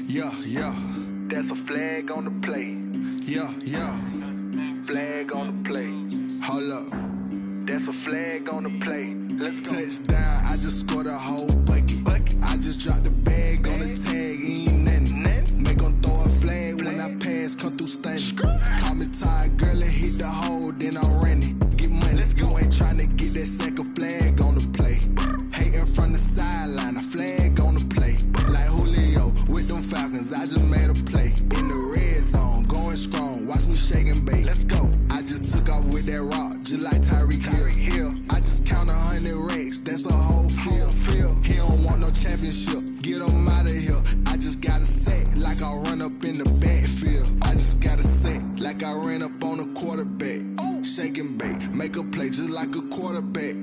Yeah, yeah. That's a flag on the play. Yeah, yeah. Flag on the play. Hold up. That's a flag on the play. Let's go. Touchdown, I just scored a whole bucket. I just dropped the bag on the tag, ain't nothing. Make 'em throw a flag when I pass, come through stunning. Call me tired, girl, and hit the hole, then I'm running. Get money, you ain't tryna get that second flag on the play. Hating from the sideline, a flag on the play. Like Julio with them Falcons, I just made a play. In the red zone, going strong, watch me shake and bake. Let's go. I just took off with that rock, just like Tyreek Hill. I just count 100 racks, that's a whole field. He don't want no championship, get him out of here. I just got a set, like I run up in the backfield. I just got a set, like I ran up on a quarterback. Shake and bake, make a play just like a quarterback.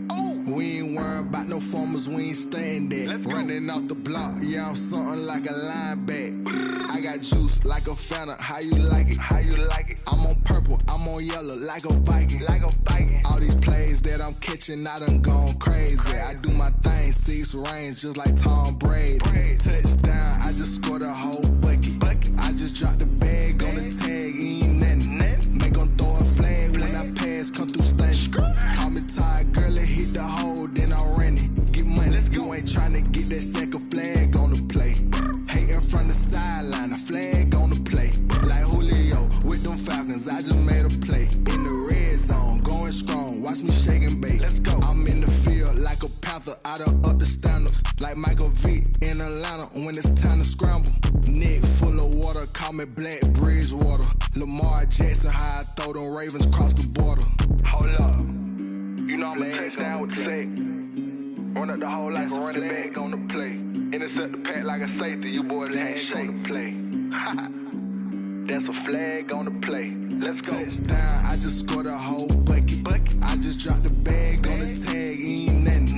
We ain't worrying about no formers, we ain't staying there. Running off the block, yeah, I'm something like a linebacker. I got juice like a Fanta, how you like it? How you like it? I'm on purple, I'm on yellow, like a Viking. Like a Viking. All these plays that I'm catching, I done gone crazy. I do my thing, 6 range, just like Tom Brady. Touchdown, I just scored a whole bucket. I just dropped the bag on the tag, ain't nothing. Make 'em throw a flag when I pass, come through stunning. Call me tired, girl, and hit the hole, then I'm running. Get money, you ain't tryna get that second flag on the play. Hating from the sideline, a flag on the play. Like Julio with them Falcons, I just made a play. In the red zone, going strong, watch me shake and bake. Let's go. I'm in the field like a Panther, I done up the standards. Like Michael Vick in Atlanta when it's time to scramble. Neck full of water, call me Black Bridgewater. Lamar Jackson, how I throw them Ravens cross the border. Hold up. You know I'm a touchdown with the sack. Run up the hole like a running back on the play. Intercept the pack like a safety. You boys can't shake the play. That's a flag on the play. Let's go. Touchdown, I just scored a whole bucket. I just dropped the bag on the tag, ain't nothing.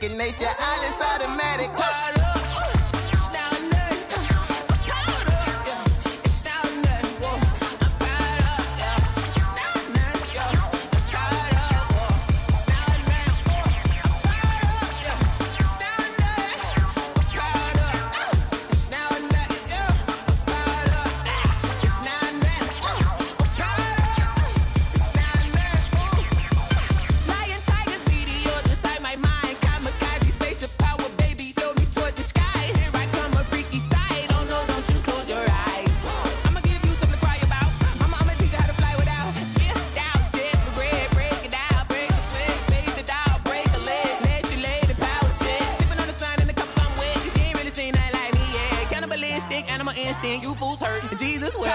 second nature. All is automatic. You fools hurt. Jesus will.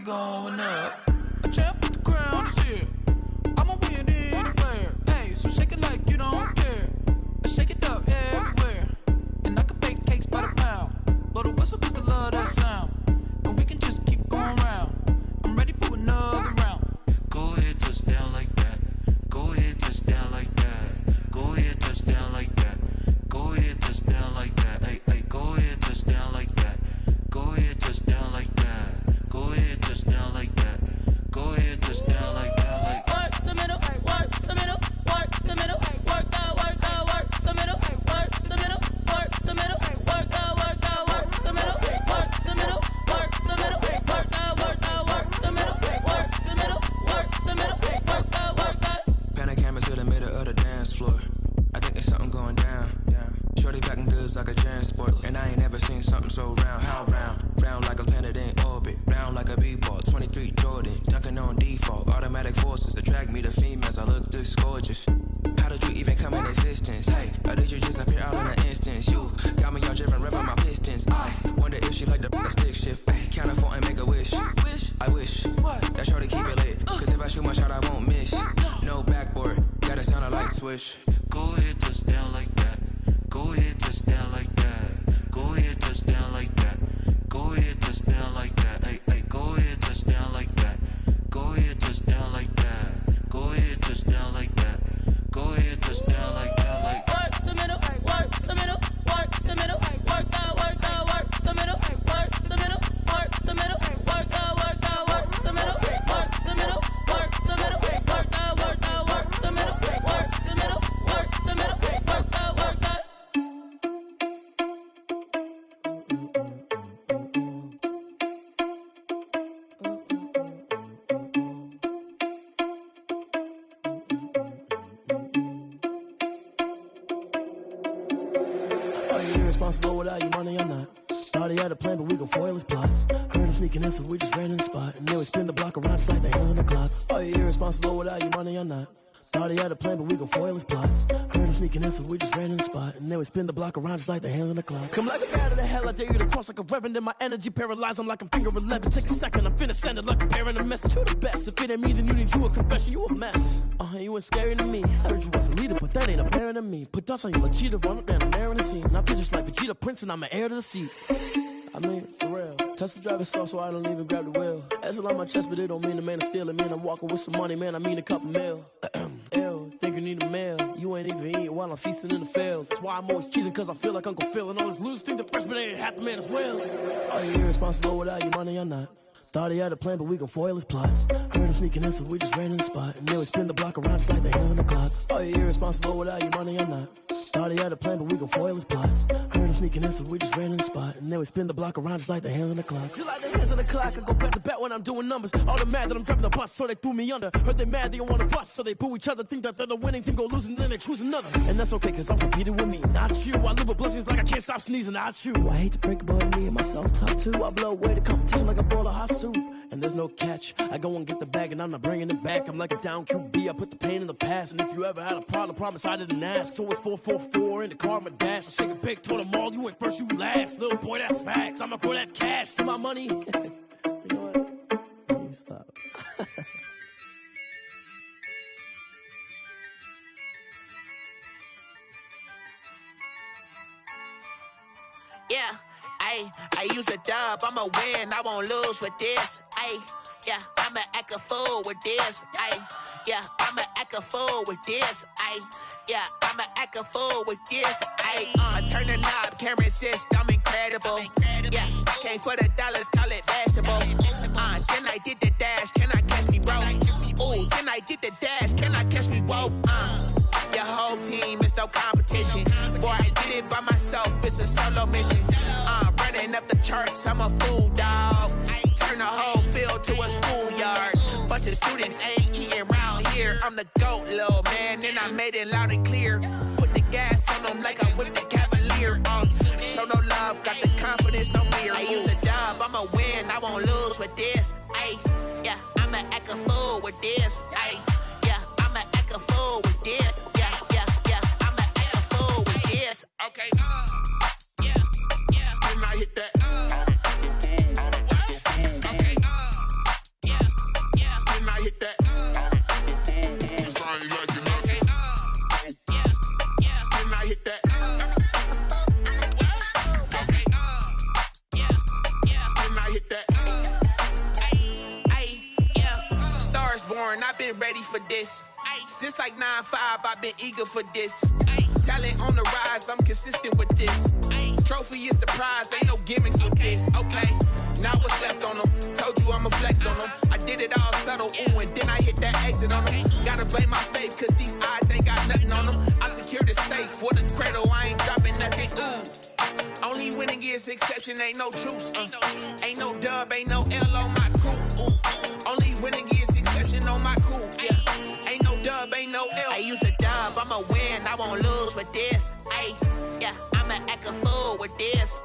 Going up. A champ with the crown is here. I'ma win anywhere. Hey, so shake it like you don't care. I shake it up everywhere. And I can bake cakes by the pound. Blow the whistle cause I love that sound. And we can just keep going round. I'm ready for another round. Go ahead, touch down like that. Go ahead, touch down like that. Go ahead, touch down like that. Go ahead, touch down like that. Hey, hey, go ahead, touch down like that. Go ahead, touch down like that. Go ahead, touch down like that. Go ahead, touch down like that. Like work the middle, work the middle, work the middle, work the middle, work the middle, work the middle, work the middle, work the middle, work the middle, work the middle, work the middle, work the middle, work the. Pan a camera to the middle of the dance floor. I think there's something going down. Shorty packing goods like a transport, and I ain't never seen something so round. How round? Round like a planet in orbit, round like a b-ball. 23 Jordan, dunking on default. Automatic forces attract me to females. I look this gorgeous. How did you even come in existence? Hey, or did you just appear out in an instance? You got me all driven, revving my pistons. I wonder if she like the stick shift. Ay, count a four and make a wish. I wish that shorty keep it lit. Cause if I shoot my shot, I won't miss. No backboard, gotta sound a light swish. go ahead, touch down like that. Go ahead, touch down like that. Go ahead, touch down like that. Go ahead, touch down like that. Hey, hey, go ahead, touch down like that. Go ahead, touch down like that. Go ahead, touch down like that. Go ahead, touch down like that. Like work the middle, work the middle, work the middle, work the middle, work the middle, work the middle, work the middle, work the middle, work the middle, work the middle, work the middle, work the middle, work the middle, work the middle, work the. Are you irresponsible without your money or not? Thought he had a plan, but we gon' foil his plot. Heard him sneaking in, so we just ran in the spot. And then we spin the block around just like the hands on the clock. Are you irresponsible without your money or not? Thought he had a plan, but we gon' foil his plot. Heard him sneaking in, so we just ran in the spot. And then we spin the block around just like the hands on the clock. Come like a bat of the hell, I dare you to cross like a reverend. In my energy paralyzed, I'm like I'm finger 11. Take a second, I'm finna send it like a parent a message. You the best, if it ain't me, then you need you a confession. You a mess, you ain't scary to me. Heard you was a leader, but that ain't apparent to me. Put dust on you like Cheetah, run up down, I'm there in the scene. And I feel just like Vegeta Prince, and I'm an heir to the seat. I mean, for real. Touch the driver's soft so I don't even grab the wheel. That's on my chest, but it don't mean the man is stealing. Man, I'm walking with some money, man, I mean a couple mil. Ew, think you need a meal. You ain't even eating while I'm feasting in the field. That's why I'm always cheesing, cause I feel like Uncle Phil. And all this losers think the freshman ain't half the man as well. Are you irresponsible without your money or not? Thought he had a plan, but we gon' foil his plot. Heard him sneaking in, so we just ran in the spot. And then we spin the block around just like the hands on the clock. Are you irresponsible without your money or not? Thought he had a plan, but we gon' foil his plot. Heard him sneaking in, so we just ran in the spot. And then we spin the block around just like the hands on the clock. Just like the hands on the clock, I go back to back when I'm doing numbers. All the mad that I'm driving the bus, so they threw me under. Heard they mad, they don't wanna bust, so they boo each other. Think that they're the winning team, go losing, then they choose another. And that's okay, cause I'm competing with me, not you. I live with blessings like I can't stop sneezing, not you. I hate to break it, but me and myself top two. I blow away the competition like a bowl of hot soup. And there's no catch. I go and get the bag and I'm not bringing it back. I'm like a down QB, I put the pain in the past. And if you ever had a problem, promise I didn't ask. So it's 444 in the car, my dash. I shake a big, told them all, you went first, you last. Little boy, that's facts. I'ma throw that cash to my money. You know what? Let me stop. Yeah, I use a dub, I'ma win, I won't lose with this. Yeah, I'ma act a fool with this. Yeah, I'ma act a fool with this. Yeah, I'ma act a fool with this. I turn the knob, can't resist, I'm incredible. Yeah, came for the dollars, call it vegetable. Then I did the dash, can I catch me, bro? Ooh, then I did the dash, can I catch me, whoa? Your whole team is no competition. Boy, I did it by myself, it's a solo mission. Running up the charts, I'm a fool, dog. Turn the whole field to a schoolyard. Bunch of students ain't eating round here. I'm the GOAT, little man, and I made it loud and clear. Put the gas on them like I'm with the Cavalier. Show no love, got the confidence, no fear. I use a dub, I'ma win, I won't lose with this. Yeah, I'ma act a fool with this. Yeah, I'ma act a fool with this. Yeah, I'ma act a fool with this. Okay. Then I hit that. Then I hit that. I ain't like it, okay. Then I hit that. Okay. Then I hit that. Yeah. Stars born, I've been ready for this. Since like 9-5, I've been eager for this. Talent on the rise, I'm consistent with this. Trophy is the prize, ain't no gimmicks with this. Okay, now what's left on them? Told you I'ma flex on them. I did it all subtle, ooh, and then I hit that exit on them. Gotta blame my faith, cause these odds ain't got nothing on them. I secured the safe for the cradle, I ain't dropping nothing, ooh. Only winning is exception, ain't no truce. Ain't no dub, ain't no L on my crew, ooh. Only winning is exception on my crew, yeah. Ain't no dub, ain't no L. I use a dub, I'ma win, I won't lose with this. Yeah, I'ma act a fool with this.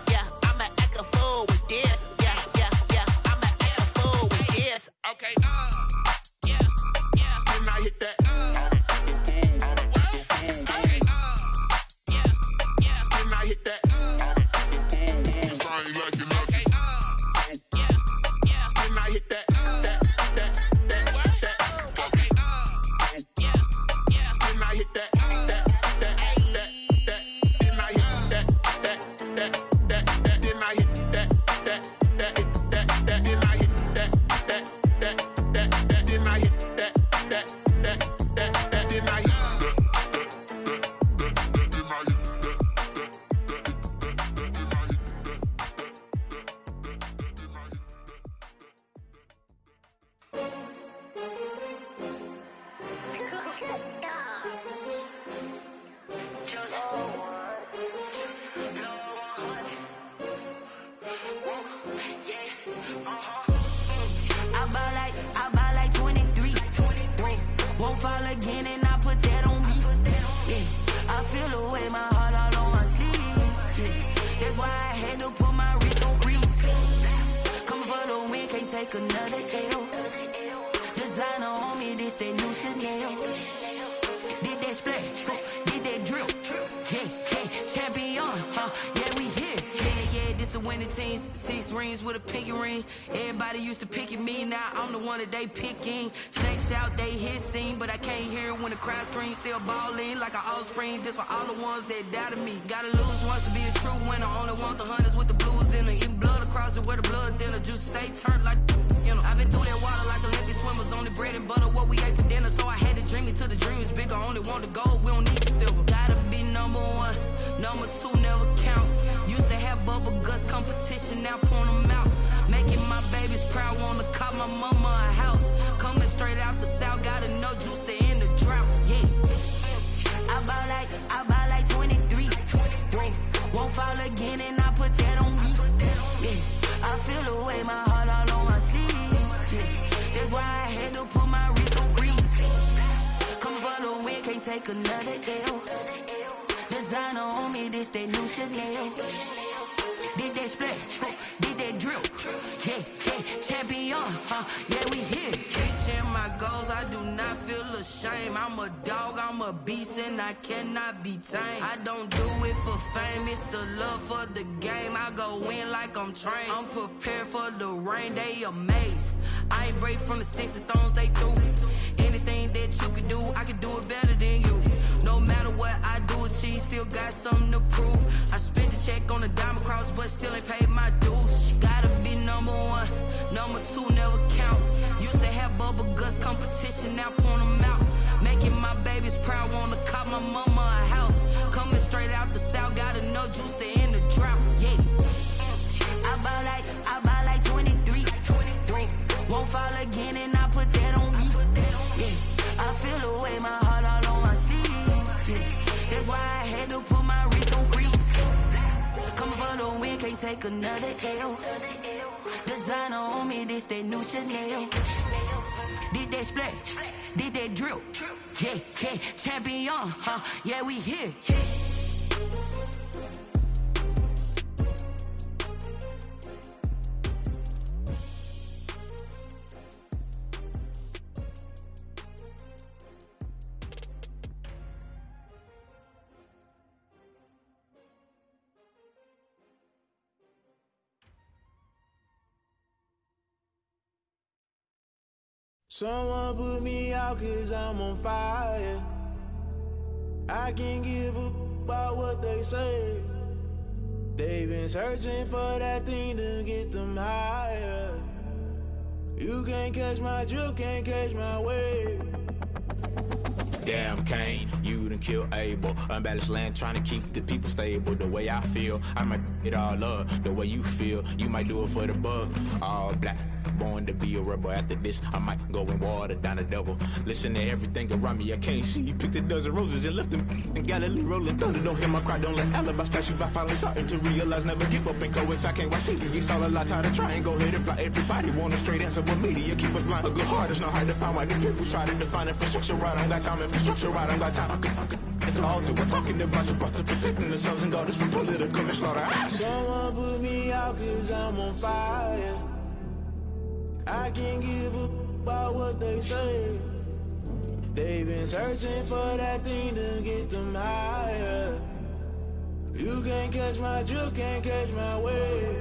Yeah, I'ma act a fool with this. Yeah, I'ma act a fool with this. Okay. Then I hit that. Okay. Then I hit that. I ain't like it, okay. Then I hit that. Okay. Then I hit that. take another L. Designer on me, this that new Chanel. Did that splash, did that drill. Yeah, champion, yeah, we here. Yeah, this the winning teams. 6 rings with a pinky ring. Everybody used to pick at me, now I'm the one that they picking. Snakes out, they hissing, but I can't hear when the crowd screams. Still balling like an offspring. This for all the ones that doubted me. Gotta lose once to be a true winner. Only want the hunters with the blues in it. Eating blood across it where the blood thinner. Juice stay turned like, you know. I've been through that water like Olympic swimmers. Only bread and butter, what we ate for dinner. So I had to dream it till the dream is bigger. Only want the gold, we don't need the silver. Gotta be number 1, number 2 never count. Used to have bubble guts competition, now point them out. Making my babies proud, wanna call my mama a house. Coming straight out the south, gotta know juice to end the drought. Yeah, I bought like 23. Whoa, won't fall again, and I put that on me. Yeah, I feel the way, my heart all on my sleeve. Yeah, that's why I had to put my wrist on freeze. Coming for the win, can't take another L. Designer on me, this that new Chanel. Did that splash, did that drill. Yeah, champion, yeah, we here. Reaching my goals, I do not feel ashamed. I'm a dog, I'm a beast, and I cannot be tamed. I don't do it for fame, it's the love for the game. I go in like I'm trained. I'm prepared for the rain, they amazed. I ain't break from the sticks and stones they threw. Anything that you can do, I can do it better than you. No matter what I do, achieve, still got something to prove. I spent the check on the diamond cross, but still ain't paid my dues. Gotta be number 1, number 2 never count. Used to have bubble guts competition, now point them out. Making my babies proud, wanna call my mama a house. Coming straight out the south, gotta know juice to end the drought. Yeah, I bought like 23. Won't fall again, and I put that on me. Yeah, I feel the way, my heart all on my sleeve. Yeah, that's why I had to put my wrist on freeze. Coming for the win, can't take another L. Designer on me, this that new Chanel. Did that splash, did that drill. Yeah, champion, yeah, we here. Someone put me out 'cause I'm on fire. I can't give up about what they say. They've been searching for that thing to get them higher. You can't catch my drift, can't catch my wave. Damn Kane, you done killed Abel. Unbalanced land trying to keep the people stable. The way I feel, I might it all up. The way you feel, you might do it for the bug. All black, born to be a rebel. After this, I might go and water down the devil. Listen to everything around me, I can't see. Picked a dozen roses and left them in Galilee rolling thunder. Don't hear my cry, don't let alibis pass you. I finally starting to realize, never give up and coincide. Can't watch TV, it's all a lot. Tired of trying, go ahead and fly. Everybody want a straight answer, but media keep us blind. A good heart is not hard to find. Why the people try to define infrastructure right? I don't got time, infrastructure right, I don't got time. I could it's all to we're talking about you, about to protecting the sons and daughters from political and slaughter. Someone put me out 'cause I'm on fire. I can't give up about what they say. They've been searching for that thing to get them higher. You can't catch my drift, can't catch my wave.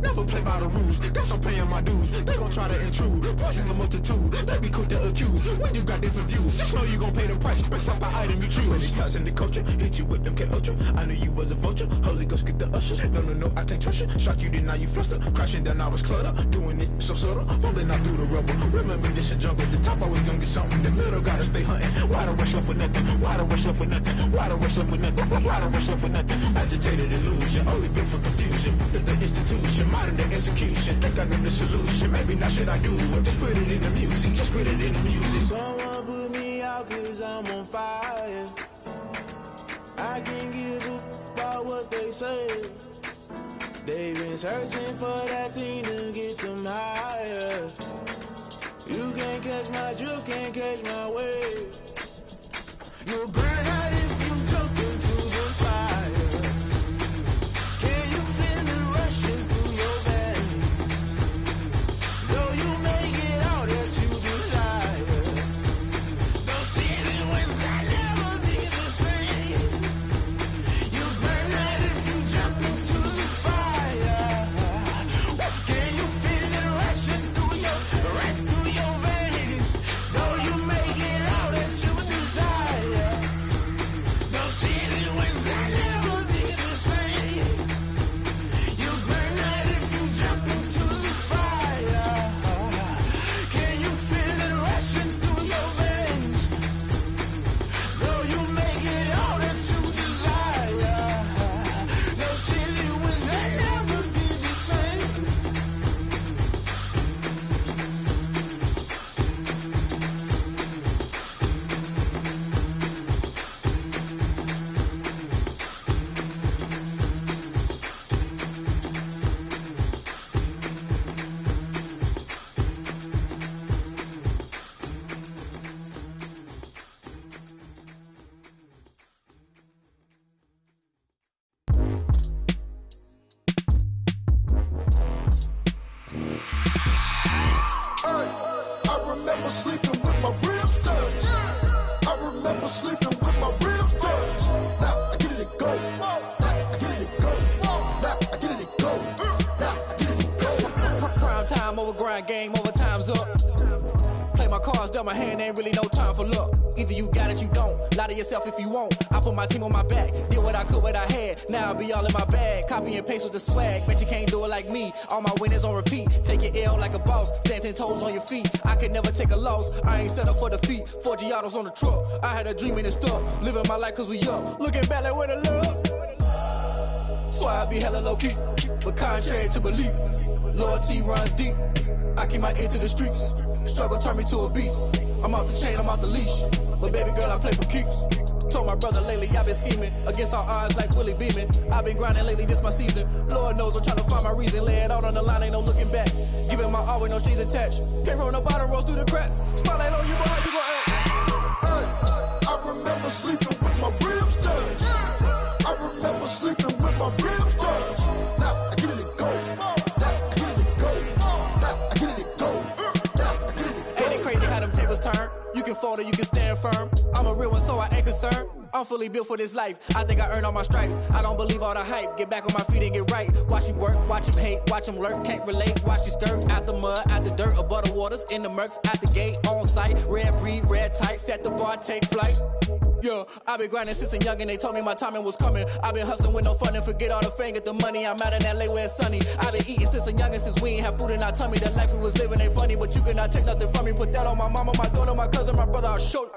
Never play by the rules, guess I'm paying my dues. They gon' try to intrude, poison the multitude. They be quick to accuse when you got different views. Just know you gon' pay the price based off the item you choose. Many times in the culture, hit you with them K Ultra. I knew you was a vulture, Holy Ghost get the ushers. No, I can't trust you. Shock you, then now you fluster. Crashing down, I was cluttered. Doing this so subtle, falling out through the rubble. Remember this in jungle, the top always gonna get something. The middle gotta stay hunting. Why the rush left for nothing? Why the rush left for nothing? Why the rush left for nothing? Why the rush left for nothing? Agitated illusion, only built for confusion. The institution, modern day execution. Think I know the solution. Maybe not should I do it? Just put it in the music. Just put it in the music. Someone put me out 'cause I'm on fire. I can't give up about what they say. They've been searching for that thing to get them higher. You can't catch my drift, can't catch my wave. You'll burn out if you jump into the fire. I remember sleeping with my ribs touched. I remember sleeping with my ribs touched. Now I get it and go. Now I get it and go. Now I get it and go. Now I get it and go. Prime time over grind game, over time's up. Play my cards, dealt my hand, ain't really no time for luck. Either you got it, you don't. Lie to yourself if you won't. I put my team on my back, did what I could, what I had. Now I'll be all in my bag, copy and paste with the swag. Bet you can't do it like me. All my winners on repeat. Take your L like a boss, stand 10 toes on your feet. I can never take a loss, I ain't set up for defeat. 4 Giottos on the truck, I had a dream and it stuck. Living my life cause we young, looking back like where the love. So I be hella low key, but contrary to belief, loyalty runs deep. I keep my ear to the streets. Struggle turned me to a beast. I'm off the chain, I'm off the leash. But baby girl, I play for keeps. Told my brother lately, I've been scheming against all odds like Willie Beeman. I've been grinding lately, this my season. Lord knows I'm trying to find my reason. Lay it out on the line, ain't no looking back. Giving my all with no strings attached. Came from the bottom, rose through the cracks. Spotlight on you, but how you gon' act? I remember sleeping with my ribs touched. I remember sleeping with my ribs touched. Now I get it and go. Now I get it and go. Now I get it and go. Now I get it and go. Ain't it crazy how them tables turn? You can fold or you can stand firm. I'm a real one, so I ain't concerned. I'm fully built for this life. I think I earned all my stripes. I don't believe all the hype. Get back on my feet and get right. Watch you work, watch him hate, watch him lurk. Can't relate, watch you skirt. Out the mud, out the dirt, above the waters, in the murks, out the gate, on site. Red breed, red tight, set the bar, take flight. Yeah, I been grinding since a youngin', they told me my timing was coming. I been hustling with no fun and forget all the fame, get the money. I'm out in LA where it's sunny. I been eating since a youngin', since we ain't have food in our tummy. The life we was living ain't funny, but you cannot take nothing from me. Put that on my mama, my daughter, my cousin, my brother, I'll show you.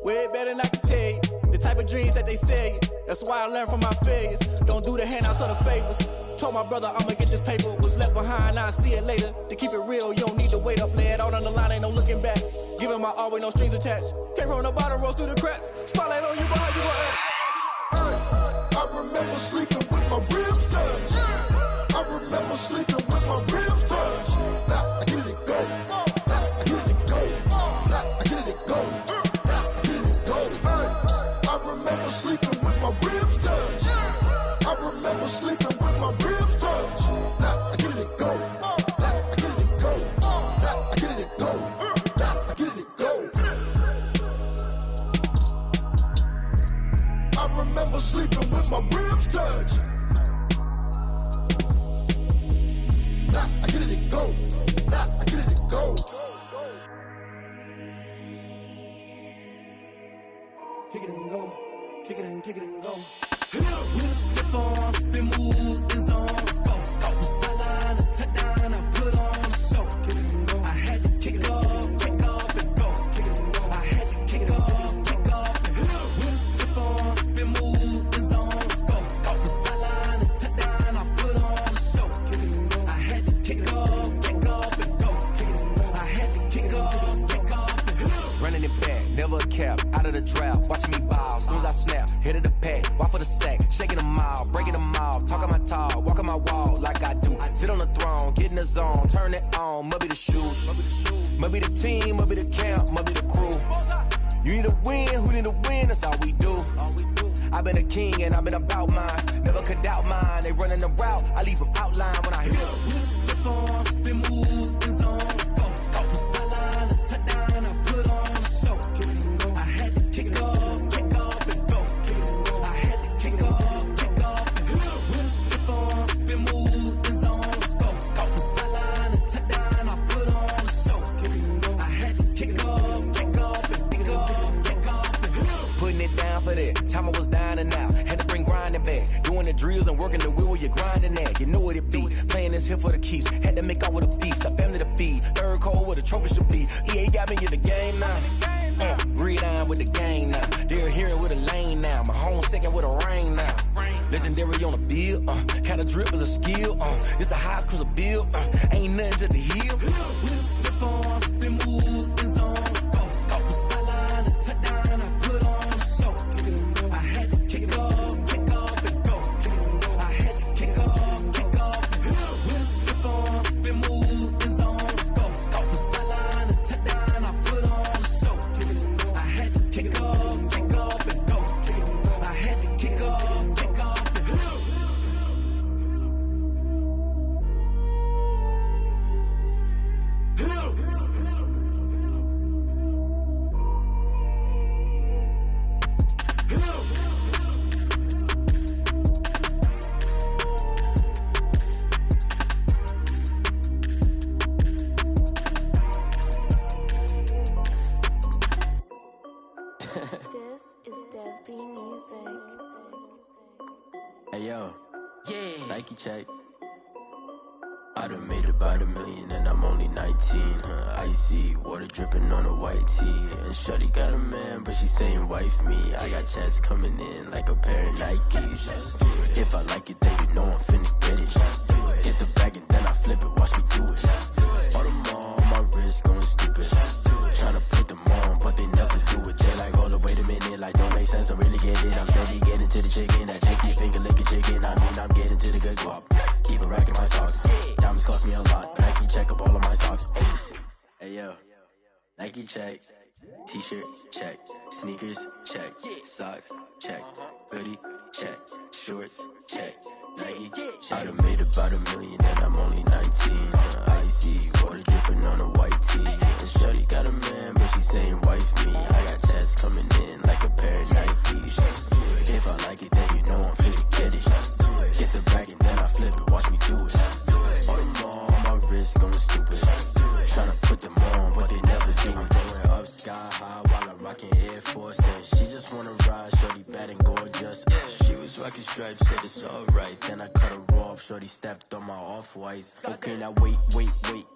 Way better than I can tell you. The type of dreams that they sell you. That's why I learned from my failures. Don't do the handouts or the favors. Told my brother I'ma get this paper. Was left behind, I'll see it later. To keep it real, you don't need to wait up. Lay it out on the line, ain't no looking back. Giving my all with no strings attached. Came from the bottom, rose through the cracks. Spotlight on you, but how you gon' act? I remember sleeping with my ribs touched. I remember sleeping with my ribs touched. Now I get it and go. Now I get it and go. Now I get it and go. Now I get it and go. I remember sleeping with my ribs touched. I remember sleeping with my ribs touched. Now I get it and go. Now I get it and go. Now I get it and go. Now I get it and go. I remember sleeping with my ribs touched. Now I get it and go. Now I get it and go. Kick it and go. Kick it and go. With a stiff arm, spin move, in zone, scope. From sideline to touchdown, I put on a show. I had to kick off and go. I had to kick off and go. With a stiff arm, spin move, in zone, scope. From sideline to touchdown, I put on a show. I had to kick off and go. I had to kick off and go. Running it back, never a cap, out of the draft, watching me bow. Soon as I snap, hit of the pack, walk for the sack, shaking them out, breaking them out, talking my talk, walking my wall like I do. Sit on the throne, get in the zone, turn it on, must be the shoes, must be the team, must be the camp, must be the crew. You need to win, who need to win, that's all we do. I've been a king and I've been about mine, never could doubt mine. They running the route, I leave them outline when I hit them. With a stiff arm, spin move, in zone, scope. From sideline to touchdown, I put on a show. I had to kick off and go. I had to kick off and go. With a stiff arm, spin move, in zone, scope. From sideline to touchdown, I put on a show. I had to kick off and go. Putting it down for that, time I was down and out, had to bring grinding back. Doing the drills and working the wheel where you're grinding at. You know what it be, playing this here for the keeps. Had to make out with a feast, a family to feed. Third cold where the trophy should be. EA got me in the game now. Read on with the game now. They're hearing with a lane now. My home second with a rain now. Legendary on the field, kinda drip is a skill. It's the highest cruiser bill, ain't nothing to the hill. With a stiff arm, spin move, in zone, scope. From sideline to touchdown, I put on a show. I had to kick off and go. I had to kick off and go. With a stiff arm, spin move, in zone, scope. From sideline to touchdown, I put on a show. I had to kick off and go. I had to kick off and go. check. I done made about $1 million and I'm only 19. Icy water dripping on a white tee. And shorty got a man, but she saying wife me. I got checks coming in like a pair of Nikes. If I like it, then you know I'm finna get it. Get the bag and then I flip it, watch me do it. All them on my wrist going stupid. Tryna put them on, but they never do it. They like, hold up, wait a minute, like don't make sense, don't really get it. I'm steady getting to the chicken, that tasty finger licking chicken. I mean, I'm getting to the good guap. Keep a rack in my socks. Diamonds cost me a lot. Nike check up all of my socks. Hey yo, Nike check. T-shirt check. Sneakers check. Socks check. Hoodie check. Shorts check. Nike. I done made about $1 million and I'm only 19. Icy water dripping on a white tee. And shorty got a man, but she saying wife me. I got checks coming in like a pair of Nikes. If I like it, then you know I'm finna get it. Get the bag and then I flip it, watch me do it. All them on my wrist going stupid. Tryna put them on, but they never do it. Going up sky high while I'm rocking Air Force. And she just wanna ride, shorty bad and gorgeous. She was rocking stripes, said it's alright. Then I cut her off, shorty stepped on my off-whites. Okay, now wait.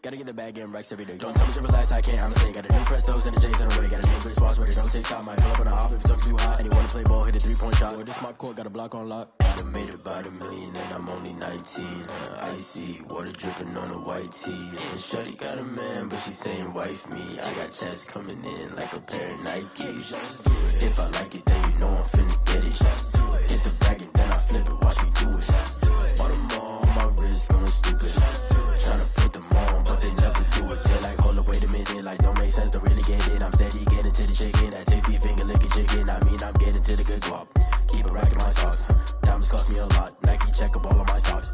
Gotta get the bag and racks every day. Don't tell me to relax, I can't, I'm saying. Got a new Prestos and a J's in the way. Got a new Chris Boss, ready, don't take time. Might pull up on a hop if it's up too hot. And you wanna play ball, hit a 3-point shot. Well, this my court, got a block on lock. I done made about $1 million and I'm only 19. Icy water dripping on a white tee. And shorty got a man, but she saying wife me. I got checks coming in like a pair of Nikes. If I like it, then you know I'm finna get it. Hit the bag and then I flip it, watch me do it. All them on my wrist going stupid. Tryna put them on, but they never do it. They like, hold up, wait a minute, like don't make sense, don't really get it. I'm steady getting to the chicken, that tasty finger licking chicken. I mean, I'm getting to the good guap. Keep a rack in my socks. Diamonds cost me a lot. Nike check up all of my stocks.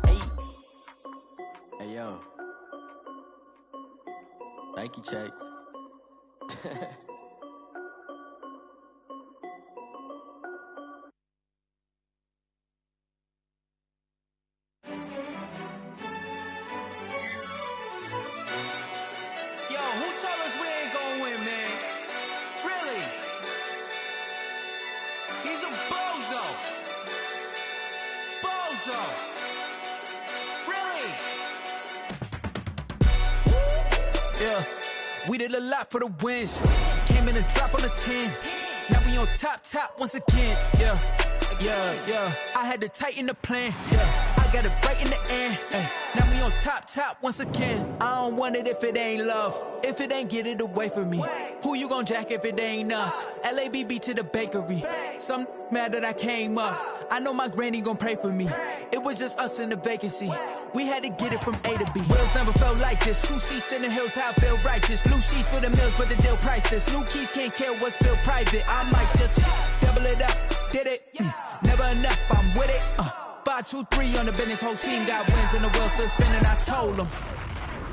Hey yo, Nike check. Yo, who told us we ain't gonna win, man? Really? He's a bozo. Bozo. Really? Yeah, we did a lot for the wins. Came in a drop on the 10. Now we on top once again. Yeah. I had to tighten the plan. Yeah, I got it right in the end. Now we on top once again. I don't want it if it ain't love. If it ain't, get it away from me. Who you gon' jack if it ain't us? LABB to the bakery. Some mad that I came up. I know my granny gon' pray for me. It was just us in the vacancy. We had to get it from A to B. Wheels never felt like this. 2 seats in the hills, how I feel righteous. Blue sheets for the mills, but the deal priceless. New keys can't care what's still private. I might just double it up. Did it? Never enough, I'm with it. 5, 2, 3 on the business. Whole team got wins and the wheels still spinning. I told them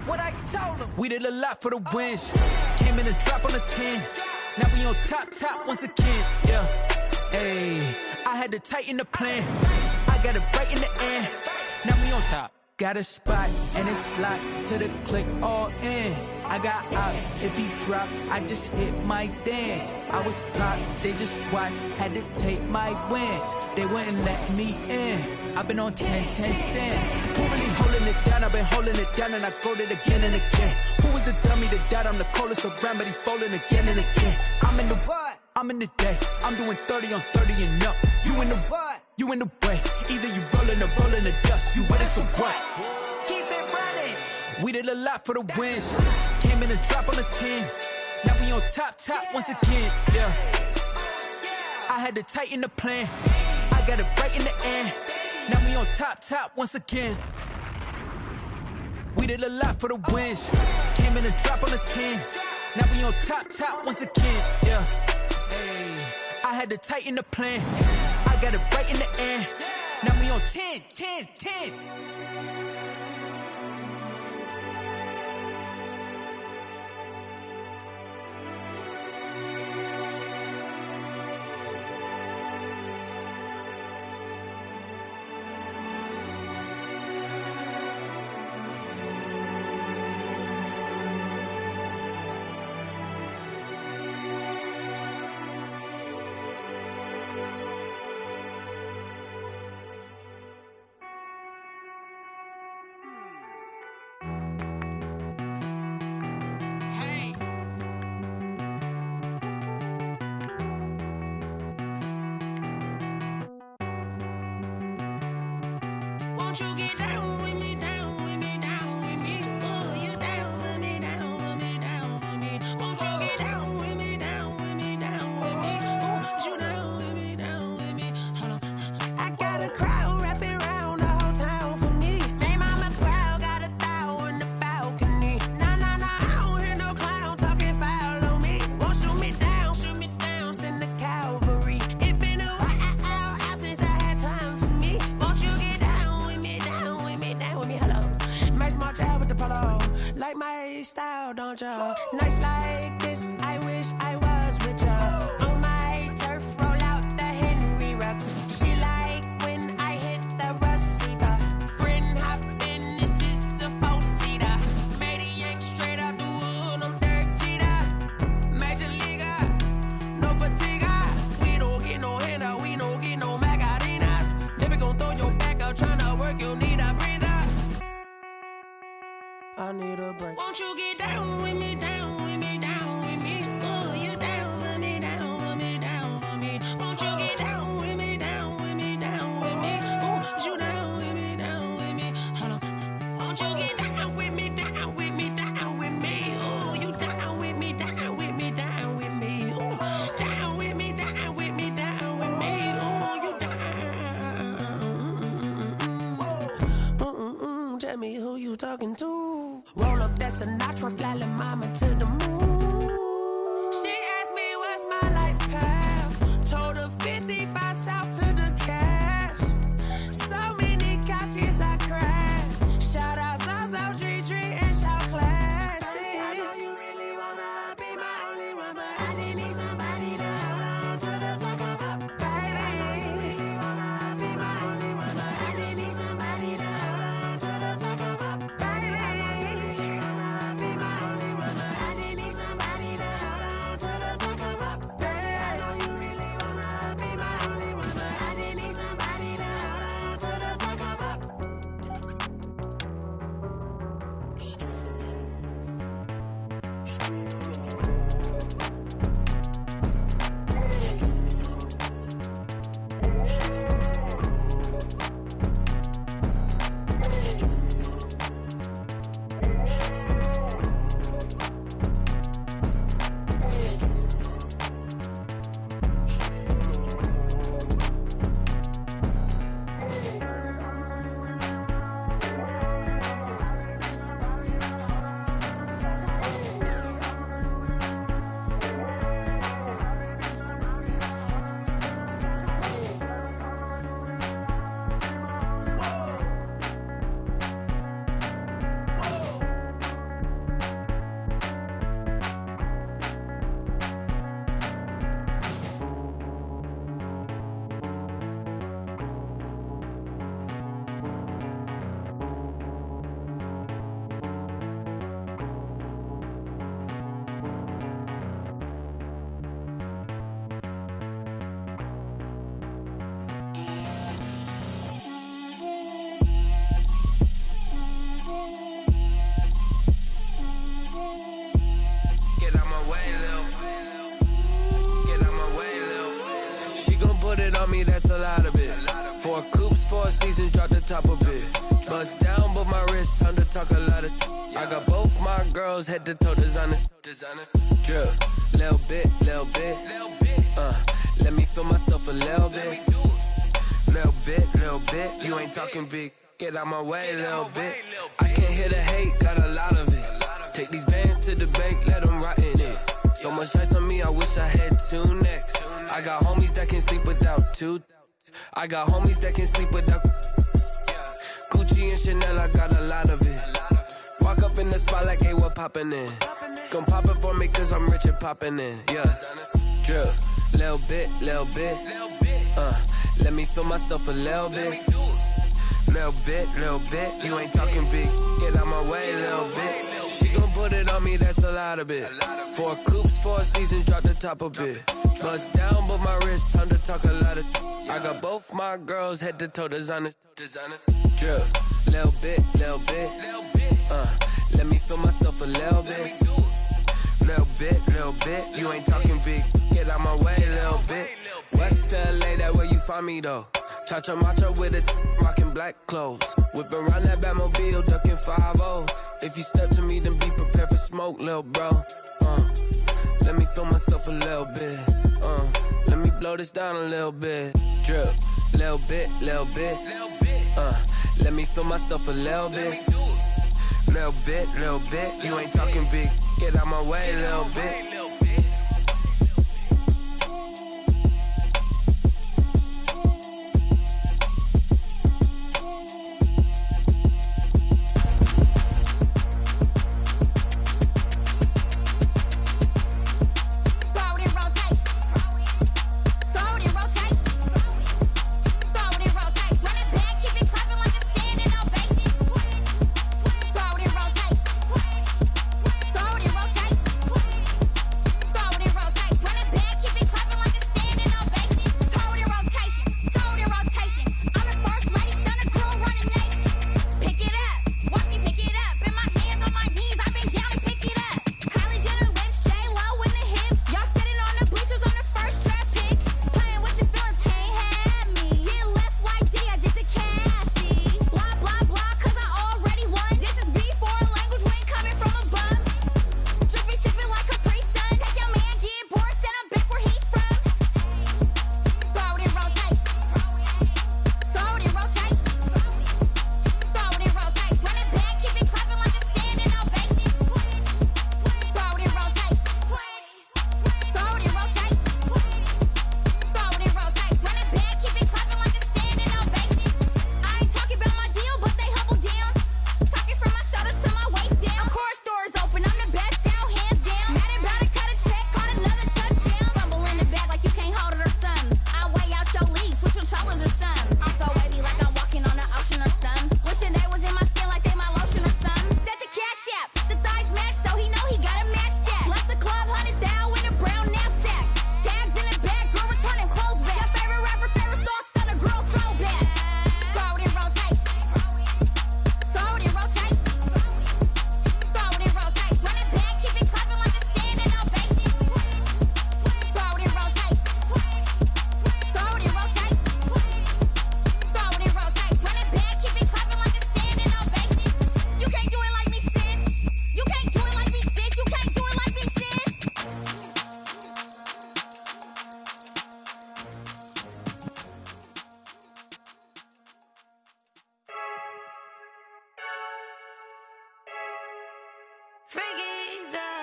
what I told them. We did a lot for the wins. Came in a drop on the 10. Now we on top once again. Yeah. Hey, I had to tighten the plan. I got it right in the end. Now we on top. Got a spot and it's locked to the click all in. I got ops, if he drop, I just hit my dance. I was pop, they just watched, had to take my wins. They wouldn't let me in. I've been on 10 cents. Who really holding it down? I've been holding it down and I go it again and again. Who was the dummy that died? I'm the coldest around, but he folding again and again. I'm in the what? I'm in the day. I'm doing 30 on 30 and up. You in the what? You in the way. Either you rolling or rolling the dust. You with it, so what? Keep it running. We did a lot for the wins. Came in a drop on the 10. Now we on top once again. Yeah. I had to tighten the plan. I got it right in the end. Now we on top once again. We did a lot for the wins. Came in a drop on the 10. Now we on top once again. Yeah. Hey, I had to tighten the plan. I got it right in the end. Now we on 10. Won't you get down with me, down with me, down with me? Oh, you down with me, down with me, down with me. Won't you get down with me, down with me, down with me? Oh, you down with me, down with me? Hold on. I got a crowd wrapping around the whole town for me. Hey, mama proud, got a thou in the balcony. Nah, nah, nah, I don't hear no clown talking foul on me. Won't shoot me down, send the cavalry. It been a while since I had time for me. Won't you get down with me, down with me, down with me? Hello, Max March out with the polo. Like my style, don't ya? Nights like this, I wish I was with ya. On my turf, roll out the Henry Rux. She like when I hit the receiver. Friend hop in, this is a four-seater. Made a yank straight out the wood, I'm Derek Jeter. Major leaguer, no fatigue. We don't get no handout, we don't get no Macarinas. Never gon' throw your back out, tryna work, you need a breather. I need a break. Won't you get down with me, down with me, down with me? Oh, you down with me, down with me, down with me? Won't you get down with me, down with me, down with me? Oh, you down with me, down with me? Hold on. Won't you get down with me, down with me, down with me? Oh, you down with me, down with me, down with me? Oh, down with me, down with me, down with me? Oh, you down. Tell me who you talking to. Roll up that Sinatra, fly la mama to the moon. She asked me what's my life path. Told her 55 south to the cash. So many couches I crashed. Shout out South Street and shout classy. I know you really wanna be my only one, but I didn't need somebody to hold on to the second up. Baby, I know you really wanna be my only one, but I didn't need somebody to hold on to the second up. Baby, I know you really wanna be my only one, but I didn't need somebody to hold on to the second up. Baby, I know you really wanna be my only one, but I didn't need somebody to hold on to the second up. That's a lot of it. 4 coops, 4 seasons, drop the top of it. Bust down, but my wrist, time to talk a lot of. I got both my girls head to toe designer. Drip, little bit, little bit. Let me feel myself a little bit. Little bit. You ain't talking big. Get out my way, little bit. I can't hear the hate, got a lot of it. Take these bands to the bank, let them rot in it. So much ice on me, I wish I had 2 necks. I got homies that can sleep without 2. I got homies that can sleep without Gucci and Chanel, I got a lot of it. Walk up in the spot like, hey, what poppin' in? Gon' pop it for me cause I'm rich and poppin' in, yeah. Drip, little bit. Let me feel myself a little bit. Little bit. You ain't talking big, get out my way, little bit. She gon' put it on me, that's a lot of it. 4 coops, 4 seasons, drop the top of it. Bust down, but my wrist, time to talk a lot of. I got both my girls head to toe designer. Drip, little bit. Let me feel myself a little bit. Little bit. You ain't talking big, get out my way, little bit. West LA, that where you find me though. Cha-cha matcha with it, rocking black clothes. Whipping around that Batmobile, ducking 5-0. If you step to me, then be prepared for smoke, lil' bro. Let me feel myself a little bit. Let me blow this down a little bit. Drip, little bit, little bit. Let me feel myself a little bit. Little bit, little bit. You ain't talking big. Get out my way, little bit.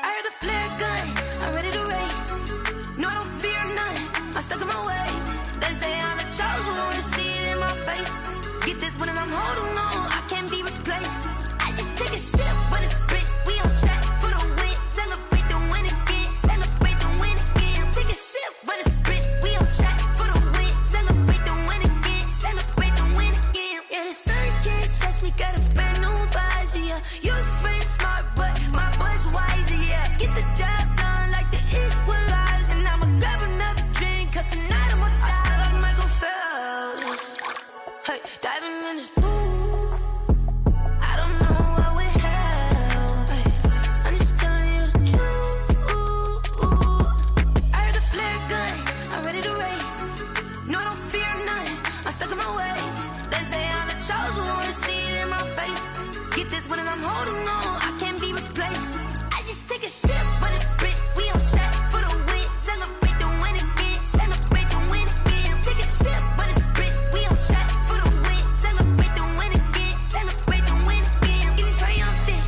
I heard a flare gun, I'm ready to race. No, I don't fear none, I'm stuck in my ways. They say I'm the chosen one, to see it in my face. Get this one and I'm holding on, I can't be replaced. I just take a sip when it's split, we on track for the win. Celebrate the win again, celebrate the win again. Take a sip when it's split, we on track for the win. Celebrate the win again, celebrate the win again. Yeah, the sun can't touch me, got a brand new visor, yeah. You're a friend smart, but my boy's wiser, yeah. Get the job done like the equalizer. And I'ma grab another drink, cause tonight I'ma die like Michael Phelps. Hey, diving in this pool, I don't know what would help. Hey, I'm just telling you the truth. I heard a flare gun, I'm ready to race. No, I don't fear none, I'm stuck in my ways. They say I'm the chosen one, to see it in my face. Get this one and I'm holding on, I can't be replaced. I just take a sip when it's split, we on track for the win. Celebrate the win again, celebrate the win again. Take a sip when it's split, we on track for the win. Celebrate the win again, celebrate the win again. Get it triumphant,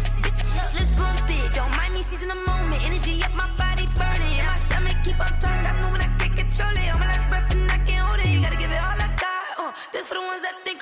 let's bump it. Don't mind me seizing the moment, energy up my body burning. And my stomach keep up turning, stop moving, I can't control it. On my last breath and I can't hold it, you gotta give it all I got. This for the ones that think